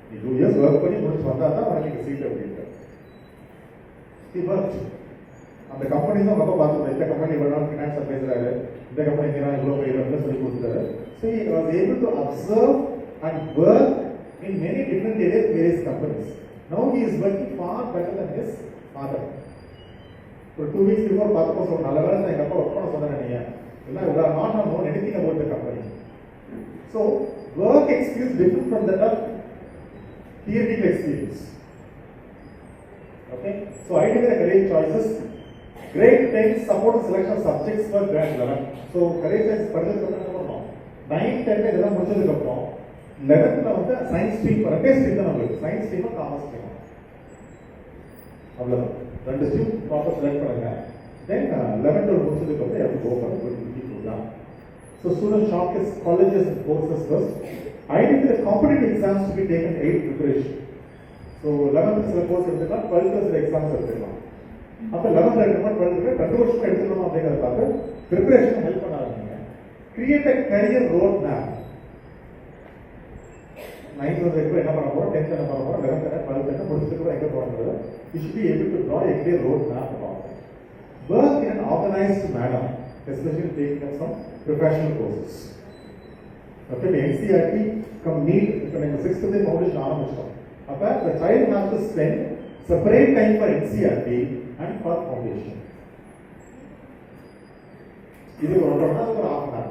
நீ 2 years ஒர்க் பண்ணி முடிச்சு வந்தா தான் உனக்கு சீட் அப்படின்ட்டு. He worked. அந்த கம்பெனி தான் அப்பா பார்த்தது, இந்த கம்பெனி இவ்வளோ நாள் ஃபினான்ஸ் அட்வைசராக, இந்த கம்பெனி நான் இவ்வளோ போய் சொல்லி கொடுத்தாரு. So he was able to observe and work in many different areas, various companies. Now he is working far better than his father. For 2 weeks before, பார்த்தப்போ சொன்ன நல்ல வேலை எங்கள் அப்பா ஒர்க் பண்ண சொன்னேன் நீங்க எல்லாம் you are not known anything about the company. So work experience different from that of theoretical experience. Okay, so identify the career choices. Grade 10 support selection of subjects for grade 11. So career choice படிச்சதுக்கு அப்புறம் என்ன பண்ணோம் 9 10 இதெல்லாம் முடிச்சதுக்கு அப்புறம் 11th வந்து science stream ரெண்டே stream தான் நமக்கு சயின்ஸ் ஸ்ட்ரீம் காமர்ஸ் ஸ்ட்ரீம் அவ்வளவுதான் ரெண்டு ஸ்ட்ரீம் ப்ராப்பர் செலக்ட் பண்ணுங்க தென் 11th முடிச்சதுக்கு அப்புறம் எப்படி கோ பண்ண program. So students shortlist colleges and courses first. Identify the competitive exams to be taken aid preparation. So 11th சில கோர்ஸ் எடுத்துக்கலாம் 12th சில எக்ஸாம்ஸ் எடுத்துக்கலாம். அப்ப 11th எடுக்கணுமா 12th 2 வருஷம் எடுத்துக்கணும் அப்படிங்கறத பார்த்து ப்ரிப்பரேஷன் ஹெல்ப் பண்ண ஆரம்பிங்க. Create a career road map. 9th வந்து என்ன பண்ண போறோம் 10th என்ன பண்ண போறோம் 11th என்ன 12th என்ன முடிச்சதுக்கு எங்க போறோம்ன்றது you should be able to draw a clear road map about it. Work in an organized manner, especially taking up some professional courses. Okay, the NCERT come need from the 6th day foundation ஆரம்பிச்சோம். அப்ப the child has to spend separate time for NCERT and for foundation. இது ஒரு half an hour.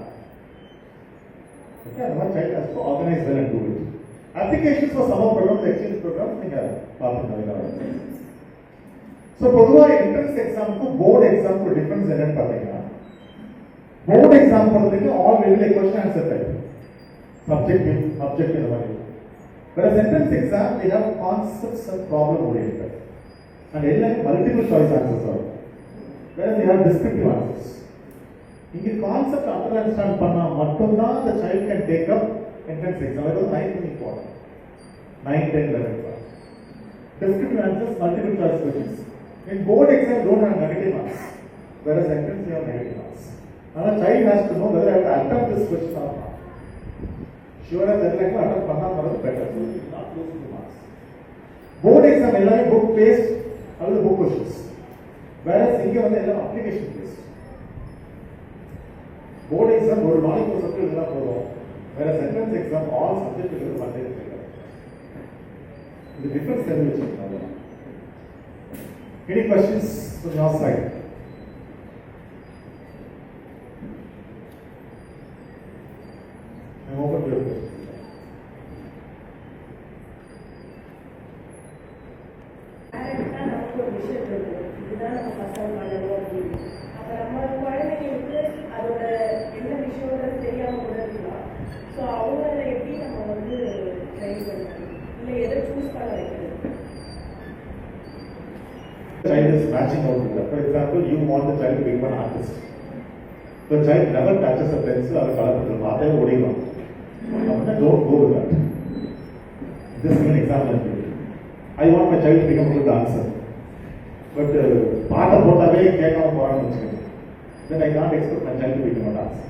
Okay, the child has to organize well and do it. Applications for summer program, the exchange program, நீங்க பாத்துக்கோங்க. So பொதுவா entrance exam க்கு board exam க்கு difference என்னன்னு பாத்தீங்கன்னா board exam பொறுத்தவரைக்கும் all will be question answer type. Subjective இந்த மாதிரி. Whereas entrance exam they have concepts and problem oriented. And எல்லாமே multiple choice answers are. Whereas they have descriptive answers. இங்க concept understand பண்ணா மட்டும் தான் the child can take up entrance exam. It was 9th important. 9, 10, 11. Descriptive answers, multiple choice questions. In board exam don't have negative marks. Whereas entrance you have negative marks. Now the child has to know whether I have to attempt this question or not. Sure as that like attempt பண்ணா better. So you not lose the marks. Board exam எல்லாமே book based அல்லது book questions. Whereas இங்க வந்து எல்லாம் application based. Board exam ஒரு நாளைக்கு ஒரு subject எழுதினா போதும். Whereas entrance exam all subjects எழுத மாட்டேங்குது. The difference can be changed. Any questions from your side? I'm open to your questions. நமக்கு ஒரு விஷயம் இருக்கு இதுதான் நம்ம பசங்க பண்ணணும் அப்படின்னு அப்ப நம்ம குழந்தைங்களுக்கு அதோட என்ன விஷயம்ன்றது தெரியாம கூட இருக்கலாம். ஸோ அவங்கள எப்படி நம்ம வந்து ட்ரெயின் பண்ணணும் இல்லை எதை சூஸ் பண்ண வைக்கிறது? Child is matching out with that. For example, you want the child to become an artist. The child never touches a pencil or a color pencil. Maathe odiyum. Don't go with that. This is an example. I want my child to become a good dancer. But paatha potave kekama porannu vechukku. Then I can't expect my child to become a dancer.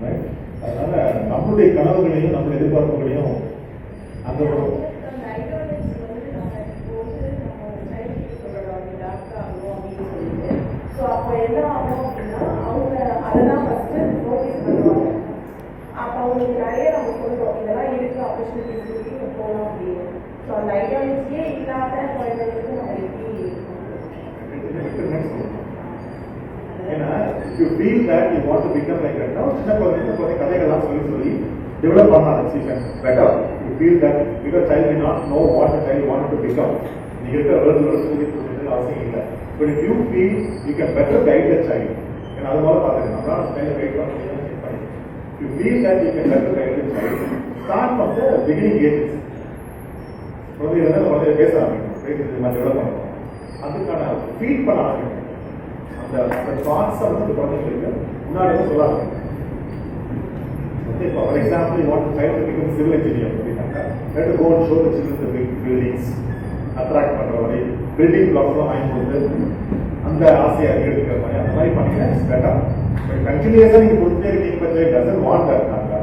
Right? அதனால நம்மளுடைய கனவுகளையும் நம்மளுடைய எதிர்பார்ப்புகளையும் அந்த அப்போ என்ன ஆகும் அப்படின்னா அவங்க அதெல்லாம் ஃபர்ஸ்ட் நோட்டீஸ் பண்ணுவாங்க. அப்போ அவங்களுக்கு நிறைய நம்ம சொல்றோம் இதெல்லாம் இருக்கு ஆப்பர்ச்சுனிட்டிஸ் இருக்கு போகலாம் அப்படின்னு. ஸோ அந்த ஐடியாலஜியே இல்லாத குழந்தைங்களுக்கு நம்ம எப்படி ஏன்னா you feel that you want to become like that. சின்ன குழந்தைங்க கதைகள்லாம் சொல்லி டெவலப் பண்ண ஆரம்பிச்சு better. You feel that because child will not know what the child want to become. நீங்க இருக்கிற வேர்ல்டு சொல்லி கொடுக்கறது அவசியம் இல்லை. But if you feel you can better guide the child, and அது மாதிரி பாத்துக்கலாம். நம்மளால ஸ்டைல கைட் பண்ண முடியும்னு செக் பண்ணி. You feel that you can better guide the child. Start from the beginning age. வந்து இதெல்லாம் வந்து பேச ஆரம்பிக்கணும். பேசுறது மாதிரி டெவலப் பண்ணணும். அதுக்கான ஃபீல் பண்ண ஆரம்பிக்கணும். அந்த தாட்ஸ் வந்து குழந்தைங்களுக்கு முன்னாடி சொல்ல ஆரம்பிக்கணும். Okay, for example, you want the child to become civil engineer. Let us go and show the children the big buildings. Attract பண்ற மாதிரி பில்டிங் பிளாக்ஸ்லாம் வாங்கி கொடுத்து அந்த ஆசையை அதிகரிக்கிற மாதிரி அந்த மாதிரி பண்ணீங்கன்னா இட்ஸ் பெட்டர். பட் கண்டினியூஸா நீங்க கொடுத்துட்டே இருக்கீங்க பட் இட் டசன்ட் வாண்ட் தட்னாக்கா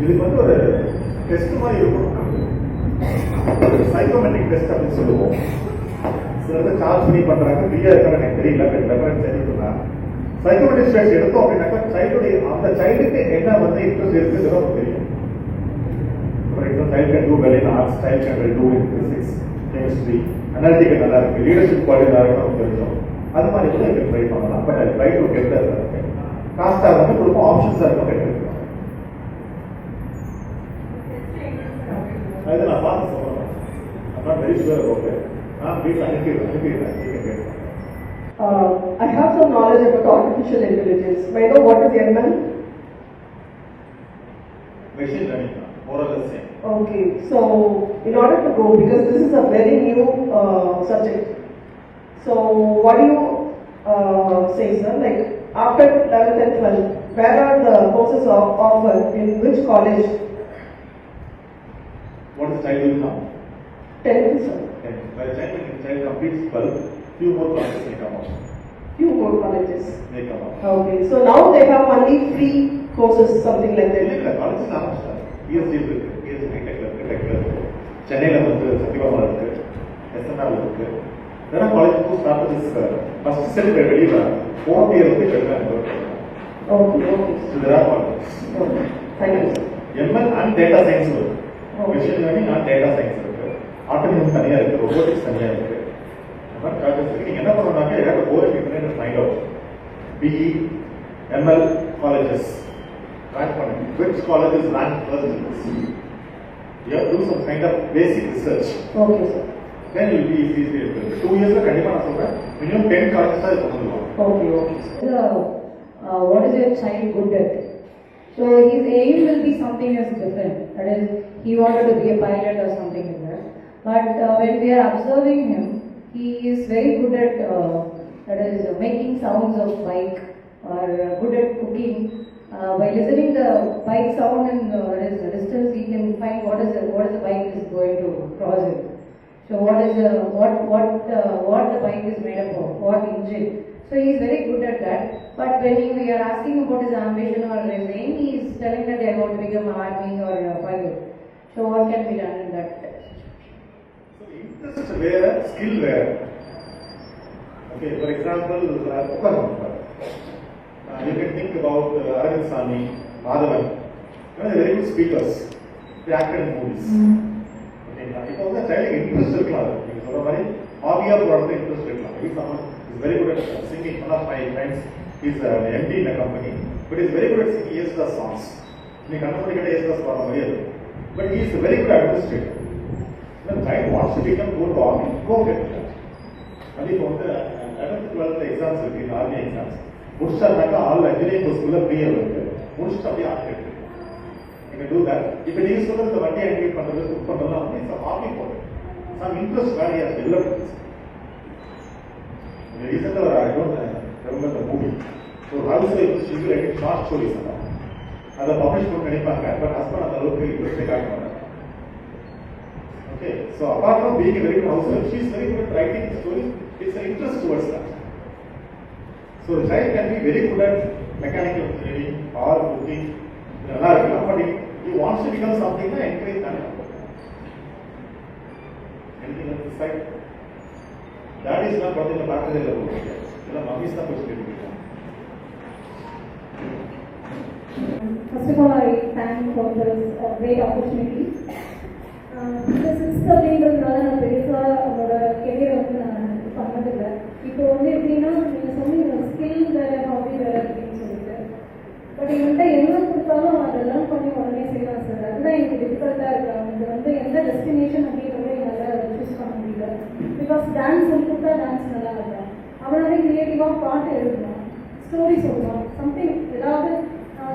இதுக்கு வந்து ஒரு டெஸ்ட் மாதிரி இருக்கும். சைக்கோமெட்ரிக் டெஸ்ட் அப்படின்னு சொல்லுவோம். சில சார்ஜ் பண்ணி பண்றாங்க ஃப்ரீயா இருக்கான்னு எனக்கு தெரியல. ரெஃபரன்ஸ் தெரியுதுன்னா சைக்கோமெட்ரிக் ஸ்டடிஸ் எடுத்தோம் அப்படின்னாக்கா சைல்டுடைய அந்த சைல்டுக்கு என்ன வந்து இன்ட்ரெஸ்ட் இருக்குங்கிறது நமக்கு தெரியும். For example child can do well in arts, child can do in physics, chemistry, analytical நல்லா இருக்கு, லீடர்ஷிப் குவாலிட்டி நல்லா இருக்கு நமக்கு தெரிஞ்சோம். அது மாதிரி கூட இங்கே ட்ரை பண்ணலாம். But I try to get that காஸ்டாக வந்து கொடுப்போம், ஆப்ஷன்ஸாக இருக்கும் எடுத்துக்கலாம். அது நான் பார்த்து சொல்றேன். I'm not very sure about it. நான் வீட்டில் அனுப்பிடுறேன். I have some knowledge about artificial intelligence. May I know what is ML? Machine learning, more or less same. Okay, so in order to go, because this is a very new subject, so what do you say, sir? Like after 11th and 12th, where are the courses offered? In which college? What is the child doing now? 10th, sir. By the time the child completes 12, few more classes may come out. Few more colleges. May come out. Okay, so now they have only free courses, something like that. இல்லை college ஆரம்பிச்சிட்டாங்க. BST இருக்கு, BST ஹைடெக்ல இருக்கு, டெக்ல இருக்கு, சென்னையில் வந்து சத்தியபாமா இருக்கு, SNR இருக்கு. வேற college to start this first set வெளியில 4th இயர் வந்து எடுக்கிறாங்க. Okay, okay. So there are colleges. Okay, thank you, sir. ML and data science இருக்கு. Okay. Machine learning and data science இருக்கு. ஆட்டோமேஷன் தனியா இருக்கு, ரோபோட்டிக்ஸ் தனியா இருக்கு. நம்ம காலேஜ்க்கு நீங்க என்ன பண்ணணும்னா you have to go and internet and find out BE ML colleges rank பண்ணுங்க. Which college is ranked first in this? You have to do some kind of basic research. Okay, sir. Then you will be easy. 2 years la கண்டிப்பா நான் சொல்றேன் minimum 10 colleges தான் பண்ணுவாங்க. Okay, okay. What is your child good at? So his aim will be something else different. That is, he wanted to be a pilot or something like that. But when we are observing him, he is very good at that is making sounds of bike or good at cooking. By listening the bike sound and that is the distance, he can find what is the bike is going to cross it. So what the bike is made up of, what engine. So he is very good at that. But when we are asking about his ambition or his aim, he is telling that they want to become an army or a pilot. So what can be done in that? So interest where, skill where. Okay, for example, you can think about Arvind Sami, Madhavan. They are very good speakers. They acted in movies. Okay, இப்போ வந்து child interest இருக்கலாம். நீங்க சொல்ற மாதிரி hobby-ஆ போறது interest இருக்கலாம். Maybe someone is very good at singing. One of my friends is an MD in a company, but he is very good at singing Yesudas songs. நீங்க கண்டுபிடி கிட்ட Yesudas பாடுற மாதிரி இருக்கும். But he is a very good administrator. The child wants to become good army, go get that. அது இப்போ வந்து 11th 12th exams இருக்கு, ஆர்மி எக்ஸாம்ஸ் முடிச்சாருனாக்கா ஆல் இன்ஜினியரிங் ஸ்கூல்ல ஃப்ரீயா இருக்கு, முடிச்சுட்டு அப்படியே ஆர்கிடெக்ட் நீங்க டூ தட். இப்போ நீங்க சொல்றது இந்த வண்டி ஆக்டிவேட் பண்றது குக் பண்றதுலாம் வந்து it's hobby for some interest where you have developed. ரீசெண்டா I don't remember the movie. So housewife she will write short stories அதை பப்ளிஷ் பண்ண நினைப்பாங்க. பட் ஹஸ்பண்ட் அந்த அளவுக்கு இன்ட்ரெஸ்டே காட்ட மாட்டாங்க. Okay, so apart from being a very good housewife, she is very good at writing stories. It's an interest towards that. So the child can be very good at mechanical engineering or cooking, but if he wants to become something, then encourage that. Anything else this side? That is not what in the back of the book. The mummy is the question. First of all, I thank for this great opportunity. இந்த sixth அப்படின்றதுனால நான் பெருசாக அவரோட கெரியரை வந்து நான் பண்ணதில்லை. இப்போ வந்து எப்படின்னா நீங்கள் சொன்னீங்க ஸ்கில் வேறு ஹாபி வேறு அப்படின்னு சொல்லிட்டு, பட் என்கிட்ட என்ன கொடுத்தாலும் அதெல்லாம் பண்ணி உடனே செய்யலாம் சார். அதுதான் எனக்கு டிஃபிகல்ட்டாக இருக்கு. அவங்க வந்து எந்த டெஸ்டினேஷன் அப்படின்றத என்னால் சூஸ் பண்ண முடியல. பிகாஸ் டான்ஸ் சொல்லி கொடுத்தா டான்ஸ் நல்லா இருக்கும், அவனாலே கிரியேட்டிவாக பாட்டு எழுதணும், ஸ்டோரி சொல்லணும், சம்திங் ஏதாவது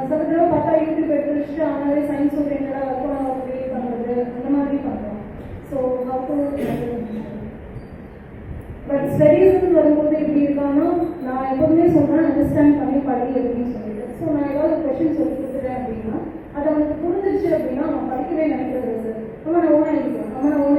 சில தடவை பார்த்தா யூடியூப் எடுத்து வச்சுட்டு அவனாலே சயின்ஸ் ஓரியன்டாக ஒர்க் கிரியேட் பண்ணுறது அந்த மாதிரி பண்ணுறோம். ஸோ பட் ஸ்டடீஸ்ன்னு வரும்போது எப்படி இருக்கான்னா நான் எப்போதுமே சொல்கிறேன் அண்டர்ஸ்டாண்ட் பண்ணி படி அப்படின்னு சொல்லிட்டு. ஸோ நான் ஏதாவது கொஷின் சொல்லி கொடுத்துட்டேன் அப்படின்னா அதை அவனுக்கு புரிஞ்சிருச்சு அப்படின்னா அவன் படிக்கவே நினைக்கிறது சார். அவனை ஓனாக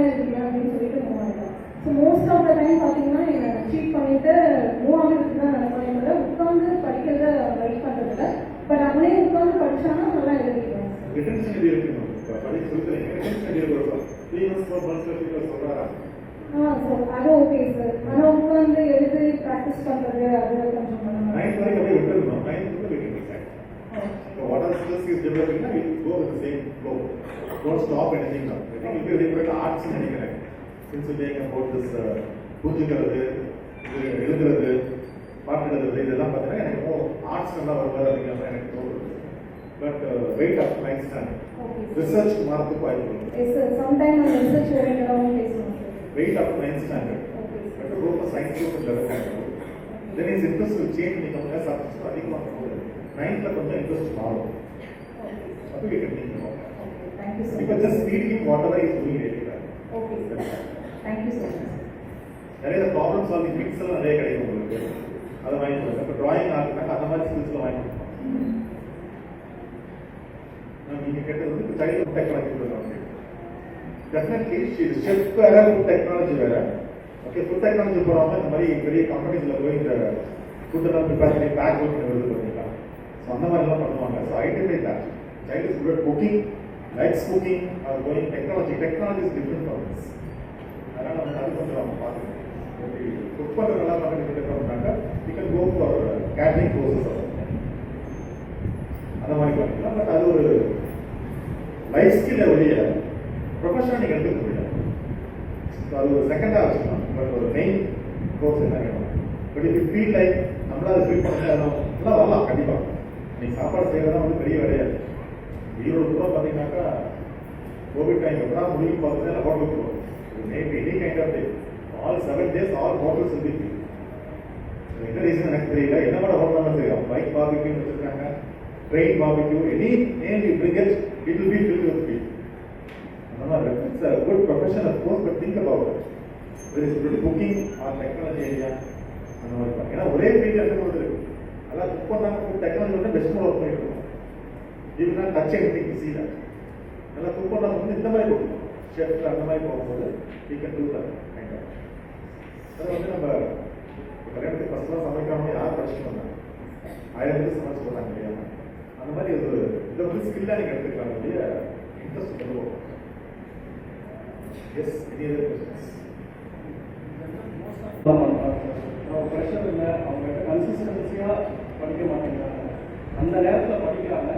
எழுதிக்கலாம் அப்படின்னு சொல்லிட்டு மூவ் ஆகிட்டான். So most of the time பார்த்தீங்கன்னா என்னை சீட் பண்ணிட்டு மூவ் ஆகிறதுக்கு தான் நினைப்பாங்க, உட்காந்து படிக்கிறத லைக் பண்ணுறதில்ல. பட் அவனே உட்காந்து படிச்சானா நல்லா எழுதிடுவான். அது ஓகே சார். ஆனால் உட்காந்து எழுதி ப்ராக்டிஸ் பண்ணுறது அது கொஞ்சம் பண்ணணும். வரைக்கும் அப்படியே விட்டுருந்தோம். 9th we can decide. So what are the skills he is developing, we go with the same flow. Don't stop anything now. I think if you refer to arts in any kind, since we're saying about this புரிஞ்சுக்கிறது, எழுதுறது, பாட்டு எழுதுறது, இதெல்லாம் பார்த்தீங்கன்னா எனக்கு arts நல்லா வருவார் அப்படிங்கிற மாதிரி எனக்கு தோணுது. But weight of life stand research மாறத்துக்கு வாய்ப்பு இருக்கு. Yes sir, sometime on research oriented on placement. Weight up to 9th standard. But to go for science group and 11th standard. Then his interest will change in the subjects. I think 9th la konja interest maarum. Appo we can think about that. Okay, thank you so much. Because just feeding whatever is doing daily. Okay, thank you so much. There is a problem solving mix la nare kadaikum ungalku. Adha vaangikona. Appo drawing aagna adha mari skills la vaangikona. நீங்க கேட்டது child technology சொல்லுவாங்க. Definitely she is chef வேற food technology வேற. Okay, food technology போறவங்க இந்த மாதிரி பெரிய கம்பெனிஸ்ல போய் இந்த ஃபுட் எல்லாம் ப்ரிப்பேர் பண்ணி பேக் பண்ணி வருது பாத்தீங்களா. சோ அந்த மாதிரி எல்லாம் பண்ணுவாங்க. So identify that. Child is good at cooking, likes cooking, or going technology. Technology is different from this. அதனால வந்து அது கொஞ்சம் பார்க்கணும். எப்படி குக் பண்றது நல்லா பார்க்கணும்னாக்கா you can go for catering courses. அந்த மாதிரி பண்ணிக்கலாம். பட் அது ஒரு லைஃப் ஸ்கில்ல வெளிய ப்ரொஃபஷனல் நீங்க எடுத்துக்க முடியாது. அது ஒரு செகண்டா வச்சுக்கலாம். பட் ஒரு மெயின் கோர்ஸ் என்ன வேணும். But if you feel like நம்மளால ஃபீல் பண்ணலாம் எல்லாம் வரலாம் கண்டிப்பா. நீங்க சாப்பாடு செய்யறதா வந்து பெரிய வேலையாது. ஈரோடு கூட பார்த்தீங்கன்னாக்கா கோவிட் டைம் எப்படா முடியும் பார்த்தீங்கன்னா ஹோட்டலுக்கு போகும். Maybe any kind of day all 7 days all hotels இருக்கு. என்ன ரீசன் எனக்கு தெரியல. என்ன கூட ஹோட்டல் செய்யலாம். பைக் பார்பிக்யூ வச்சிருக்காங்க, train barbecue, any name you bring it, it will be filled with people. It's a good profession of course, but think about it. There is good cooking or technology area. ஏன்னா ஒரே field எடுத்து இருக்கு. அதான் cook பண்ணாங்க technology வந்து best work பண்ணிட்டு இருக்கோம். இது நான் டச் எனிதிங் சி தட். நல்லா குக் பண்ணாங்க வந்து இந்த மாதிரி கொடுக்கணும். ஷெஃப் அந்த மாதிரி போகும்போது we can do that kind of. அது வந்து நம்ம கல்யாணத்துக்கு ஃபர்ஸ்ட்லாம் சமைக்காம யார் படிச்சுட்டு வந்தாங்க. 1000 பேர் சமைச்சு போனாங்க இல்லையா. அந்த மாதிரி ஒரு இதை வந்து ஸ்கில்லாக நீங்கள் எடுத்துக்கலாம். இல்லையா இன்ட்ரெஸ்ட் பண்ணுவோம். Yes, any other questions? Pressure இல்லை, அவங்க கன்சிஸ்டன்சியாக படிக்க மாட்டேங்கிறாங்க. அந்த நேரத்தில் படிக்கிறாங்க,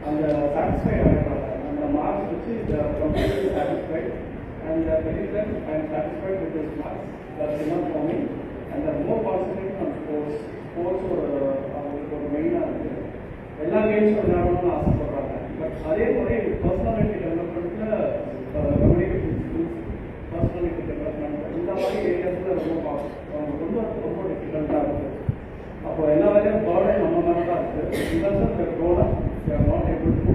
அந்த சாட்டிஸ்ஃபை ஆகிடுறாங்க. அந்த மார்க்ஸ் வச்சு completely satisfied and very well I am satisfied with this marks. That's enough for me. And more concentrate on sports. Sports அவங்களுக்கு ஒரு மெயினாக இருக்குது. எல்லா கேம்ஸும் விளையாடணும்னு ஆசைப்படுறாங்க. பட் அதே மாதிரி பர்சனாலிட்டி டெவலப்மெண்ட்டில் கம்யூனிகேஷன் ஸ்கில்ஸ், பர்சனாலிட்டி டெவலப்மெண்ட் இந்த மாதிரி ஏரியாஸில் ரொம்ப டிஃபிகல்ட்டாக இருக்குது. அப்போ எல்லா வேலையும் ப்ராப்ளம் நம்ம மேலே தான் இருக்குது. Investor the grown-up, they are not able to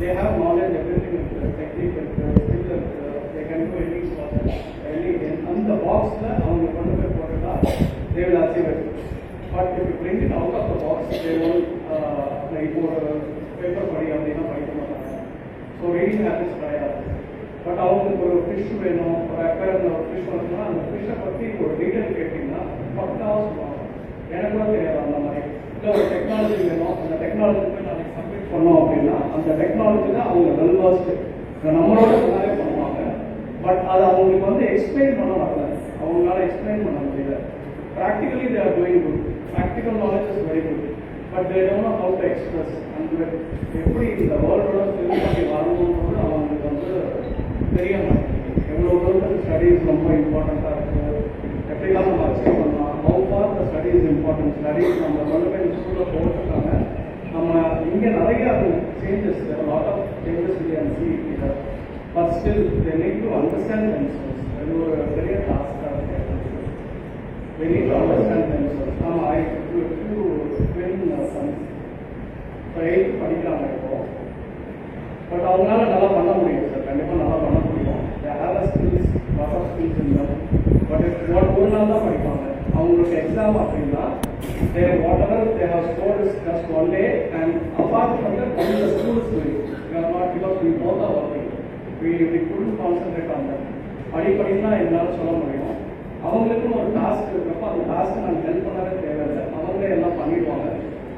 they have knowledge, everything is technique, skill, they can do any அந்த பாக்ஸில் அவங்க கொண்டு போய் போட்டுட்டா they will achieve it. But if you bring it out of the box, they will இப்போ ஒரு paper படி அப்படின்னா படிக்க மாட்டாங்க. ஸோ ரீடிங் ஹேபிட்ஸ் கிடையாது. பட் அவங்களுக்கு ஒரு ஃபிஷ் வேணும், ஒரு அக்வேரியம்ல ஒரு ஃபிஷ் வரணும்னா அந்த ஃபிஷ்ஷை பற்றி ஒரு டீட்டெயில் கேட்டிங்கன்னா பக்காவாக சொல்லுவாங்க. எனக்கு கூட தெரியாது அந்த மாதிரி. இல்லை ஒரு டெக்னாலஜி வேணும், அந்த டெக்னாலஜி போய் நாளைக்கு சப்மிட் பண்ணோம் அப்படின்னா அந்த டெக்னாலஜியில் அவங்க வெல் வாஸ்ட் நம்மளோட நிறைய பண்ணுவாங்க. பட் அதை அவங்களுக்கு வந்து எக்ஸ்பிளைன் பண்ண வரல, அவங்களால எக்ஸ்பிளைன் பண்ண முடியல. Practically they are doing good. Practical knowledge is very good. But they don't know how to express. And எப்படி இந்த வேர்ல்டோட ஃபில் பண்ணி வரணும்னு அவங்களுக்கு வந்து தெரிய மாட்டேங்குது. எவ்வளோ தூரத்துக்கு ஸ்டடீஸ் ரொம்ப இம்பார்ட்டண்ட்டாக இருக்குது, எப்படிலாம் நம்ம அச்சீவ் பண்ணலாம், how for the studies important. Studies நம்ம கொண்டு போய் ஸ்கூலில் போட்டிருக்காங்க. நம்ம இங்கே நிறைய changes, lot of changes we can see here. But still they need to understand themselves. அது ஒரு பெரிய டாஸ்காக இருக்குது. They need to understand themselves. I do twin sons. So 8th படிக்கிறாங்க இப்போ. பட் அவங்களால நல்லா பண்ண முடியும் சார், கண்டிப்பாக நல்லா பண்ண முடியும். They have a skills, lot of skills in them. But ஒரு நாள் தான் படிப்பாங்க. அவங்களுக்கு எக்ஸாம் அப்படின்னா whatever they have scored is just one day, and apart from that only the school is doing. We are not, because we both are working. We couldn't concentrate on that. படிப்படினா என்னால் சொல்ல முடியும். அவங்களுக்கும் ஒரு task இருக்கிறப்போ அந்த task நாங்கள் help பண்ணவே தேவையில்லை, அவங்களே எல்லாம் பண்ணிடுவாங்க.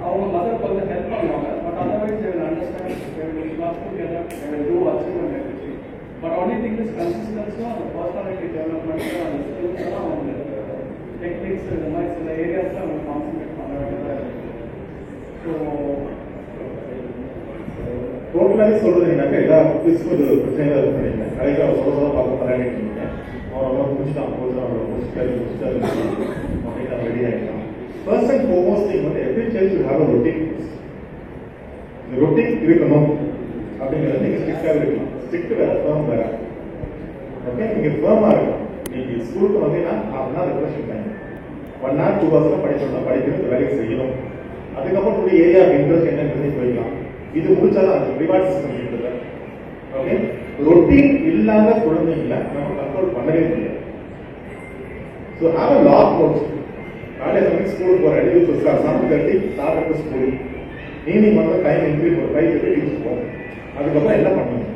அவங்க மதர் கொஞ்சம் ஹெல்ப் பண்ணுவாங்க. But otherwise they will understand, they will work together, they will do achievement everything. But only thing is consistency, அந்த personality development, அந்த skills எல்லாம் அவங்களுக்கு டெக்னிக்ஸ் இந்த மாதிரி சில ஏரியாஸில் அவங்க கான்சன்ட்ரேட் பண்ண வேண்டியதாக இருக்குது. ஸோ டோட்டலாகவே சொல்கிறதுனாக்கா எல்லா ஆஃபீஸுக்கும் இது பிரச்சனையாக இருக்கும் நினைக்கிறேன். கலைக்கு அவர் சொல்ல பார்க்க தராங்க அவன் முடிச்சுட்டான் முடிச்சுட்டாரு அப்படின்னு நம்ம ரெடி ஆகிட்டான். ஃபர்ஸ்ட் அண்ட் ஃபோர்மோஸ்ட் திங் வந்து every child should have a routine. இந்த ரொட்டீன் இருக்கணும் அப்படிங்கிறது நீங்கள் ஸ்ட்ரிக்டாகவே இருக்கலாம். ஸ்ட்ரிக்ட் வேற, ஃபேர்ம் வேற. ஓகே, நீங்கள் ஃபேர்மாக இருக்கலாம். நீங்கள் ஸ்கூலுக்கு வந்தீங்கன்னா அப்படின்னா ரெப்ரெஷன் டைம் 1 hour 2 hours படிக்கணும், வேலைக்கு செய்யணும். அதுக்கப்புறம் உடைய ஏரியா ஆஃப் இன்ட்ரெஸ்ட் என்னன்னு போய்க்கலாம். இது முடிச்சாதான் அது ரிவார்ட் சிஸ்டம் இருக்குது. ஓகே, ரொட்டீன் இல்லாத குழந்தைங்களை நம்ம கண்ட்ரோல் பண்ணவே முடியாது. So have a lock out. காலையில் சமயம் ஸ்கூலுக்கு போகிற யூத் சமம் கட்டி ஸ்டார்ட் ஸ்கூல் ஈவினிங் வந்து டைம் இன்க்ரீஸ் ஒரு 5 to 8 போகும். அதுக்கப்புறம் என்ன பண்ணணும்?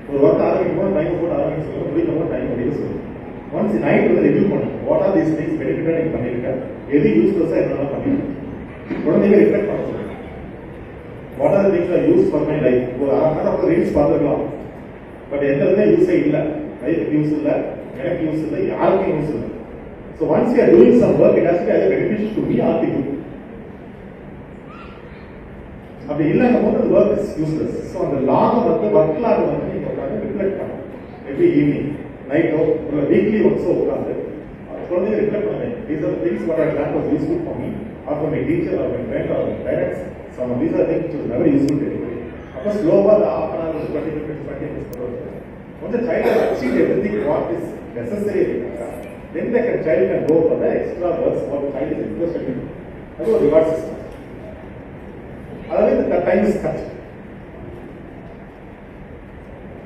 ஒரு ஒர்க் ஆரம்பிக்கும் போது டைம் போட்டு ஆரம்பிக்க சொல்லுங்க, முடிக்கும் போது டைம் முடிக்க சொல்லுங்க. ஒன்ஸ் நைட் வந்து ரிவ்யூ பண்ணுங்க. வாட் ஆர் தீஸ் திங்ஸ் பெனிஃபிட்டாக நீங்கள் பண்ணியிருக்கேன், எது யூஸ்லெஸ்ஸாக என்னெல்லாம் பண்ணியிருக்கேன். குழந்தைங்க ரிஃப்ளெக்ட் பண்ண சொல்லுங்க. What are things are use for my life. ஒரு 1/2 hour ரீல்ஸ் பார்த்துக்கலாம், பட் எந்த யூஸே இல்லை. லைஃபுக்கு யூஸ் இல்லை, எனக்கு யூஸ் இல்லை, யாருக்கும் யூஸ் இல்லை. So once you are doing some work, it has to be as a beneficial to me or to you. அப்படி இல்லைங்க போது அந்த ஒர்க் இஸ் யூஸ்லெஸ். ஸோ அந்த லாக் வந்து ஒர்க் லாக் வந்து நீங்கள் உட்காந்து ரிஃப்ளெக்ட் பண்ணணும். எவ்ரி ஈவினிங் நைட்டோ இல்லை வீக்லி ஒன்ஸோ உட்காந்து குழந்தைங்க ரிஃப்ளெக்ட் பண்ணுங்க. These are things what are that was useful for me or for my teacher or my friend or my parents. Some of these are things which were never useful to anybody. அப்போ ஸ்லோவாக அந்த 1/2 hour 20 minutes 20 minutes பண்ணுறது when the child has achieved everything what is necessary, then the child can go for the extra works what the child is interested in. அது ஒரு reward system. அதாவது இந்த time is cut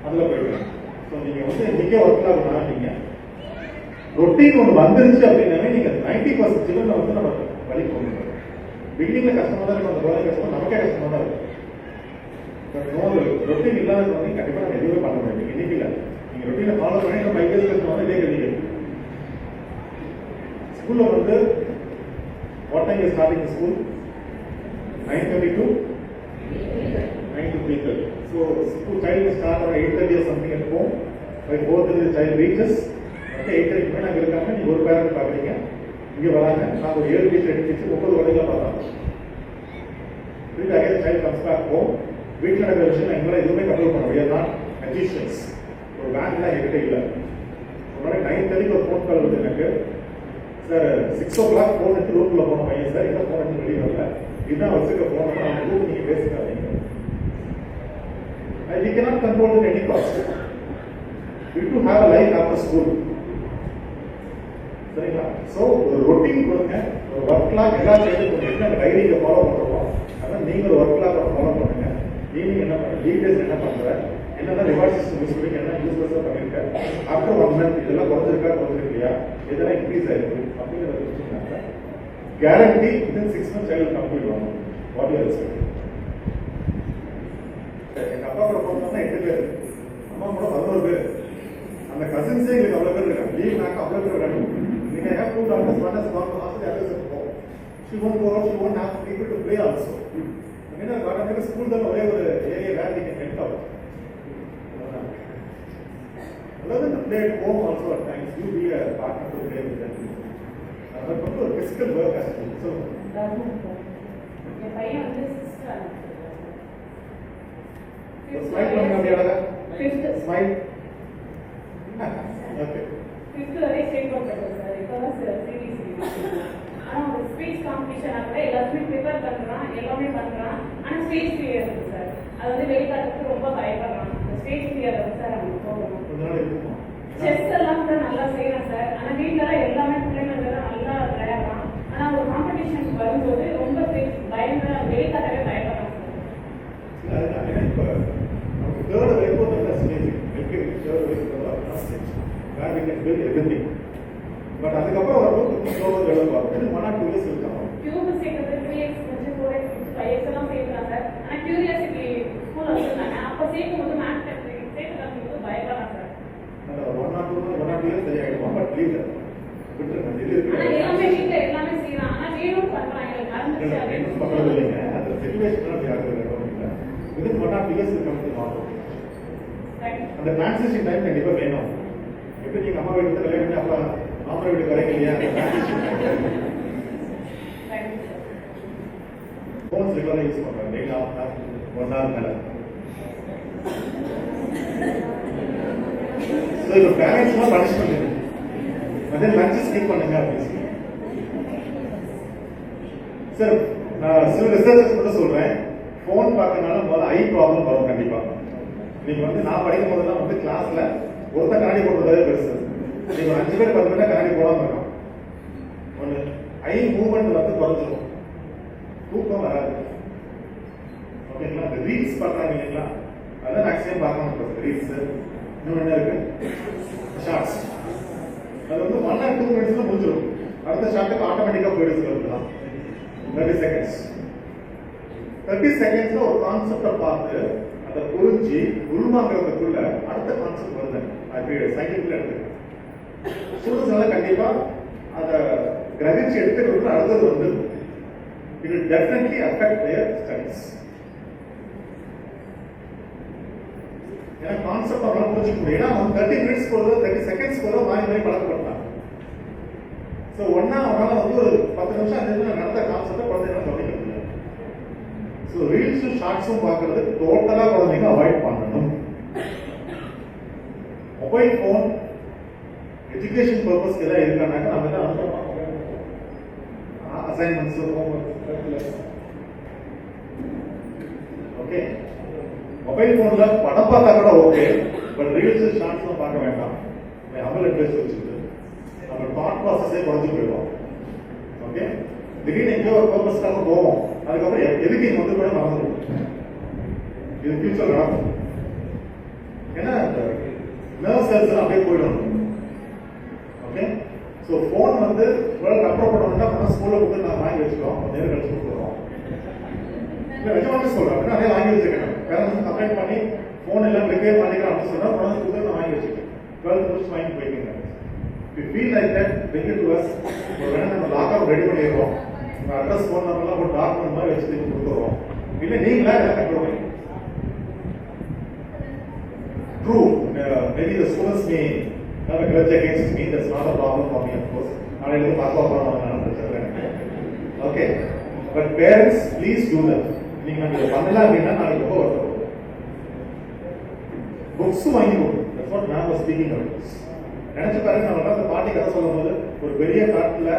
அதில் போயிடலாம். So நீங்கள் வந்து இன்றைக்கே ஒர்க் ஆகுனா நீங்கள் ரொட்டீன் ஒன்று வந்துருச்சு அப்படின்னாவே நீங்கள் 90% சில்ட்ரன் வந்து நம்ம வழி கொண்டு பிகினிங்கில் கஷ்டமாக தான் இருக்கும். அந்த குழந்தை கஷ்டம் நமக்கே கஷ்டமாக தான் இருக்கும். பட் நோ ரொட்டீன் இல்லாத வந்து கண்டிப்பாக நம்ம எதுவுமே பண்ண முடியாது. இன்னைக்கு இல்லை, நீங்கள் ரொட்டீனை ஃபாலோ பண்ணி நம்ம 5 years கஷ்டம் வந்து இதே கல்வி ஸ்கூலில் வந்து what time starting school 9:30 to 9 to 3:30. So school child will start around 8:30 or something at home. By 4:30 the child reaches. Okay, 8:30 நாங்கள் இருக்காங்க. நீங்கள் ஒரு பேரண்ட் பார்க்குறீங்க, இங்கே வராங்க. நாங்கள் ஒரு 7 டீச்சர் 8 டீச்சர் 30 குழந்தைங்க பார்த்தாங்க. திருப்பி again child comes back home. வீட்டில் நடக்கிற விஷயம் எங்களால் எதுவுமே கண்ட்ரோல் பண்ண முடியாது. Not magicians. ஒரு வேன்லாம் என்கிட்ட இல்லை. ஒரு 9:30 ஒரு ஃபோன் கால் வருது எனக்கு. சார் 6 o'clock ஃபோன் எடுத்து ரூம்குள்ளே போன பையன் சார், இல்லை ஃபோன் எடுத்து வெளியே வரல, இதுதான் வச்சுக்க ஃபோன் அவங்க ரூம் நீங்கள் பேசுக்காதீங்க. We cannot control at any cost. We have to have a life after school. சரிங்களா? ஸோ ஒரு ரொட்டீன் கொடுங்க, ஒரு ஒர்க் கிளாக் எல்லா சேர்ந்து என்ன டைரியை ஃபாலோ பண்ணுறோம். அதான் நீங்கள் ஒரு ஒர்க் கிளாக் ஃபாலோ பண்ணுங்க. ஈவினிங் என்ன பண்ணுற, டீடைல்ஸ் என்ன பண்ணுற, என்னென்ன ரிவார்ட் சிஸ்டம் யூஸ் பண்ணி என்ன யூஸ்லெஸ்ஸாக பண்ணியிருக்கேன், ஆஃப்டர் 1 month இதெல்லாம் குறைஞ்சிருக்கலையா, இதெல்லாம் இன்க்ரீஸ் ஆயிருக்கு அப்படிங்கிறத வச்சுருந்தாங்க. Guarantee within 6 months child complete ஆகும். What you are expecting? எங்கள் அப்பா கூட போனோம்னா 8 பேர், அம்மா கூட 11 பேர். அந்த கசின்ஸே எங்களுக்கு அவ்வளோ பேர் இருக்காங்க. லீவ் நாங்கள் அவ்வளோ பேர் வேணும். நீங்கள் have 2 daughters, one has gone to hospital, others have gone. She won't go out, she won't have people to play also. என்ன காரணம், ஸ்கூல் தான் ஒரே ஒரு area where we can help out. Rather than play at home also at times, you be a partner to play with them. That's a physical work as well. So, என் பையன் வந்து sister smile பண்ண முடியாதா? Smile. Okay. 5th வரை state board படிச்சேன் sir. இப்போ தான் CBSE. ஆனால் ஒரு ஸ்பீச் காம்படிஷன் ஆகல எல்லாருமே ப்ரிப்பேர் பண்ணுறான், எல்லாமே பண்ணுறான். ஆனால் ஸ்டேஜ் ஃபியர் இருக்குது சார். அது வந்து வெளிக்காட்டுறதுக்கு ரொம்ப பயப்படுறான். ஸ்டேஜ் ஃபியர் வந்து சார் அவங்க போகணும். செஸ் எல்லாம் கூட நல்லா செய்யறான் சார். ஆனால் வீட்டில் எல்லாமே பிள்ளைங்க நல்லா விளையாடுறான். ஆனால் ஒரு காம்படிஷன் வரும்போது ரொம்ப பயந்து வெளிக்காட்டவே பயப்படுறான் sir. Third wave of the stage, third wave of the stage, where we can build everything. But அதுக்கப்புறம் வரும்போது ஸ்லோவாக டெவலப் ஆகும். இது 1 or 2 years இருக்கும். கியூப் சேர்க்கறது 3x, 4x, 5x எல்லாம் சேர்க்கிறாங்க சார். ஆனால் கியூரியாசிட்டி ஸ்கூல் வச்சுருந்தாங்க. அப்போ சேர்க்கும்போது மேத்ஸ் சேர்க்கறது பயப்படலாம் சார். அந்த 1 or 2 years சரியாயிடுவோம். பட் லீவ் விட்டுருங்க. ஆனால் எல்லாமே வீட்டில் எல்லாமே செய்யறான். ஆனால் வேணும் பண்றாங்க. எனக்கு பக்கத்தில் இல்லைங்க. அந்த சிச்சுவேஷன் அப்படி ஆகுது. Within 1 or 2 years will come to normal. அந்த டிரான்சிஷன் டைம் கண்டிப்பாக வேணும். எப்படி நீங்கள் அம்மா வீட்டுக்கு கல்யாணம் பண்ணி அப்பா மாப்பிள்ளை வீடு கிடைக்கலையா? ஃபோன்ஸ் ரெகுலராக யூஸ் பண்ணுறாங்க டெய்லி 1 hour மேலே. ஸோ இப்போ பேரண்ட்ஸ்லாம் பனிஷ் பண்ணுங்க, அதே லஞ்சு ஸ்கிப் பண்ணுங்க அப்படின்னு சொல்லி. சார் நான் சில ரிசர்ச்சஸ் மட்டும் சொல்றேன். ஃபோன் பார்க்கறதுனால முதல்ல ஐ ப்ராப்ளம் வரும் கண்டிப்பா. நீங்க வந்து நான் படிக்கும் போதெல்லாம் வந்து கிளாஸ்ல ஒருத்தர் கண்ணாடி போடுறதே பெருசு. நீங்க 5 பேர் 10 பேர் கண்ணாடி போடாம இருக்கணும். ஒன்று ஐ மூவ்மெண்ட் வந்து குறைஞ்சிடும், தூக்கம் வராது. ஓகேங்களா? இந்த ரீல்ஸ் பார்க்குறாங்க இல்லைங்களா, அதான் மேக்ஸிமம் பார்க்கணும். ரீல்ஸ் இன்னும் என்ன இருக்கு, ஷார்ட்ஸ். அது வந்து 1 or 2 minutes முடிஞ்சிடும். அடுத்த ஷார்ட்டுக்கு ஆட்டோமேட்டிக்காக போயிடுச்சு. 30 seconds. 30 seconds ஒரு கான்செப்டை பார்த்து அதை புரிஞ்சு உருவாக்குறதுக்குள்ள அடுத்த கான்செப்ட் வருது. அது சயின்டிஃபிக்கா இருக்கு. ஸ்டூடெண்ட்ஸ் கண்டிப்பா அதை கிரகிச்சு எடுத்துக்கிட்டு அடுத்தது வந்து it will definitely affect their studies. ஏன்னா கான்செப்ட் அவங்களால புரிஞ்சுக்க முடியும். ஏன்னா 30 minutes போதும், 30 seconds போதும் மாறி பழக்கப்பட்டாங்க. ஸோ ஒன்னா அவனால வந்து ஒரு 10 நிமிஷம் 5 நிமிஷம் நடந்த கான்செப்டை குழந்தைங்க கவனிக்க முடியாது. ஸோ ரீல்ஸும் ஷார்ட்ஸும் பார்க்கறது டோட்டலாக குழந்தைங்க அவாய்ட் பண்ணணும். மொபைல் ஃபோன் எஜுகேஷன் பர்பஸ்க்கு எதாவது இருக்கானாக்க நம்ம தான் அனுப்புறோம். Assignments, homework. ஓகே, மொபைல் ஃபோன்ல படம் பார்த்தா கூட ஓகே, பட் ரீல்ஸ் ஷார்ட்ஸ்லாம் பார்க்க வேண்டாம். அமல் அட்வைஸ் வச்சுட்டு நம்ம தாட் ப்ராசஸே குறைஞ்சு போயிடும். ஓகே, திடீர்னு எங்கேயோ ஒரு பர்பஸ்க்காக போவோம், அதுக்கப்புறம் எதுக்கு இங்க வந்து கூட மறந்துடும். இது ஃபியூச்சர் நடக்கும். ஏன்னா நர்வ் செல்ஸ் அப்படியே போயிடும். ஓகே, ஸோ ஃபோன் வந்து உங்களுக்கு அப்புறம் பண்ணணும்னா ஸ்கூலில் கொடுத்து நான் வாங்கி வச்சுக்கிறோம், கொஞ்சம் நேரம் கழிச்சு கொடுத்துருவோம். இல்லை நிஜமாவே சொல்கிறேன், அப்படின்னா அதே வாங்கி வச்சுருக்கேன். பேரண்ட்ஸ் கம்ப்ளைண்ட் பண்ணி ஃபோன் எல்லாம் ரிப்பேர் பண்ணிக்கிறேன் அப்படின்னு சொன்னால் குழந்தை கொடுத்து நான் வாங்கி வச்சுக்கேன். 12 முடிச்சு வாங்கி போய்க்கிங்க. If you feel like that, bring it to us. வேணா நம்ம லாக் அவுட் ரெடி பண்ணிடுறோம். உங்க அட்ரஸ் ஃபோன் நம்பர்லாம் ஒரு டாக்குமெண்ட் மாதிரி வச்சு கொடுத்துருவோம். இல்லை நீங்களா எல்லாம் கண்ட்ரோல் பண்ணி. True, maybe the students may have a grudge against me. That's not a problem for me, of course. நாளைக்கு பார்க்க போறோம் பிரச்சனை. Okay, but parents please do that. நீங்க நம்ம இதை பண்ணலாம் அப்படின்னா நாளைக்கு ரொம்ப வருத்தப்படும். புக்ஸ் வாங்கி கொடுக்கும். That's what ma'am was speaking about. நினைச்சு பாருங்க, நம்ம அந்த பாட்டி கதை சொல்லும் போது ஒரு பெரிய காட்டுல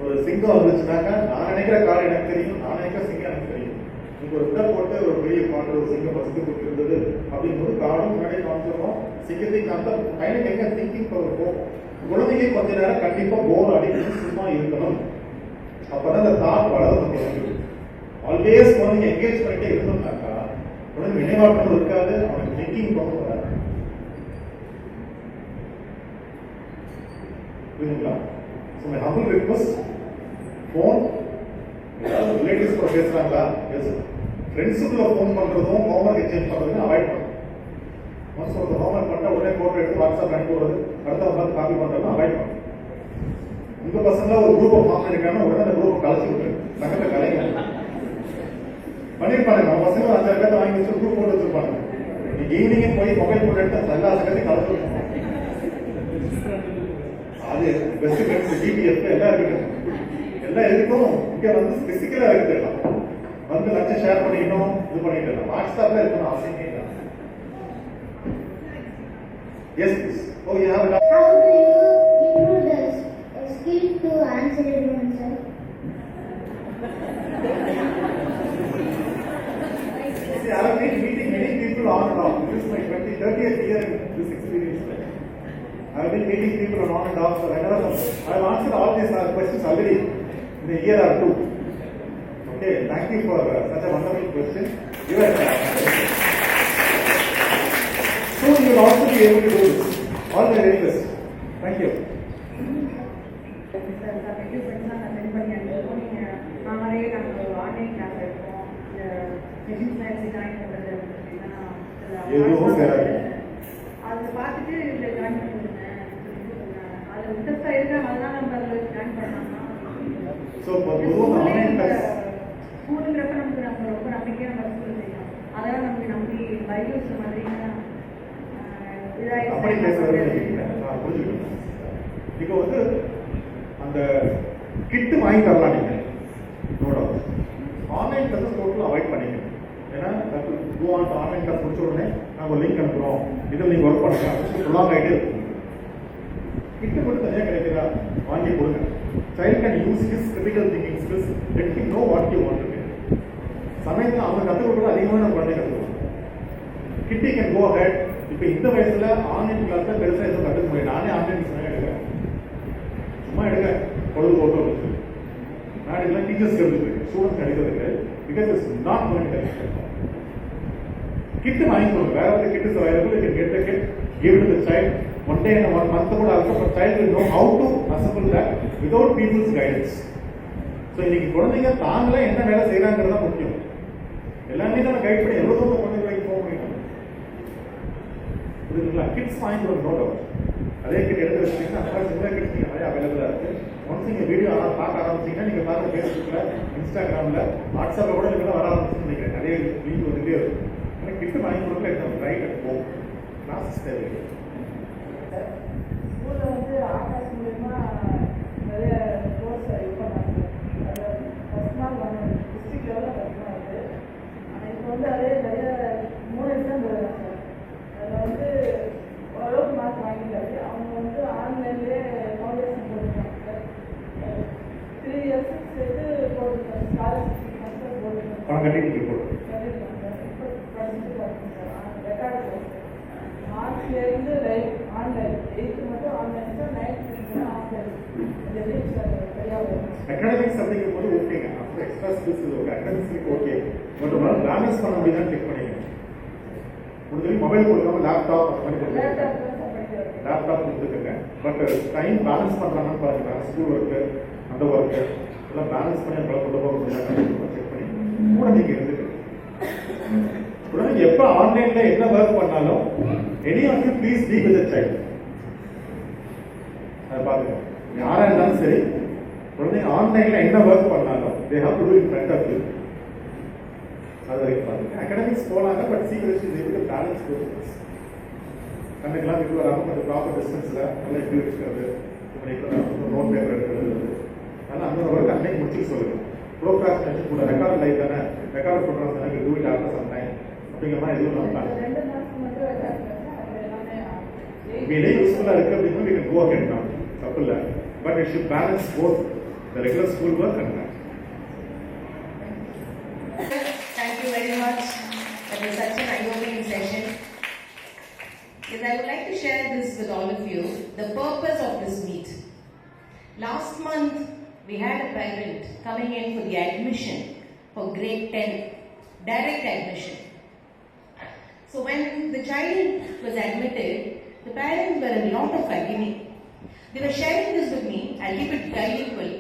ஒரு சிங்கம் வந்துச்சுனாக்கா நான் நினைக்கிற காடு எனக்கு தெரியும், நான் நினைக்கிற சிங்கம் எனக்கு தெரியும். இப்போ ஒரு விட போட்டு ஒரு பெரிய காட்டு ஒரு சிங்கம் பசுக்கு போட்டு இருந்தது அப்படிங்கும்போது காடும் முன்னாடி காமிச்சிருக்கோம். சிங்கத்துக்கு அந்த பையனுக்கு எங்க திங்கிங் பவர் போகும். குழந்தைங்க கொஞ்ச நேரம் கண்டிப்பா போர் அடிக்கணும், சும்மா இருக்கணும். அப்பதான் அந்த தாட் வளர்ந்து ஆல்வேஸ் குழந்தைங்க என்கேஜ் பண்ணிட்டே இருந்தோம்னாக்கா குழந்தை நினைவாற்றல் இருக்காது, அவனுக்கு திங்கிங் பவர் வராது. புரியுதுங்களா? So my humble request, phone ஏதாவது ரிலேட்டிவ்ஸ் கூட பேசுறாங்களா பேசுங்க. ஃப்ரெண்ட்ஸுக்குள்ள ஃபோன் பண்றதும் ஹோம்ஒர்க் எக்ஸ்சேஞ்ச் பண்றதும் அவாய்ட் பண்ணுங்க. ஒன்ஸ் ஒரு ஹோம்ஒர்க் பண்ணா உடனே போட்டோ எடுத்து வாட்ஸ்அப் அனுப்பி விடுறது, அடுத்த வந்து காப்பி பண்றதும் அவாய்ட் பண்ணுங்க. உங்க பசங்க ஒரு குரூப்பை ஃபார்ம் பண்ணிருக்காங்க, உடனே அந்த குரூப்பை கலைச்சு விட்டுரு, சங்கத்தை கலைங்க பண்ணிருப்பாங்க. நம்ம பசங்க 5 பேர்த்த வாங்கி வச்சு குரூப் போட்டு வச்சிருப்பாங்க. இன்னைக்கு ஈவினிங்கே போய் மொபைல் போட்டு எடுத்து எல்லா சங்கத்தையும் கலைச்சு விட்டுருப்பாங்க. அது பெஸ்ட் ஃப்ரெண்ட்ஸ், டிபிஎஃப் எல்லாம் இருக்கு. எல்லாம் இருக்கும். இங்க வந்து பிசிக்கலா இருக்கலாம், வந்து லட்சம் ஷேர் பண்ணிக்கணும், இது பண்ணிக்கலாம். வாட்ஸ்அப்ல இருக்கணும் அவசியமே இல்லை. Yes please. Oh you have How do you improve the skill to answer everyone, sir? See, I have been meeting many people on and off. This is my 30th year in this experience. I have been meeting people on and off. So I have answered all these questions already in a year or two. Okay, thank you for such a wonderful question. You are soon you will also be able to do this. All the very best. Thank you. அதை பார்த்துட்டு இதில் join பண்ணிருந்தேன். அது இன்ட்ரெஸ்டாக இருக்கேன், அதனால நம்ம அதில் ஜாயின் பண்ணலாமா? ஸ்கூலுங்கிறப்ப நமக்கு நம்ம ரொம்ப நம்பிக்கையாக நம்ம ஸ்கூல் செய்யலாம். அதெல்லாம் நமக்கு நம்பி பைபிள்ஸ் மாதிரி இப்போ வந்து அந்த கிட்டு வாங்கி தரலாம் நீங்கள் நோ டவுட். ஆன்லைன் கிளாஸஸ் டோட்டலாக அவாய்ட் பண்ணிக்கணும். ஏன்னா கோ ஆன் ஆன்லைன் கிளாஸ் முடிச்ச உடனே நாங்கள் லிங்க் அனுப்புகிறோம், இதில் நீங்கள் ஒர்க் பண்ணுங்க அப்படின்னு ப்ரொலாங் ஆகிட்டே இருக்கும். கிட்டு மட்டும் தனியாக கிடைக்கிறா வாங்கி கொடுங்க. Child can use his critical thinking skills, let him know what you want to do. சமயத்தில் அவங்க கற்றுக் கொடுக்குறது அதிகமான குழந்தை கற்றுக்குவாங்க. கிட்டி கேன் கோ ஹெட். இப்போ இந்த வயசுல ஆன்லைன் கிளாஸ்ல பெருசாக எதுவும் கற்றுக்க முடியாது. நானே ஆன்லைன் கிளாஸ் எடுக்கிறேன், சும்மா எடுக்கிறேன் பொழுது போட்டோ வச்சு. நான் எடுக்கலாம் டீச்சர்ஸ் எடுத்துருக்கு, ஸ்டூடெண்ட்ஸ் எடுக்கிறதுக்கு. Because it's not going to help. Kit வாங்கி கொடுங்க. வேற ஒரு kit is available. You can get the kit, give it to the child. One day and 1 month கூட also the child will know how to assemble that without people's guidance. So இன்னைக்கு குழந்தைங்க தாங்களே என்ன வேலை செய்யறாங்கிறது தான் முக்கியம். எல்லாமே நம்ம கைட் பண்ணி எவ்வளவு தூரம் குழந்தைங்களுக்கு போக முடியும். புரியுதுங்களா? கிட்ஸ் வாங்கி கொடுங்க, நோ டவுட். அதே கிட் எடுத்து வச்சிங்கன்னா அந்த மாதிரி சின்ன கிட்ஸ் நீங்க நிறைய அவைலபிளா இருக்கு. ஒன்ஸ் நீங்க வீடியோ பார்க்க ஆரம்பிச்சீங்கன்னா நீங்க பார்க்குற ஃபேஸ்புக்ல, இன்ஸ்டாகிராம்ல, வாட்ஸ்அப்ல கூட நீங்க வர ஆரம்பிச்சுன்னு நினைக்கிறேன். நிறைய லிங்க் வந்துட்டே இருக்கும். ஆனால் கிட்டு வாங்கி கொடுக்கல exam right at home classes தேவை. ஸ்கூலில் வந்து ஆகாஷ் மூலயமா நிறைய கோர்ஸ் இது பண்ணாங்க. அதில் ஃபஸ்ட் நாள் வந்து டிஸ்ட்ரிக்ட் லெவலில் கற்றுனாங்க. ஆனால் இப்போ வந்து அதே நிறைய 3 எக்ஸாம் எழுதுறாங்க சார். அதில் வந்து ஓரளவுக்கு மார்க் வாங்கிட்டாரு. அவங்க வந்து ஆன்லைன்லேயே ஃபவுண்டேஷன் போட்டுருக்காங்க சார். 3 years சேர்த்து போட்டுருக்காங்க. ஸ்காலர்ஷிப் வந்து போட்டுருக்காங்க. பணம் கட்டிட்டு போட்டு கட்டிருக்காங்க சார். இப்போ படிச்சுட்டு பார்த்தீங்க சார். ரெக்கார்டு கோர்ஸ் மார்ச்லேருந்து லைவ் ஆன்லைன். 8th மட்டும் ஆன்லைன் சார், 9th ஆன்லைன். இந்த ரீச் சரியாக அகாடமிக்ஸ் அப்படிங்கும் போது ஓகேங்க. அப்புறம் extra skills okay, academics okay. But உங்களால் பேலன்ஸ் பண்ண முடியுதான்னு செக் பண்ணிக்கணும். முடிஞ்சு மொபைல் கொடுக்காம லேப்டாப் அந்த மாதிரி கொடுத்துருங்க. லேப்டாப் கொடுத்துருங்க. பட் டைம் பேலன்ஸ் பண்ணுறாங்கன்னு பாருங்க. ஸ்கூல் ஒர்க்கு, அந்த ஒர்க்கு எல்லாம் பேலன்ஸ் பண்ணி நம்மளால் கொண்டு போக முடியாது செக் பண்ணி கூட நீங்கள் இருந்துட்டு உடனே எப்போ ஆன்லைன்ல என்ன ஒர்க் பண்ணாலும் any of you please be with the child. அதை பாருங்க, யாரா இருந்தாலும் சரி, குழந்தைங்க ஆன்லைன்ல என்ன ஒர்க் பண்ணாலும் they have to do in front of you. அது வரைக்கும் பாருங்க. அகாடமிக்ஸ் போனாங்க, பட் சீக்கிரம் இது பேலன்ஸ் கோர்ஸ் கண்ணுக்கெல்லாம் விட்டு வராமல் கொஞ்சம் ப்ராப்பர் டிஸ்டன்ஸ்ல நல்லா எப்படி வச்சுக்கிறது, நோட் பேப்பர் எடுக்கிறது, அதனால அந்த ஒர்க் அன்னைக்கு முடிச்சு சொல்லுங்க. ப்ரோக்ராஸ்டினேஷன் கூட ரெக்கார்ட் லைக் தானே, ரெக்கார்ட் பண்ணுறது தானே, do it after some time அப்படிங்கிற மாதிரி எதுவும் நம்ம 2 மாதம் மட்டும் அது எல்லாமே இதே யூஸ்ஃபுல்லாக இருக்குது அப்படின்னா we can go ahead now. தப்பு இல்லை, but it should balance both the regular school work and that. Thank you very much. That was such an eye-opening session. Yes, I would like to share this with all of you, the purpose of this meet. Last month, we had a parent coming in for the admission for grade 10, direct admission. So when the child was admitted, the parents were in a lot of agony. They were sharing this with me. I'll keep it very equal.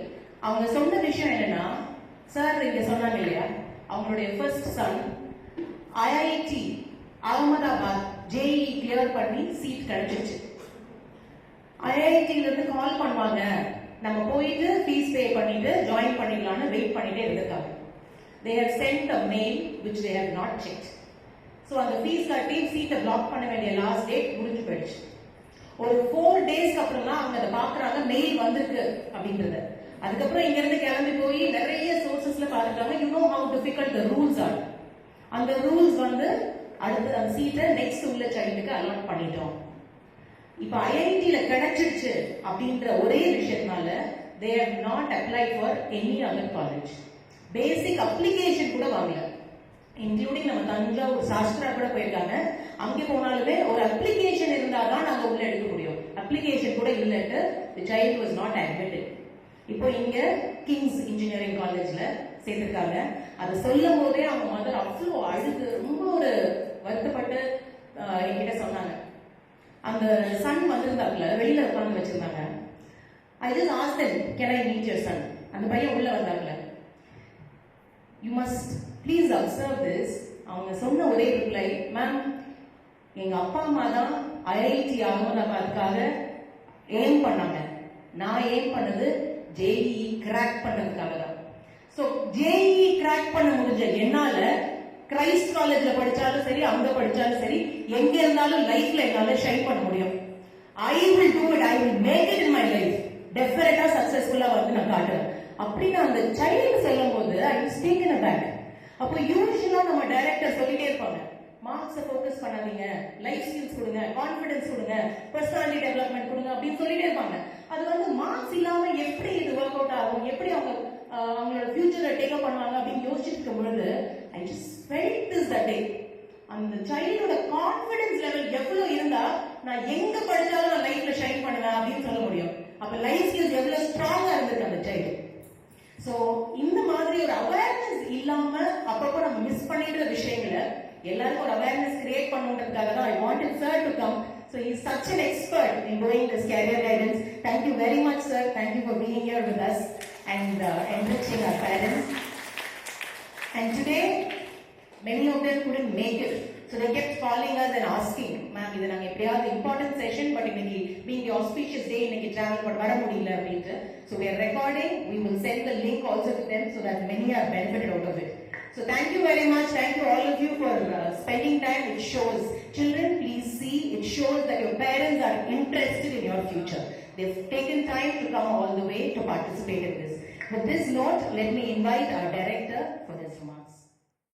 அவங்க சொன்ன விஷயம் என்னன்னா, sir இங்க சொன்னாங்க இல்லையா, அவங்களுடைய first son IIT Ahmedabad JEE clear பண்ணி seat கிடைச்சிருச்சு. IITல இருந்து கால் பண்ணுவாங்க, நம்ம போயிட்டு ஃபீஸ் பே பண்ணிட்டு ஜாயின் பண்ணிடலாம்னு வெயிட் பண்ணிட்டே இருந்திருக்காங்க. They have sent a mail which they have not checked. So அந்த ஃபீஸ் கட்டி சீட்டை பிளாக் பண்ண வேண்டிய லாஸ்ட் டேட் முடிஞ்சு போயிடுச்சு. ஒரு 4 days அப்புறம் தான் அவங்க அதை பாக்குறாங்க, மெயில் வந்திருக்கு அப்படின்றது. அதுக்கப்புறம் இங்க இருந்து கிளம்பி போய் நிறைய சோர்சஸ்ல பாத்துட்டாங்க. You know how difficult the rules are. அந்த ரூல்ஸ் வந்து அடுத்து அந்த சீட்டை நெக்ஸ்ட் உள்ள சைல்டுக்கு அலாட் பண்ணிட்டோம். இப்போ IITல கிடைச்சிருச்சு அப்படின்ற ஒரே விஷயத்தினால they have not applied for any other college. Basic application கூட வாங்கல. இன்க்ளூடிங் நம்ம தஞ்சாவூர் சாஸ்திரா கூட போயிருக்காங்க. அங்கே போனாலுமே ஒரு அப்ளிகேஷன் இருந்தாதான் நாங்க உள்ள எடுக்க முடியும். அப்ளிகேஷன் கூட இல்லைட்டு the child was not admitted. இப்போ இங்க கிங்ஸ் இன்ஜினியரிங் காலேஜ்ல சேர்த்திருக்காங்க. அதை சொல்லும் போதே அவங்க மதர் அவ்வளோ அழுது ரொம்ப ஒரு வருத்தப்பட்டு என்கிட்ட சொன்னாங்க. அந்த சன் வந்திருந்தாப்புல வெளியில உட்காந்து வச்சிருந்தாங்க. I just asked them, can I meet your son? அந்த பையன் உள்ள வந்தாப்புல. You must please observe this. அவங்க சொன்ன ஒரே ரிப்ளை, மேம் எங்க அப்பா அம்மா தான் IIT அகமதாபாத்காக ஏம் பண்ணாங்க. நான் ஏம் பண்ணது JEE கிராக் பண்ணதுக்காக தான். ஸோ JEE கிராக் பண்ண முடிஞ்ச என்னால கிரைஸ்ட் காலேஜ்ல படிச்சாலும் சரி, அங்க படிச்சாலும் சரி, எங்க இருந்தாலும் லைஃப்ல என்னால ஷைன் பண்ண முடியும். I will do it. I will make it in my life. டெஃபினட்டா சக்சஸ்ஃபுல்லா வந்து நான் காட்டுவேன் அப்படின்னு அந்த சைல்டு சொல்லும் போது ஐ வாஸ் டேக்கன் அபேக். அப்போ யூஸ்வலா நம்ம டைரக்டர் சொல்லிட்டே இருப்பாங்க, மார்க்ஸை ஃபோக்கஸ் பண்ணாதீங்க, லைஃப் ஸ்கில்ஸ் கொடுங்க, கான்ஃபிடன்ஸ் கொடுங்க, பர்சனாலிட்டி டெவலப்மெண்ட் கொடுங்க அப்படின்னு சொல்லிட்டே இருப்பாங்க. அது வந்து மார்க்ஸ் இல்லாம எப்படி இது ஒர்க் அவுட் ஆகும், எப்படி அவங்க அவங்களோட ஃபியூச்சரை டேக் அப் பண்ணுவாங்க அப்படின்னு யோசிச்சுட்டு இருக்கும் பொழுது I just felt this that day. அந்த சைல்டோட கான்ஃபிடன்ஸ் லெவல் எவ்வளவு இருந்தா நான் எங்க படிச்சாலும் நான் லைஃப்ல ஷைன் பண்ணுவேன் அப்படின்னு சொல்ல முடியும். அப்ப லைஃப் ஸ்கில்ஸ் எவ்வளவு ஸ்ட்ராங்கா இருந்திருக்கு அந்த சைல்டு. சோ இந்த மாதிரி ஒரு அவேர்னஸ் இல்லாம அப்பப்போ நம்ம மிஸ் பண்ணிடுற விஷயங்களை எல்லாருக்கும் ஒரு அவேர்னஸ் கிரியேட் பண்ணுன்றதுக்காக தான் I wanted sir to come. So he is such an expert in doing this career guidance. Thank you very much, sir. Thank you for being here with us and enriching our parents. And today, many of them couldn't make it. So they kept calling us and asking, ma'am, இது நாங்க எப்படியாவது important session, but இன்னைக்கு being the auspicious day, இன்னைக்கு travel பண்ண வர முடியல அப்படின்ட்டு. So we are recording. We will send the link also to them so that many are benefited out of it. So thank you very much. Thank you all of you for spending time. It shows. Children, please see. It shows that your parents are interested in your future. They've taken time to come all the way to participate in this. With this note, let me invite our director for his remarks.